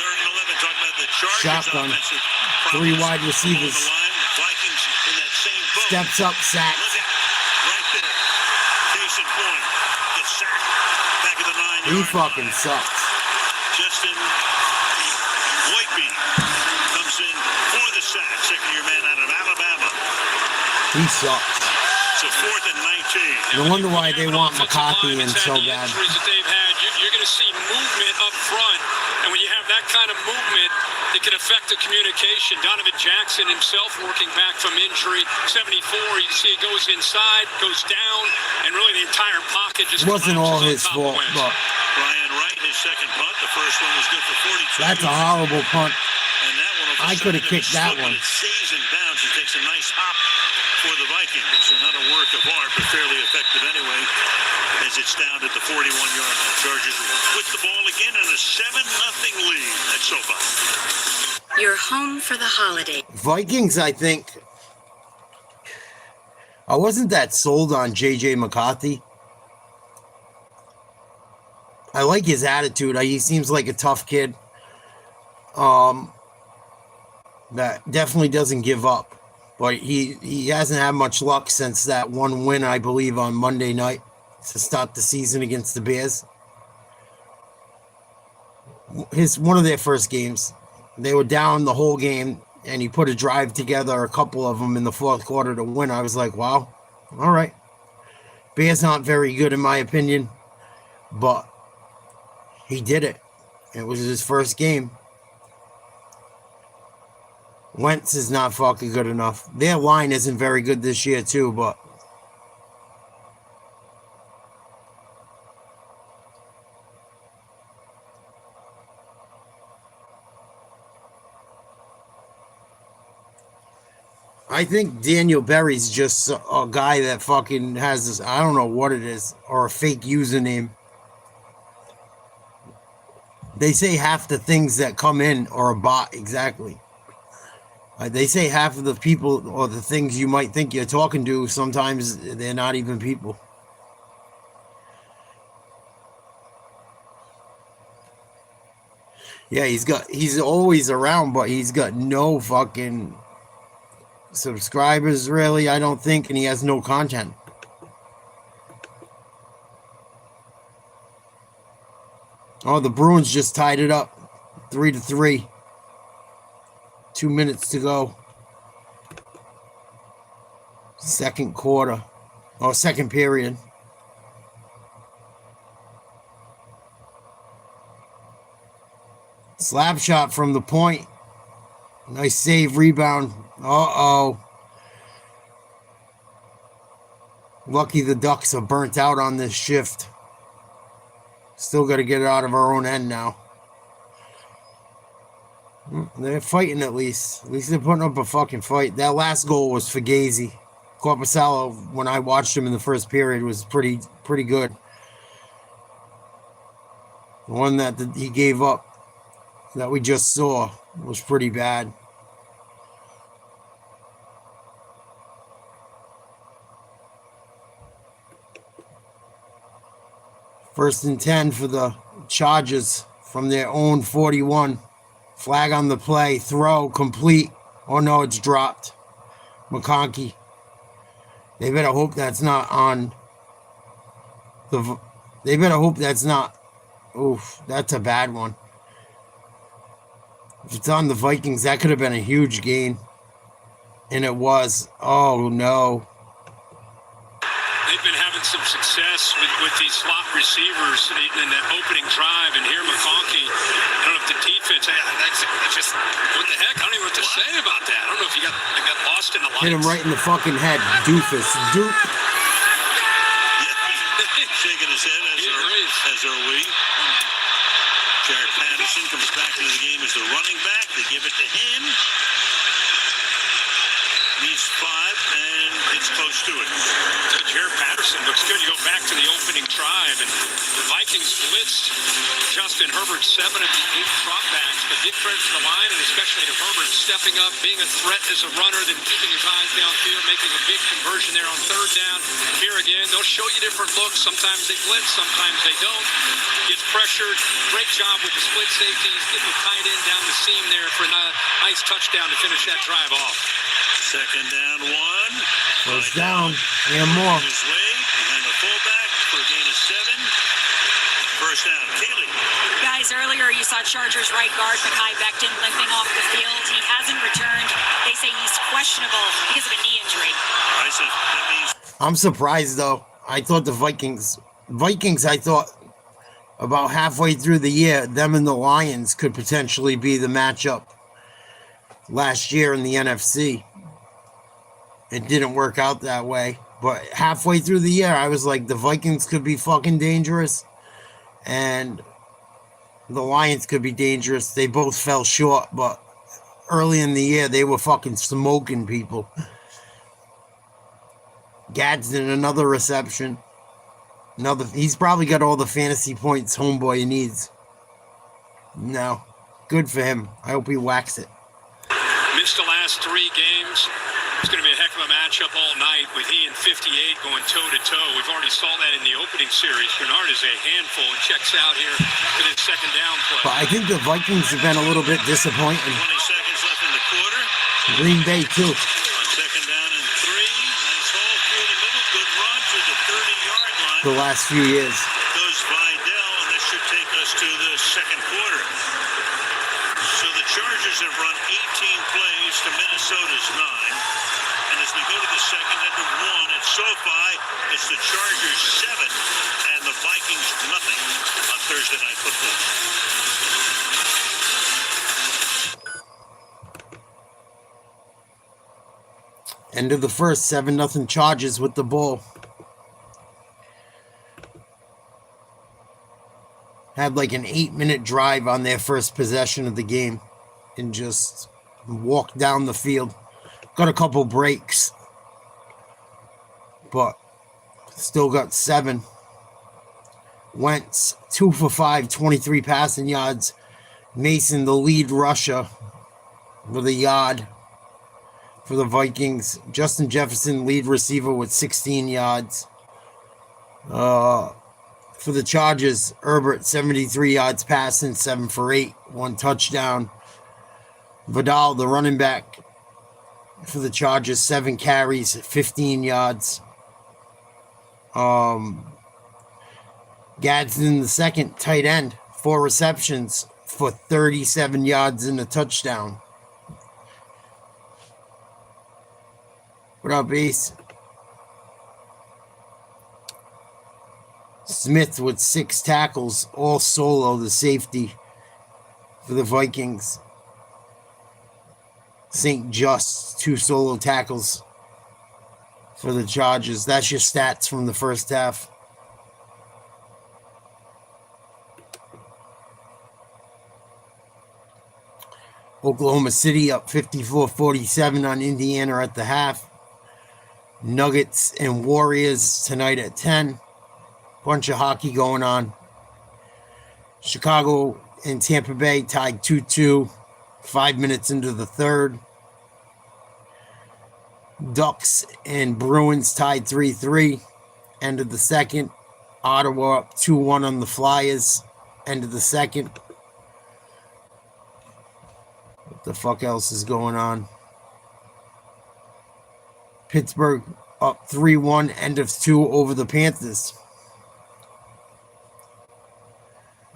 3rd and 11, talking about the Chargers Shotgun. offensive 3 wide receivers. Vikings in that same boat. Steps up, sack. Look out. Right there. Case in point. Gets sacked. Back at the 9-yard He line. fucking sucks. Justin Whiteby comes in for the sack. Second-year man out of Alabama. He sucks. So 4th and 19. No wonder why they want McCarthy in so bad. Injuries that they've had, you're going to see movement up front. And when you have that kind of movement, it can affect the communication. Donovan Jackson himself working back from injury. 74, you see it goes inside, goes down, and really the entire pocket just Wasn't all his collapses on top of fault, Wentz. but Brian Wright, his second punt. The first one was good for 42. that's a horrible punt. And that one over I could have center, kicked that slipped, one. It stays in bounds and takes a nice hop for the Vikings. So not a work of art, but fairly effective anyway, as it's down at the 41-yard line. Chargers with the ball again in a 7-0 lead at SoFi. You're home for the holiday. Vikings, I think. I wasn't that sold on J.J. McCarthy. I like his attitude. He seems like a tough kid. That definitely doesn't give up. But he hasn't had much luck since that one win, I believe, on Monday night to start the season against the Bears. One of their first games. They were down the whole game, and he put a drive together, a couple of them in the 4th quarter to win. I was like, wow, all right. Bears aren't very good, in my opinion, but he did it. It was his first game. Wentz is not fucking good enough. Their line isn't very good this year, too, but I think Daniel Berry's just a guy that fucking has this, I don't know what it is, or a fake username. They say half the things that come in are a bot, exactly. They say half of the people or the things you might think you're talking to, sometimes they're not even people. Yeah, he's always around, but he's got no fucking subscribers, really, I don't think, and he has no content. Oh, the Bruins just tied it up 3-3. 2 minutes to go. Second quarter. Oh, second period. Slap shot from the point. Nice save, rebound. Uh-oh. Lucky the Ducks are burnt out on this shift. Still got to get it out of our own end now. They're fighting at least. At least they're putting up a fucking fight. That last goal was Fugazi. Corpusalo, when I watched him in the first period, was pretty good. The one that he gave up, that we just saw, was pretty bad. First and 10 for the Chargers from their own 41. Flag on the play. Throw complete. Oh no, it's dropped. McConkey. They better hope that's not on the... They better hope that's not... Oof, that's a bad one. If it's on the Vikings, that could have been a huge gain. And it was. Oh no. They've been having some success with these slot receivers in that opening drive, and here McConkey, I don't know if the defense, that's just, what the heck? I don't even know what to say about that. I don't know if you got lost in the lights. Hit him right in the fucking head, doofus. Shaking his head as are we. Jared Patterson comes back into the game as the running back. They give it to him. Needs 5, and it's close to it. Jared Patterson looks good. You go back to the opening drive, and the Vikings blitzed Justin Herbert 7 of the 8 dropbacks, but give credit to the line, and especially to Herbert stepping up, being a threat as a runner, then keeping his eyes downfield, making a big conversion there on third down. Here again, they'll show you different looks. Sometimes they blitz, sometimes they don't. Gets pressured. Great job with the split safeties, getting the tight end down the seam there for a nice touchdown to finish that drive off. Second down, 1. First down, and more. His way behind the fullback for a gain of 7. First down, Kaylee. Guys, earlier you saw Chargers right guard Mekhi Becton limping off the field. He hasn't returned. They say he's questionable because of a knee injury. I said that means. I'm surprised though. I thought the Vikings, I thought about halfway through the year, them and the Lions could potentially be the matchup last year in the NFC. It didn't work out that way. But halfway through the year, I was like, the Vikings could be fucking dangerous. And the Lions could be dangerous. They both fell short, but early in the year, they were fucking smoking people. Gadsden, another reception. He's probably got all the fantasy points homeboy needs. No. Good for him. I hope he whacks it. Missed the last 3 games. It's going to be a heck of a matchup all night with he and 58 going toe-to-toe. We've already saw that in the opening series. Bernard is a handful and checks out here for his second down play. But I think the Vikings have been a little bit disappointing. 20 seconds left in the quarter. Green Bay, too. On second down and 3. Nice hole through the middle. Good run to the 30-yard line. The last few years. Goes Vidal, and this should take us to the second quarter. So the Chargers have run 18 plays to Minnesota's 9. And as we go to the second and to 1 at SoFi, it's the Chargers 7 and the Vikings nothing on Thursday Night Football. End of the first, 7-0 Chargers with the ball. Had like an 8-minute drive on their first possession of the game and just walked down the field. Got a couple breaks, but still got 7. Wentz, 2 for 5, 23 passing yards. Mason, the lead rusher, with a yard for the Vikings. Justin Jefferson, lead receiver, with 16 yards. For the Chargers, Herbert, 73 yards passing, 7 for 8, 1 touchdown. Vidal, the running back for the Chargers, 7 carries, 15 yards. Gadsden, the second tight end, 4 receptions for 37 yards and a touchdown. What up, Ace? Smith with 6 tackles, all solo, the safety for the Vikings. St. Just, 2 solo tackles for the Chargers. That's your stats from the first half. Oklahoma City up 54-47 on Indiana at the half. Nuggets and Warriors tonight at 10. Bunch of hockey going on. Chicago and Tampa Bay tied 2-2. 5 minutes into the third. Ducks and Bruins tied 3-3. End of the second. Ottawa up 2-1 on the Flyers. End of the second. What the fuck else is going on? Pittsburgh up 3-1. End of 2 over the Panthers.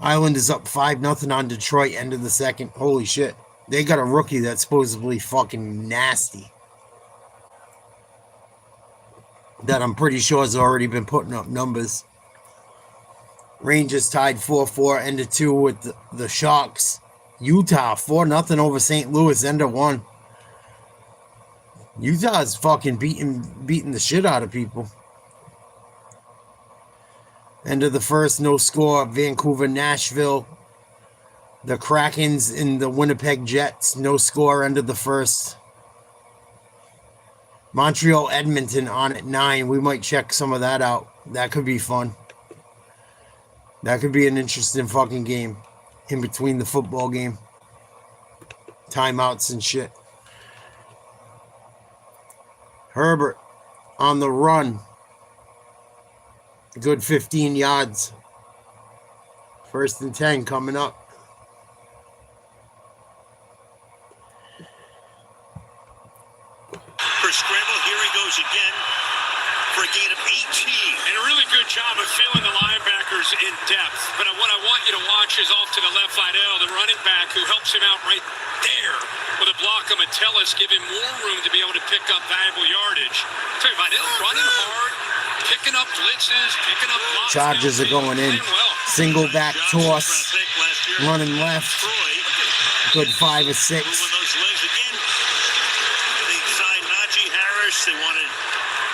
Islanders up 5-0 on Detroit. End of the second. Holy shit. They got a rookie that's supposedly fucking nasty. That I'm pretty sure has already been putting up numbers. Rangers tied 4-4. End of 2 with the Sharks. Utah 4-0 over St. Louis. End of 1. Utah's fucking beating the shit out of people. End of the first, no score. Vancouver, Nashville. The Krakens and the Winnipeg Jets, no score. End of the first. Montreal, Edmonton on at 9. We might check some of that out. That could be fun. That could be an interesting fucking game in between the football game. Timeouts and shit. Herbert on the run. Good 15 yards. 1st and 10 coming up. For scramble, here he goes again for a gain of 18. And a really good job of filling the linebackers in depth. But what I want you to watch is off to the left, Vidal, the running back who helps him out right there with a block of Metellus, give him more room to be able to pick up valuable yardage. I'll tell you, Vidal running hard, picking up blitzes, picking up blocks. Chargers are going in. Single back toss. Running left. Good 5 or 6. They wanted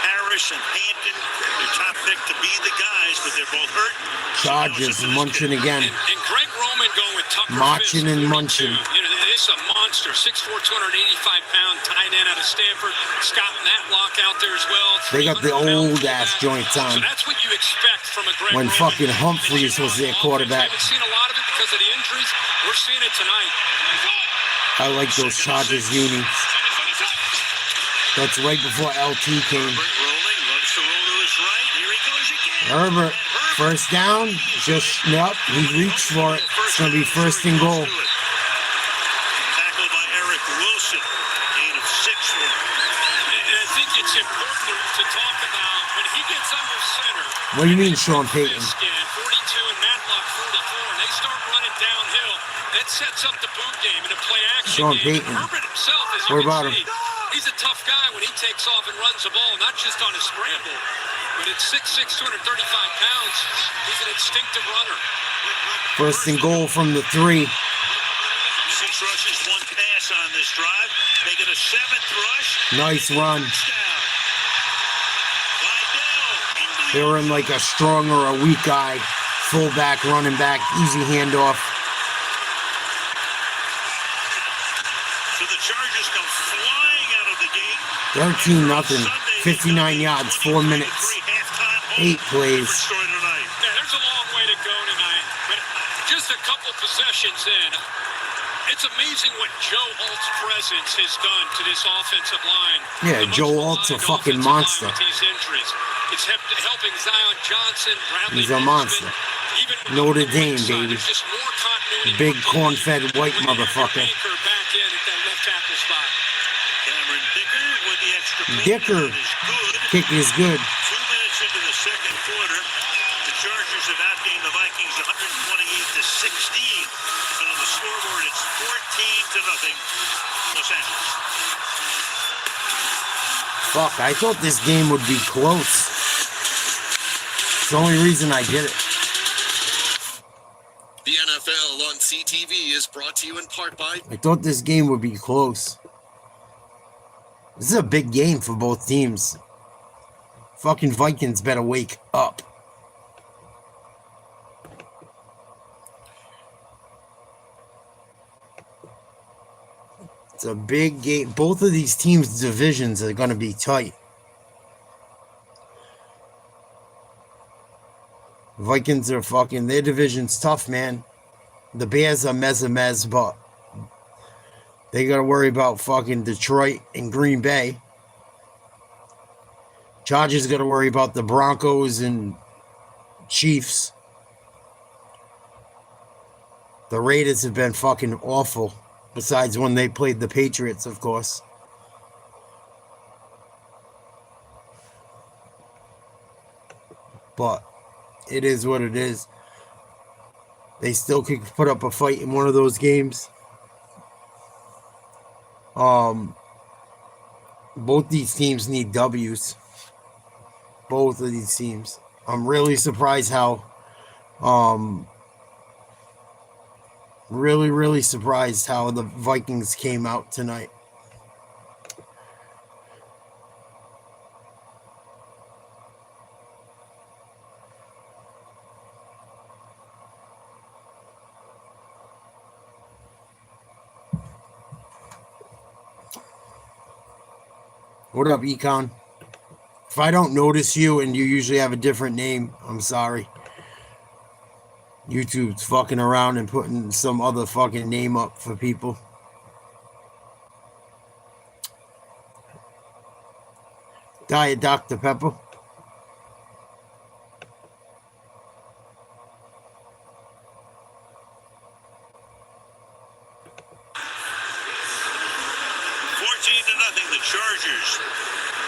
Harris and Hampton, their top pick, to be the guys, but they're both hurt. Chargers munching again. And Greg Roman going with Tucker Marching Fisk, and munching. You know, it's a monster. 6'4", 285-pound tight end out of Stanford. Scott Matlock out there as well. They got the old-ass joints on. So that's what you expect from a Greg When Roman. fucking Humphreys was their quarterback. We haven't seen a lot of it because of the injuries. We're seeing it tonight. I like those Chargers unis. That's right before LT came. Herbert, first down. Just, nope, he reached for it. It's going to be 1st and goal. Tackled by Eric Wilson. Gain of 6 for him. And I think it's important to talk about when he gets under center. What do you mean, Sean Payton? 42 and Matlock 44, and they start running downhill. That sets up the boot game and a play action Sean game. Payton. Herbert himself, as What you about can him? see, he's a tough guy when he takes off and runs the ball, not just on a scramble, but at 6'6", 235 pounds, he's an instinctive runner. 1st and goal from the 3. 6 rushes, 1 pass on this drive. They get a 7th rush. Nice run. They were in like a strong or a weak guy. Fullback, running back, easy handoff. So the Chargers come flying out of the 13-0. 59 yards, 4 minutes, 8 plays. Yeah, there's a long way to go tonight, but just a couple possessions in. It's amazing what Joe Alt's presence has done to this offensive line. Yeah, Joe Alt's a fucking monster. With these injuries. It's helping Zion Johnson, Bradley He's a monster. Notre Dame, baby. Just more continuity. Big corn-fed white motherfucker. Back in at that left tackle spot. Cameron Dicker with the extra point. Dicker. Kick is good. 2 minutes into the second quarter, the Chargers have outgained the Vikings 128-16. And on the scoreboard, it's 14-0 Los Angeles. Fuck, I thought this game would be close. It's the only reason I did it. The NFL on CTV is brought to you in part by... I thought this game would be close. This is a big game for both teams. Fucking Vikings better wake up. It's a big game. Both of these teams' divisions are going to be tight. Vikings are fucking... Their division's tough, man. The Bears are mez, but they got to worry about fucking Detroit and Green Bay. Chargers got to worry about the Broncos and Chiefs. The Raiders have been fucking awful. Besides when they played the Patriots, of course. But it is what it is. They still could put up a fight in one of those games. Both these teams need W's. Both of these teams. I'm really surprised how... Really surprised how the Vikings came out tonight. What up, Econ? If I don't notice you and you usually have a different name, I'm sorry. YouTube's fucking around and putting some other fucking name up for people. Diet Dr. Pepper. The Chargers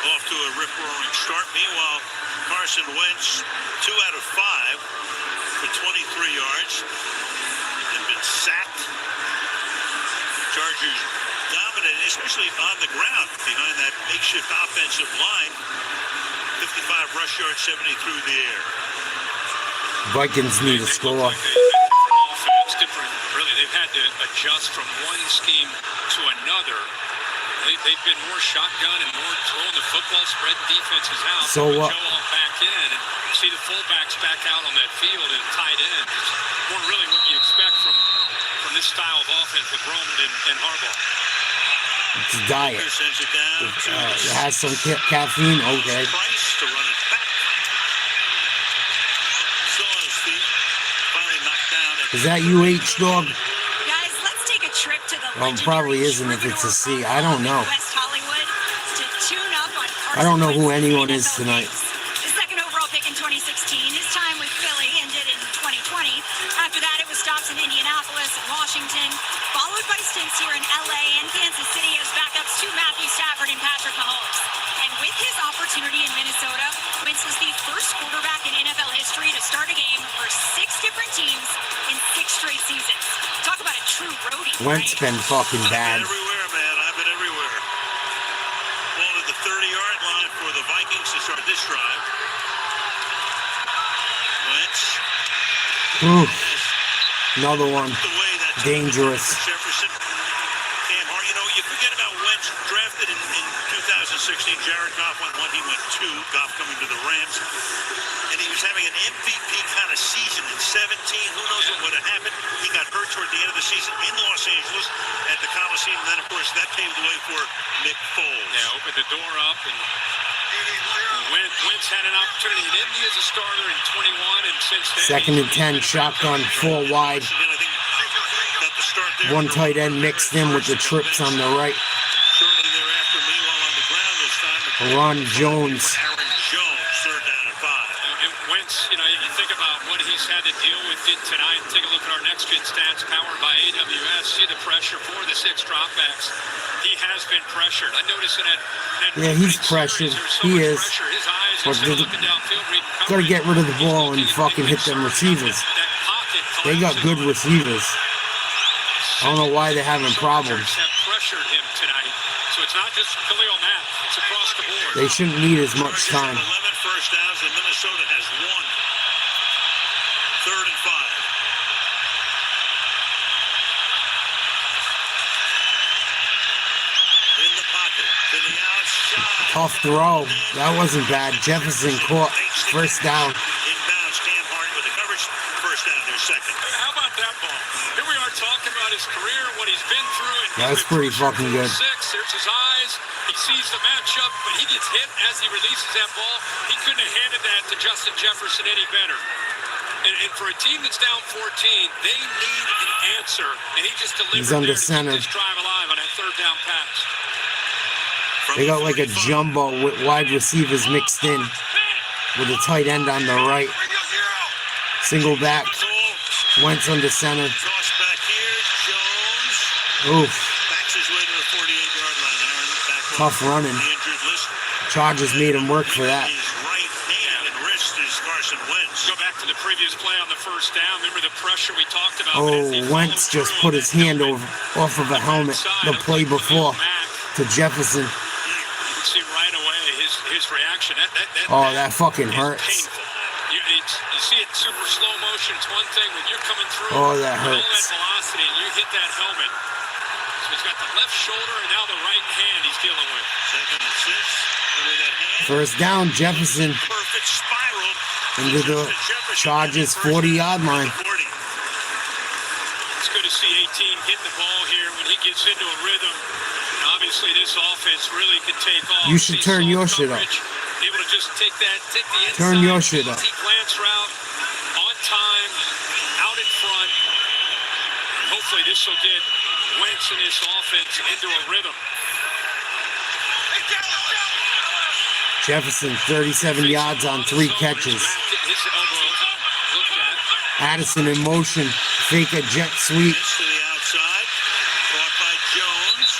off to a rip-roaring start. Meanwhile, Carson Wentz, 2 out of 5 for 23 yards. They've been sacked. Chargers dominated, especially on the ground behind that makeshift offensive line. 55 rush yards, 70 through the air. Vikings need a score. Offense different. Really, they've had to adjust from one scheme to another. They've been more shotgun and more throwing the football, spreading defenses out. So what? Joe all back in and see the fullbacks back out on that field and tight end. It's more really what you expect from this style of offense with Roman and Harbaugh. It's a diet. It has some caffeine. Okay. Price to run it back. Still on his feet. Finally knocked down. Is that UH, dog? Guys, let's take a trip to the Probably isn't if it's a C. I don't know. West Hollywood to tune up on I don't know who anyone is tonight. the second overall pick in 2016. His time with Philly ended in 2020. After that, it was stops in Indianapolis and Washington, followed by stints here in LA and Kansas City as backups to Matthew Stafford and Patrick Mahomes. And with his opportunity in Minnesota, Wentz was the first quarterback in NFL history to start a game for 6 different teams in 6 straight seasons. Talk about a true roadie. Wentz been fucking bad. Everywhere, man. I've been everywhere. Ball to the 30-yard line for the Vikings to start this drive. Wentz. Ooh. Another one. Dangerous. Jefferson. Cam Hart. You know, you forget about Wentz drafted in 2016. Jared Goff went 1. He went 2. Goff coming to the Rams. And he was having an MVP kind of season in 17. Who knows what would have happened? He got hurt toward the end of the season in Los Angeles at the Coliseum. scene. And then, of course, that paved the way for Nick Foles. Yeah, opened the door up, and Wentz had an opportunity. He didn't be as a starter in 21, and since then... 2nd and 10, shotgun, 4 wide. One tight end mixed in with the trips on the right. Shortly thereafter, meanwhile on the ground this time... Ron Jones. Jones, 3rd down and 5. And Wentz, you know, you think about what he's had to deal with tonight. Take a look at our next gen stats powered by AWS. See the pressure for the 6 dropbacks. He has been pressured. I noticed that. Yeah, he's pressured. He is. But gotta get rid of the ball and fucking hit them receivers. They got good receivers. I don't know why they're having problems. Have pressured him tonight. So it's not just Khalil Mack. It's across the board. They shouldn't need as much time. 11 first downs, and Minnesota has 1. 3rd and 5. In the pocket, to the outside. Tough throw. That wasn't bad. Jefferson caught. 1st down. Inbounds, Cam Hardy with the coverage. 1st down, their 2nd. How about that ball? Here we are talking about his career, what he's been through. That's pretty fucking good. 6, there's his eyes. He sees the matchup, but he gets hit as he releases that ball. He couldn't have handed that to Justin Jefferson any better. And for a team that's down 14, they need an answer. And he just delivered. He's under center. This drive alive on that 3rd down pass. They got like a jumbo with wide receivers mixed in with a tight end on the right. Single back. Wentz under center. Toss back here, Jones. Oof. Backs his way to the 48-yard line. Back Tough running. the injured list. Chargers made him work for that. His right hand and wrist is Carson Wentz. Go back to the previous play on the 1st down. Remember the pressure we talked about? Oh, Wentz just put his hand off of a helmet the play before to Jefferson. You can see right away his reaction. That fucking hurts. You see it super slow motion. It's one thing when you're coming through. Oh, that all hurts. that velocity and you hit that helmet. So he's got the left shoulder and now the right hand he's dealing with. 2nd and 6. Under that hand. 1st down, Jefferson Perfect spiral. into the Chargers 40-yard line. It's good to see 18 hitting the ball here when he gets into a rhythm. And obviously, this offense really could take off. You should turn your shit up. Able to just take the inside. Turn your shit up. Easy glance route, on time, out in front. Hopefully, this will get Wentz and his offense into a rhythm. Jefferson, 37 yards on 3 catches. His elbow looked at. Addison in motion. Fake a jet sweep. To the outside. Caught by Jones.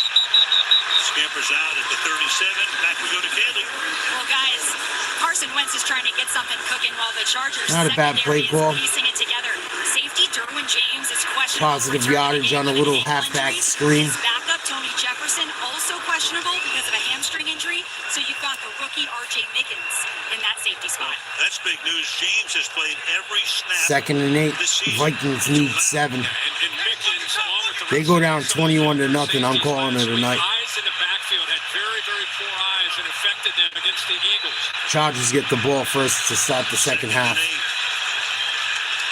Scampers out at the 37. Back we go to Kaylee. Well, guys, Carson Wentz is trying to get something cooking while the Chargers Not a bad play call. piecing it together. Safety Derwin James is questionable. Positive yardage on a little halfback screen. His backup Tony Jefferson also questionable because of a hamstring injury. So you've got the rookie R.J. Mickens in that safety spot. That's big news. James has played every snap. 2nd and 8. Vikings need 7. And Mickens, along with the They go down 21-0. I'm calling it a night. eyes in the backfield had very, very poor eyes and affected them against the Eagles. Chargers get the ball first to start the 2nd half.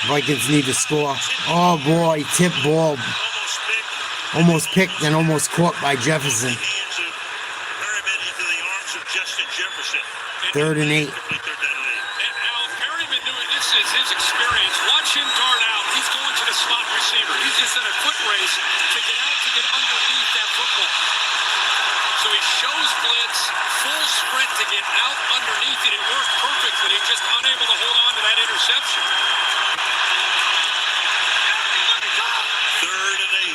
Vikings need to score. Oh boy, tip ball. Almost picked and almost caught by Jefferson. 3rd and 8. And Al Perryman knew this is his experience. Watch him dart out. He's going to the slot receiver. He's just in a foot race to get out to get underneath that football. So he shows blitz, full sprint to get out underneath it. It worked perfectly. He's just unable to hold on to that interception. 3rd and 8.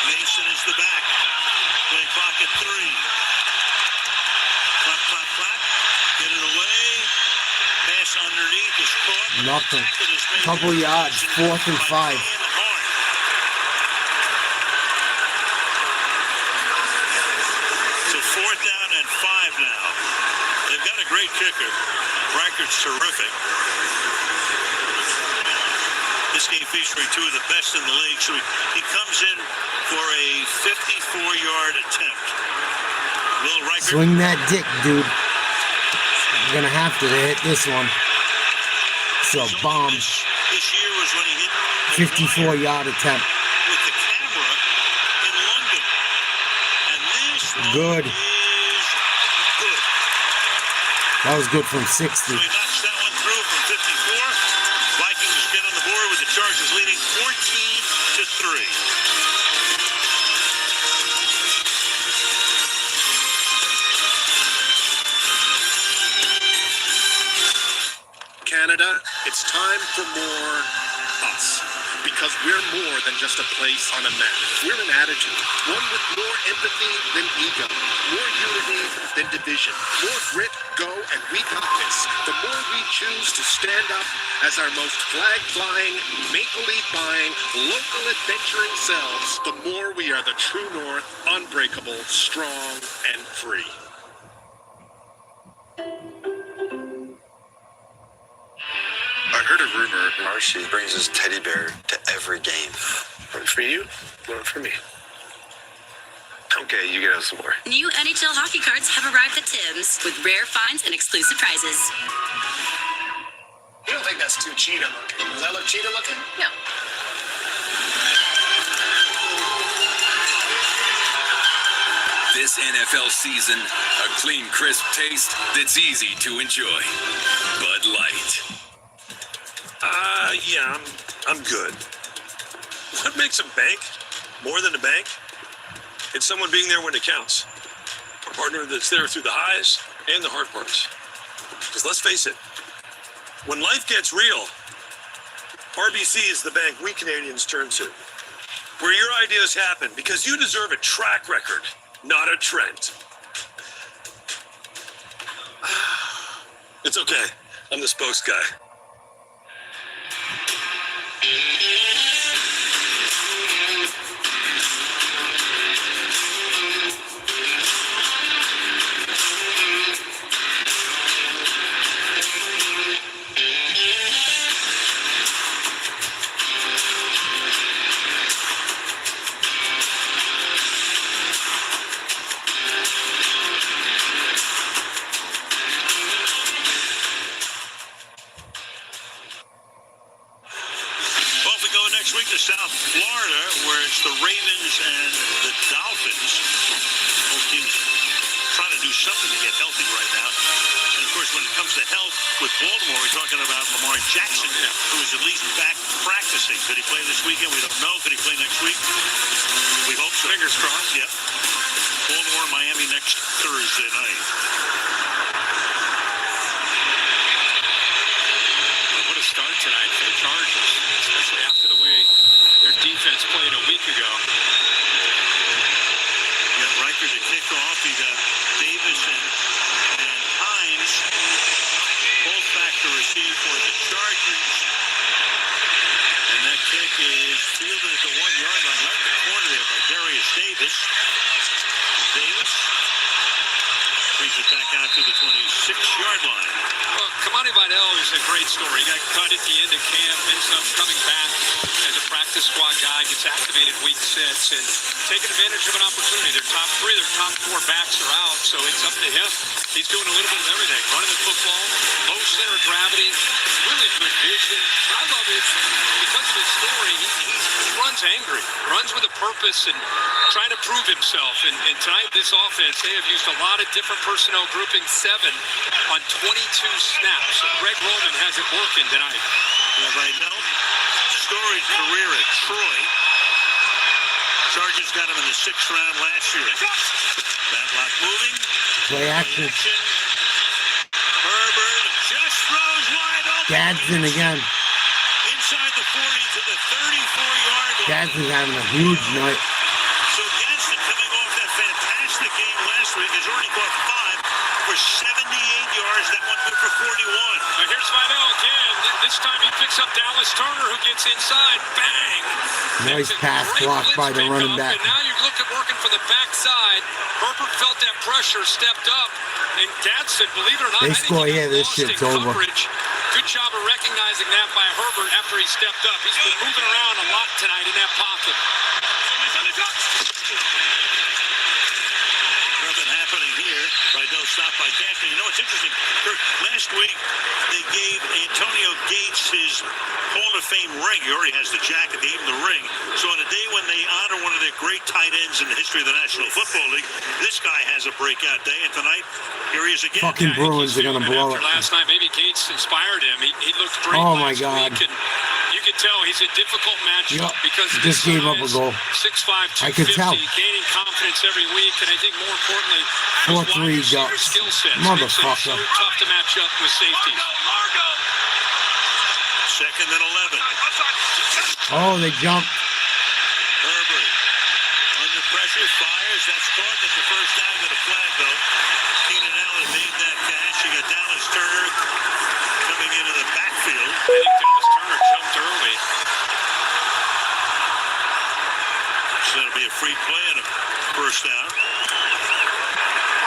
Mason is the back. Play clock at 3. Clap, clap, clap. Get it away. Pass underneath is caught. Nothing. Couple yards. 4th and 5. So 4th down and 5 now. They've got a great kicker. Reichert's terrific. This game featuring 2 of the best in the league. So he comes in for a 54-yard attempt. Will Reichert Swing that dick, dude. You're gonna have to hit this one. It's a bomb. This year was when he hit 54-yard attempt. with the camera in London. And this Good. is good. That was good from 60. So he knocks that one through from 54. Vikings get on the board with the Chargers leading 14-3. Canada, it's time for more us. Because we're more than just a place on a map. We're an attitude. One with more empathy than ego. More unity than division. More grit, go, and we got this. The more we choose to stand up as our most flag-flying, maple leaf buying, local adventuring selves, the more we are the true north, unbreakable, strong, and free. I heard a rumor Marshy brings his teddy bear to every game. One for you, one for me. Okay, you get us some more. New NHL hockey cards have arrived at Tim's with rare finds and exclusive prizes. You don't think that's too cheetah looking? Does that look cheetah looking? No. This NFL season, a clean, crisp taste that's easy to enjoy. Bud Light. Yeah, I'm good. What makes a bank more than a bank? It's someone being there when it counts. A partner that's there through the highs and the hard parts. Because let's face it, when life gets real, RBC is the bank we Canadians turn to. Where your ideas happen because you deserve a track record, not a trend. It's okay. I'm the spokes guy. Next week to South Florida, where it's the Ravens and the Dolphins. Both teams trying to do something to get healthy right now. And of course, when it comes to health with Baltimore, we're talking about Lamar Jackson, who is at least back practicing. Could he play this weekend? We don't know. Could he play next week? We hope so. Fingers crossed. Yep. Baltimore, Miami next Thursday night. What a start tonight for the Chargers, especially after the way their defense played a week ago. You got Riker to kick off. You got Davis and Hines both back to receive for the Chargers. And that kick is fielded at the 1 yard line, right in the corner there by Darius Davis. Davis brings it back out to the 26-yard line. Well, Kamani Vidal is a great story. He got cut at the end of camp, ends up coming back as a practice squad guy, gets activated week 6, and taking advantage of an opportunity. Their top 3, their top 4 backs are out, so it's up to him. He's doing a little bit of everything. Running the football, low center of gravity, really good vision. What I love is, because of his story, he runs angry, runs with a purpose and trying to prove himself. And tonight, this offense, they have used a lot of different personnel, grouping 7 on 22 snaps. So Greg Roman has it working tonight. Yeah, right now, storied career at Troy. Chargers got him in the 6th round last year. That block moving. Play action. Herbert just throws wide open. Gadsden again. Inside the 40 to the 34-yard line. Gadsden's having a huge night. So Gadsden, coming off that fantastic game last week, has already caught 5 for 78 yards. That one good for 41. Now here's Vidal again. This time he picks up Dallas Turner, who gets inside. Bang! Nice pass block by the running back. And now you look at working for the backside. Herbert felt that pressure, stepped up, and Gadsden, believe it or not, They score here, this shit's over. Good job of recognizing that by Herbert after he stepped up. He's been moving around a lot tonight in that pocket. Nothing happening here. Vidal stopped by Gadsden. You know what's interesting? Last week, they gave Antonio Gates his Hall of of Fame ring. He already has the jacket, they gave him the ring. So on a day when they honor one of their great tight ends in the history of the National Football League, this guy has a breakout day. And tonight, here he is again. Fucking Bruins are going to blow it. Last night, maybe Gates inspired him. He looked great my last God. week. And you could tell he's a difficult matchup because of just his gave up a size, goal. 6'5", I could 250, tell. gaining confidence every week. And I think more importantly, his 4-3 wide receiver ducks. skill sets makes him Motherfucker. so tough to match up with safeties. Second and 11. Oh, they jumped. Herbert under pressure, fires. That's caught. That's the first down. Got a flag though. Keenan Allen made that catch. You got Dallas Turner coming into the backfield. I think Dallas Turner jumped early. So it'll be a free play and a first down.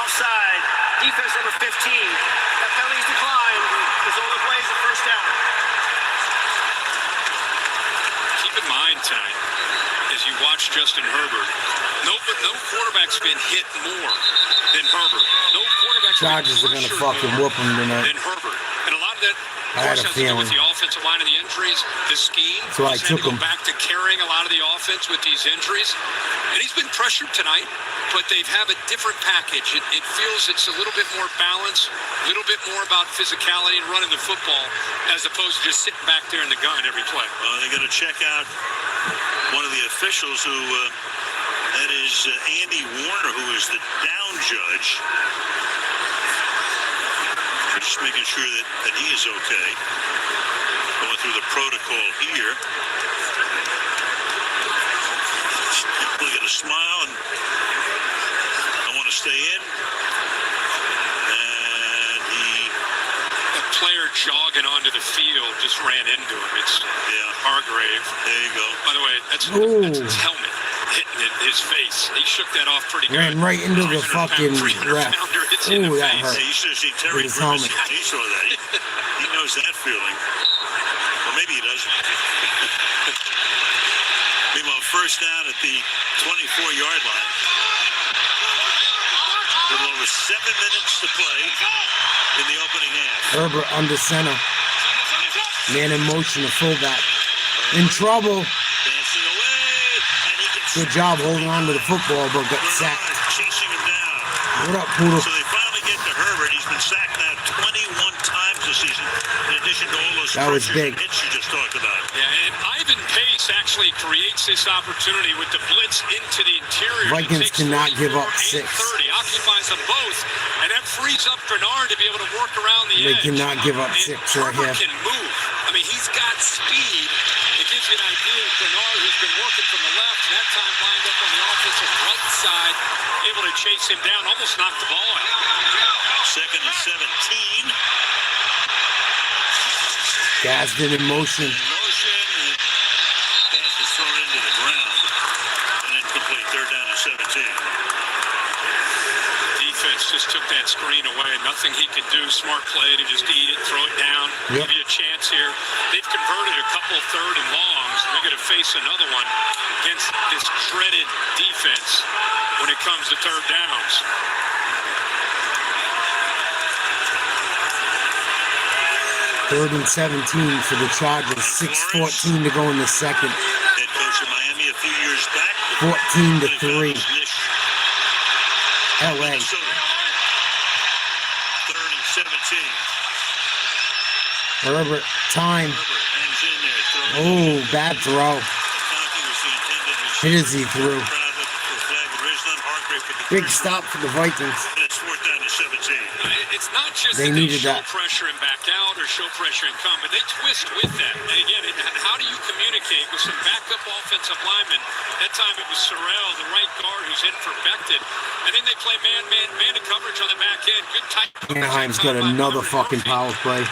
Offside. Defense number 15. That penalty's declined. Missoula plays the first down. Keep in mind tonight, as you watch Justin Herbert, no quarterback's been hit more than Herbert. No quarterback's Chargers are going to fucking whoop him tonight. than Herbert. And a lot of that, of I had course, a has to do feeling. with the offensive line and the injuries, the scheme. So I He's had took to go him. back to carrying a lot of the offense with these injuries. And he's been pressured tonight, but they've have a different package. It feels it's a little bit more balanced, a little bit more about physicality and running the football as opposed to just sitting back there in the gun every play. Well, they're going to check out one of the officials who, that is Andy Warner, who is the down judge. We're just making sure that he is okay. Going through the protocol here. Look at a smile, and I want to stay in. And A player jogging onto the field just ran into him. It's Hargrave. There you go. By the way, that's his helmet hitting his face. He shook that off pretty good. Ran right into the fucking ref. Ooh, that hurt. You should have seen Terry His Grimace. helmet. He saw that. He knows that feeling. Or maybe he doesn't. Meanwhile, first down at the 24-yard line. A little over 7 minutes to play in the opening half. Herbert under center. Man in motion, a fullback. In trouble. Dancing away, and he gets Good job holding on to the football, but got sacked. chasing him down. What up, Poodle? So they finally get to Herbert. He's been sacked now 21 times this season, in addition to all those That was pressures big. and hits you just talked about. Yeah, and Ivan Pace actually creates this opportunity with the blitz into the interior. Vikings cannot give up 6. 30 occupies them both, and that frees up Bernard to be able to work around the They edge. cannot give up And 6 right Herbert here. can move. I mean, he's got speed. It gives you an idea of Bernard, who's been working from the left, and that time lined up on the offensive right side, able to chase him down, almost knocked the ball out. Second and 17. Gaston in motion. Motion. Pass is thrown into the ground. And incomplete. Third down and 17. Defense just took that screen away. Nothing he could do. Smart play to just eat it, throw it down, Yep. give you a chance here. They've converted a couple third and longs. They're going to face another one against this dreaded defense when it comes to third downs. Third 3rd and 17 for the Chargers. 6:14 to go in the second. Head coach of Miami a few years back. 14-3. LA. Third and 17. Herbert, time. Hangs in there. Oh, bad throw. Hit as he threw. Big stop for the Vikings. It's fourth down to 17. It's not just They that needed show that. pressure and back out or show pressure and come, but they twist with that. And again, how do you communicate with some backup offensive linemen? That time it was Sorrell, the right guard, who's in for Becton. And then they play man to coverage on the back end. Good tight. Anaheim's got another fucking power play.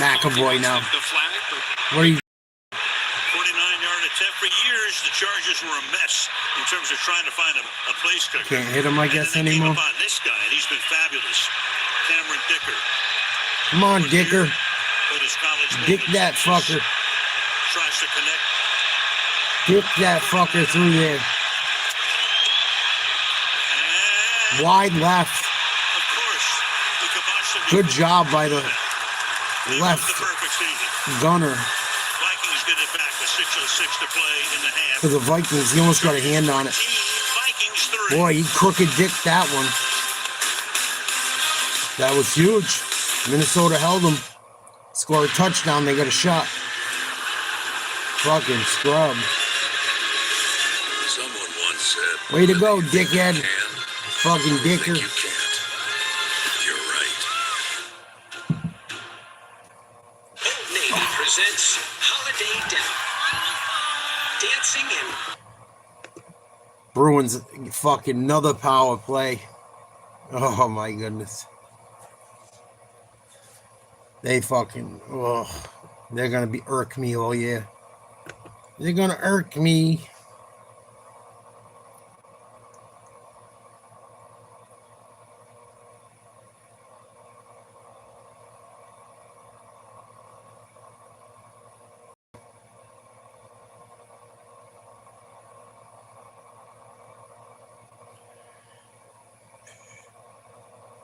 McAvoy now. What are you? 49-yard attempt. For years, the Chargers were a mess in terms of trying to find a place kicker. Can't hit him, I guess, and then they anymore. came upon this guy, and he's been fabulous. Cameron Dicker. Come on, Dicker. Put his college Dick moments. that fucker. Tries to connect. Dick that fucker through there. Wide left. Of course, the kibosh Good job by the left perfect season. gunner. Vikings get it back with 6:06 to play in the half. For the Vikings, he almost got a hand on it. Vikings 3. Boy, he crooked dicked that one. That was huge. Minnesota held him. Scored a touchdown. They got a shot. Fucking scrub. Someone once said, way to go, dickhead. Fucking dicker. You can't. You're right. Old Navy presents Holiday Dancing in Bruins fucking another power play. Oh my goodness. They fucking, they're gonna be irk me all year. They're gonna irk me.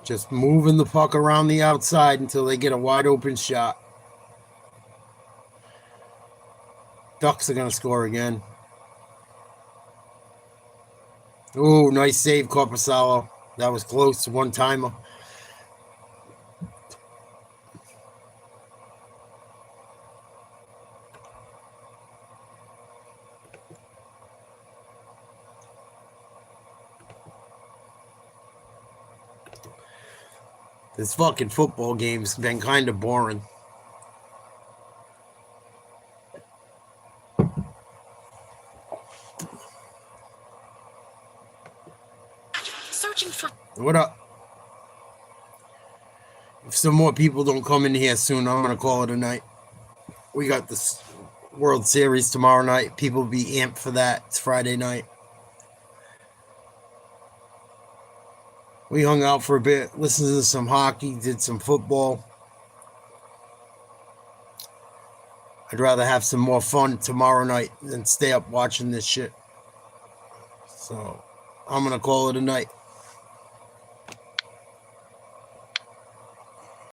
Just moving the puck around the outside until they get a wide open shot. Ducks are going to score again. Oh, nice save, Corpusalo. That was close. One-timer. This fucking football game's been kind of boring. searching for. What up? If some more people don't come in here soon, I'm going to call it a night. We got this World Series tomorrow night. People be amped for that. It's Friday night. We hung out for a bit, listened to some hockey, did some football. I'd rather have some more fun tomorrow night than stay up watching this shit. So I'm going to call it a night.